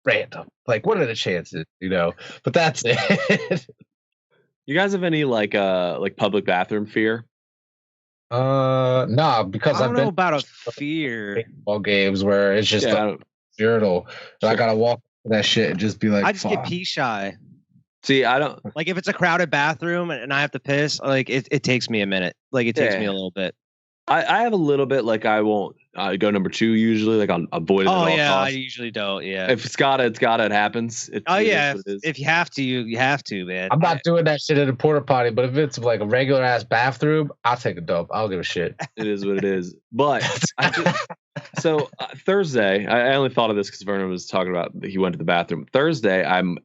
[SPEAKER 4] random. Like, what are the chances, you know? But that's it.
[SPEAKER 2] You guys have any like public bathroom fear?
[SPEAKER 4] No, because
[SPEAKER 3] I
[SPEAKER 4] I've
[SPEAKER 3] don't
[SPEAKER 4] been
[SPEAKER 3] know about a fear.
[SPEAKER 4] baseball games where it's just a journal. And I gotta walk that shit and just be like,
[SPEAKER 3] I just get pee shy.
[SPEAKER 2] See, I don't
[SPEAKER 3] like if it's a crowded bathroom and I have to piss, like it takes me a minute. Like it takes me a little bit.
[SPEAKER 2] I have a little bit, like I won't go number 2 usually, like I'll avoid it at all
[SPEAKER 3] costs. I
[SPEAKER 2] costs.
[SPEAKER 3] usually don't. Yeah.
[SPEAKER 2] If it's gotta, it happens.
[SPEAKER 3] If you have to, you have to, man.
[SPEAKER 4] I'm not doing that shit at a porta potty, but if it's like a regular ass bathroom, I'll take a dump. I don't give a shit.
[SPEAKER 2] It is what it is. But Thursday, I only thought of this because Vernon was talking about he went to the bathroom. Thursday, I'm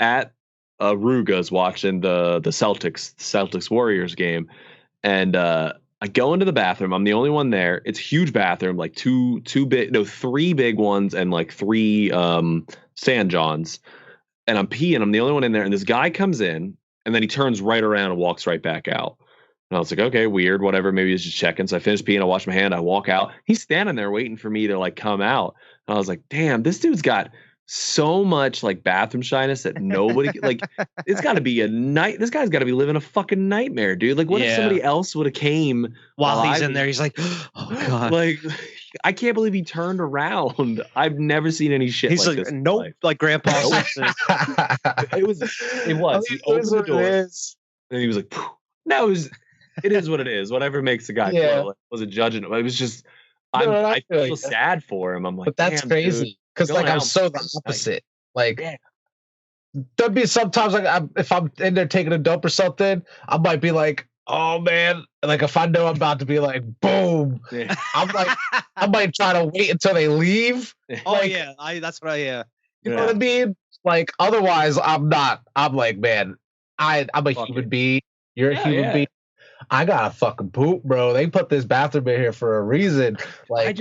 [SPEAKER 2] at Ruga's watching the Celtics Warriors game, and I go into the bathroom. I'm the only one there. It's a huge bathroom, like three big ones and like 3 San Johns. And I'm peeing. I'm the only one in there. And this guy comes in, and then he turns right around and walks right back out. And I was like, okay, weird, whatever. Maybe he's just checking. So I finish peeing. I wash my hand. I walk out. He's standing there waiting for me to like come out. And I was like, damn, this dude's got so much like bathroom shyness that nobody like. It's got to be a night. This guy's got to be living a fucking nightmare, dude. Like, what if somebody else would have came
[SPEAKER 3] while he's in there? He's like, oh god,
[SPEAKER 2] like I can't believe he turned around. I've never seen any shit.
[SPEAKER 3] He's like,
[SPEAKER 2] this
[SPEAKER 3] nope, like Grandpa Simpson.
[SPEAKER 2] It was. He opened the door, and he was like, no, it is what it is. Whatever makes the guy feel. I wasn't judging him. It was just. I feel sad for him. I'm like,
[SPEAKER 4] but that's crazy. Because like I'm so the opposite. Like there'd be sometimes like if I'm in there taking a dump or something, I might be like, oh man, like if I know I'm about to be like boom, I'm like I might try to wait until they leave.
[SPEAKER 3] Oh
[SPEAKER 4] like,
[SPEAKER 3] yeah, that's what I
[SPEAKER 4] You know what I mean? Like otherwise I'm not. I'm like, man, I'm a human being. You're a human being. I gotta fucking poop, bro. They put this bathroom in here for a reason. Like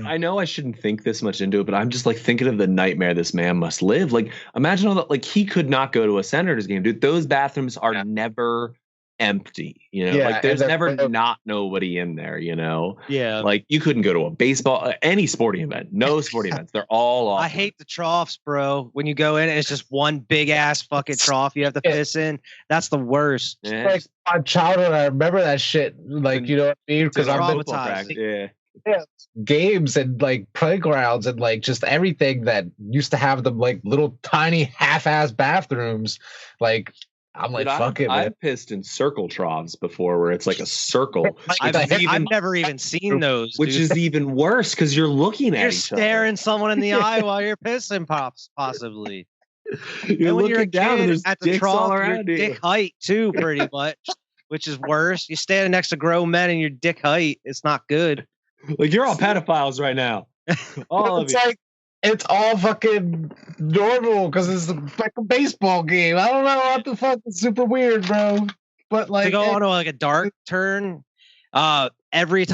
[SPEAKER 2] I know I shouldn't think this much into it, but I'm just like thinking of the nightmare this man must live. Like, imagine all that. Like, he could not go to a Senators game, dude. Those bathrooms are never empty. You know, like there's never not nobody in there. You know, like you couldn't go to a baseball, any sporting event. No sporting events. They're all off.
[SPEAKER 3] I hate the troughs, bro. When you go in, it's just one big ass fucking trough you have to piss in. That's the worst.
[SPEAKER 4] Like my childhood, I remember that shit. Like, you know what I mean? Because I'm
[SPEAKER 3] traumatized.
[SPEAKER 4] games and like playgrounds and like just everything that used to have them like little tiny half-ass bathrooms. Like I'm like,
[SPEAKER 2] Dude,
[SPEAKER 4] fuck it, man.
[SPEAKER 2] I've pissed in circle troughs before, where it's like a circle.
[SPEAKER 3] I've never even seen those,
[SPEAKER 2] which
[SPEAKER 3] dude.
[SPEAKER 2] is even worse because you're looking at
[SPEAKER 3] You're
[SPEAKER 2] each
[SPEAKER 3] staring someone in the eye while you're pissing, possibly.
[SPEAKER 2] other. You're
[SPEAKER 3] And when you're a
[SPEAKER 2] looking down and
[SPEAKER 3] kid
[SPEAKER 2] there's
[SPEAKER 3] at the
[SPEAKER 2] dicks
[SPEAKER 3] trough,
[SPEAKER 2] all
[SPEAKER 3] you're
[SPEAKER 2] around you.
[SPEAKER 3] dick height too, pretty much, which is worse. You're standing next to grown men and your dick height. It's not good.
[SPEAKER 2] Like you're all pedophiles right now. All of
[SPEAKER 4] It's
[SPEAKER 2] you.
[SPEAKER 4] like it's all fucking normal because it's like a baseball game. I don't know what the fuck. It's super weird, bro. But like,
[SPEAKER 3] To go on to like a dark turn, every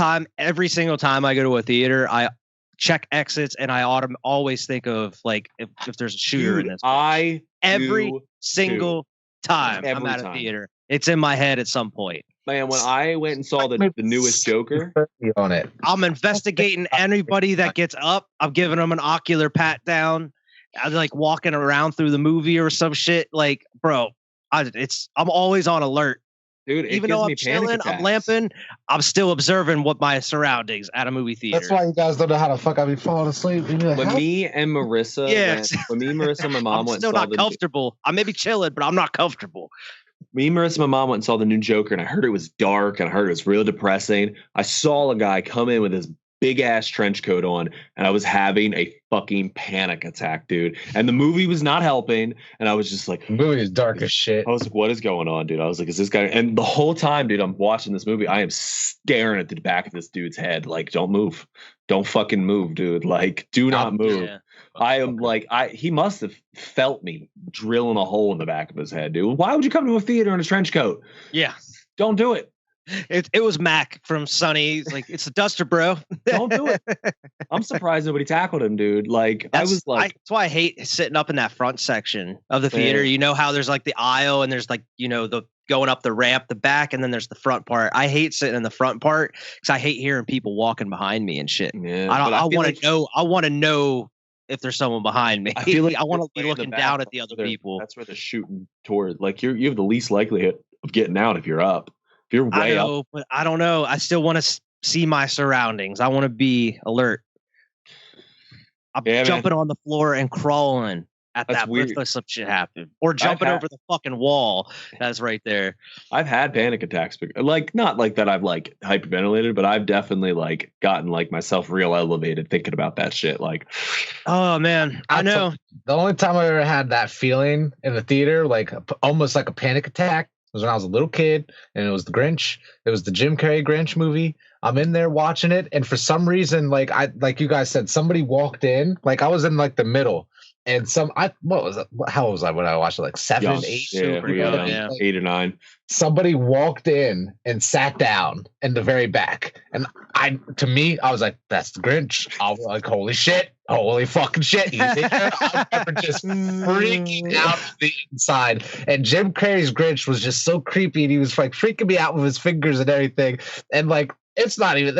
[SPEAKER 3] single time I go to a theater, I check exits and I always think of like if there's a shooter in
[SPEAKER 2] Dude,
[SPEAKER 3] this.
[SPEAKER 2] I
[SPEAKER 3] Every
[SPEAKER 2] do
[SPEAKER 3] single time I'm
[SPEAKER 2] Every
[SPEAKER 3] at a
[SPEAKER 2] time.
[SPEAKER 3] theater, it's in my head at some point.
[SPEAKER 2] Man, when I went and saw the newest Joker,
[SPEAKER 4] on it.
[SPEAKER 3] I'm investigating anybody that gets up. I'm giving them an ocular pat down. I'm like walking around through the movie or some shit. Like, bro, I'm always on alert.
[SPEAKER 2] dude, it
[SPEAKER 3] Even
[SPEAKER 2] gives
[SPEAKER 3] though
[SPEAKER 2] me
[SPEAKER 3] I'm
[SPEAKER 2] panic
[SPEAKER 3] chilling,
[SPEAKER 2] attacks.
[SPEAKER 3] I'm lamping, I'm still observing what my surroundings at a movie theater.
[SPEAKER 4] That's why you guys don't know how to fuck. I be falling asleep. And you're like,
[SPEAKER 2] When
[SPEAKER 4] how-
[SPEAKER 2] me and Marissa,
[SPEAKER 3] Yeah.
[SPEAKER 2] when me, Marissa, and my mom
[SPEAKER 3] I'm
[SPEAKER 2] went
[SPEAKER 3] still
[SPEAKER 2] and saw
[SPEAKER 3] not comfortable. I may be chilling, but I'm not comfortable.
[SPEAKER 2] me, Marissa, and my mom went and saw the new Joker, and I heard it was dark, and I heard it was real depressing. I saw a guy come in with his big ass trench coat on, and I was having a fucking panic attack, dude. And the movie was not helping, and I was just like,
[SPEAKER 4] the movie is dark as shit.
[SPEAKER 2] I was like, what is going on, dude? I was like, is this guy? And the whole time, dude, I'm watching this movie, I am staring at the back of this dude's head. Like, don't move. Don't fucking move, dude. Like, do not move.
[SPEAKER 3] Yeah.
[SPEAKER 2] I am like, he must have felt me drilling a hole in the back of his head, dude. Why would you come to a theater in a trench coat?
[SPEAKER 3] Yeah.
[SPEAKER 2] Don't do it.
[SPEAKER 3] It was Mac from Sunny. He's like, it's a duster, bro.
[SPEAKER 2] Don't do it. I'm surprised nobody tackled him, dude. Like, I was like,
[SPEAKER 3] that's why I hate sitting up in that front section of the theater.
[SPEAKER 2] Yeah.
[SPEAKER 3] You know how there's like the aisle and there's like, you know, the going up the ramp, the back, and then there's the front part. I hate sitting in the front part because I hate hearing people walking behind me and shit.
[SPEAKER 2] yeah,
[SPEAKER 3] I
[SPEAKER 2] feel
[SPEAKER 3] want
[SPEAKER 2] like-
[SPEAKER 3] to know. I want to know if there's someone behind me.
[SPEAKER 2] I feel like
[SPEAKER 3] I want to
[SPEAKER 2] you're
[SPEAKER 3] be
[SPEAKER 2] way in the
[SPEAKER 3] looking
[SPEAKER 2] back,
[SPEAKER 3] down at the
[SPEAKER 2] that's
[SPEAKER 3] other
[SPEAKER 2] where
[SPEAKER 3] people.
[SPEAKER 2] That's where they're shooting toward. Like, you have the least likelihood of getting out if you're up. If you're
[SPEAKER 3] I
[SPEAKER 2] way up,
[SPEAKER 3] know, but I don't know. I still want to see my surroundings. I want to be alert. I'm
[SPEAKER 2] Yeah, man.
[SPEAKER 3] jumping on the floor and crawling at
[SPEAKER 2] That's
[SPEAKER 3] that
[SPEAKER 2] weird.
[SPEAKER 3] if some shit happened, or jumping
[SPEAKER 2] had-
[SPEAKER 3] over the fucking wall that's right there.
[SPEAKER 2] I've had panic attacks, like not like that. I've like hyperventilated, but I've definitely like gotten like myself real elevated thinking about that shit. Like,
[SPEAKER 3] Oh man, I know.
[SPEAKER 4] The only time I ever had that feeling in the theater, like almost like a panic attack, was when I was a little kid, and it was the Grinch. It was the Jim Carrey Grinch movie. I'm in there watching it, and for some reason, like you guys said, somebody walked in. Like I was in like the middle, and what was it? How old was I when I watched it? Like 7,
[SPEAKER 2] young.
[SPEAKER 4] 8.
[SPEAKER 2] Yeah,
[SPEAKER 3] pretty
[SPEAKER 2] we,
[SPEAKER 3] young, yeah.
[SPEAKER 2] 8 or 9.
[SPEAKER 4] Somebody walked in and sat down in the very back, and I was like, "That's the Grinch." I was like, "Holy shit! Holy fucking shit!" I remember just freaking out on the inside, and Jim Carrey's Grinch was just so creepy, and he was like freaking me out with his fingers and everything, and like. It's not even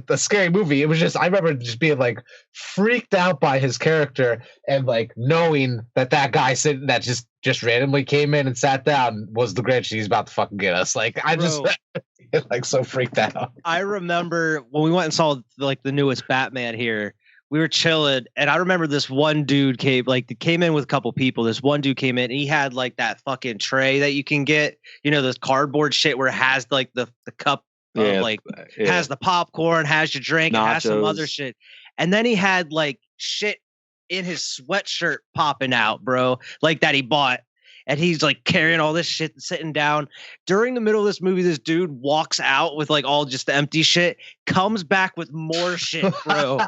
[SPEAKER 4] a scary movie. It was just, I remember just being like freaked out by his character and like knowing that guy sitting that just randomly came in and sat down was the Grinch. He's about to fucking get us. Like, I just like so freaked out.
[SPEAKER 3] I remember when we went and saw like the newest Batman here. We were chilling, and I remember this one dude came in with a couple people. This one dude came in, and he had like that fucking tray that you can get, you know, this cardboard shit where it has like the cup. Has the popcorn, has your drink, has some other shit. And then he had like shit in his sweatshirt popping out, bro, like that he bought. And he's like carrying all this shit and sitting down. During the middle of this movie, this dude walks out with like all just the empty shit, comes back with more shit, bro.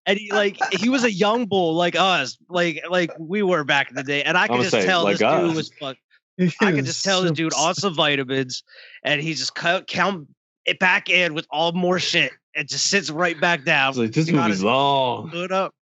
[SPEAKER 3] And he was a young bull like us, like we were back in the day. And I could just tell this dude was fucked. I could just tell this dude on some vitamins, and he just count it back in with all more shit and just sits right back down.
[SPEAKER 2] Like, this movie's long.
[SPEAKER 3] Put up.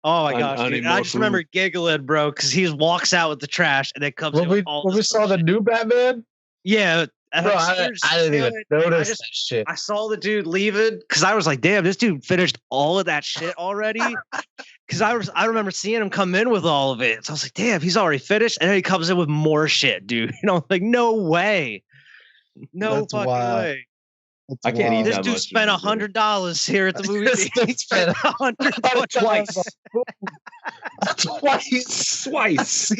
[SPEAKER 3] Oh my gosh, dude. I just remember giggling, bro, because he just walks out with the trash and then comes in with all
[SPEAKER 4] when we
[SPEAKER 3] this
[SPEAKER 4] saw the new Batman.
[SPEAKER 3] Yeah. And
[SPEAKER 4] bro, I didn't even notice that shit.
[SPEAKER 3] I saw the dude leaving because I was like, damn, this dude finished all of that shit already. Because I remember seeing him come in with all of it. So I was like, damn, he's already finished. And then he comes in with more shit, dude. You know, like, no way. No
[SPEAKER 4] That's
[SPEAKER 3] fucking
[SPEAKER 4] wild.
[SPEAKER 3] way.
[SPEAKER 2] I can't eat
[SPEAKER 3] This
[SPEAKER 2] that
[SPEAKER 3] dude
[SPEAKER 2] much.
[SPEAKER 3] spent $100 here at the movie
[SPEAKER 4] This
[SPEAKER 3] theater.
[SPEAKER 4] dude spent
[SPEAKER 3] $100
[SPEAKER 2] Twice.
[SPEAKER 4] Twice.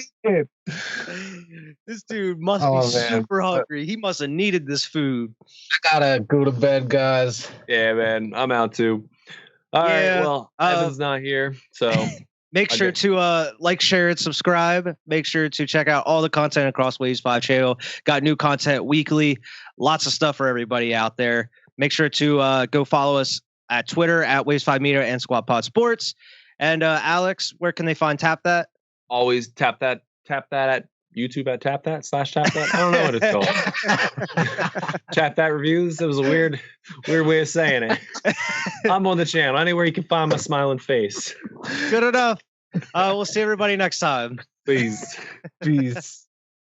[SPEAKER 3] This dude must
[SPEAKER 4] Oh,
[SPEAKER 3] be
[SPEAKER 4] man.
[SPEAKER 3] super hungry. He must have needed this food.
[SPEAKER 4] I gotta go to bed, guys.
[SPEAKER 2] Yeah, man. I'm out too. All right.
[SPEAKER 3] Yeah,
[SPEAKER 2] Well, Evan's not here, so
[SPEAKER 3] Make sure to like, share, and subscribe. Make sure to check out all the content across Waves 5 channel. Got new content weekly. Lots of stuff for everybody out there. Make sure to go follow us at Twitter at Waves 5 Media and Squad Pod Sports. And Alex, where can they find Tap That?
[SPEAKER 2] always tap that at YouTube at tap that / tap that. I don't know what it's called. Tap that reviews. It was a weird way of saying it. I'm on the channel. Anywhere you can find my smiling face.
[SPEAKER 3] Good enough. We'll see everybody next time.
[SPEAKER 2] Please.
[SPEAKER 4] Peace.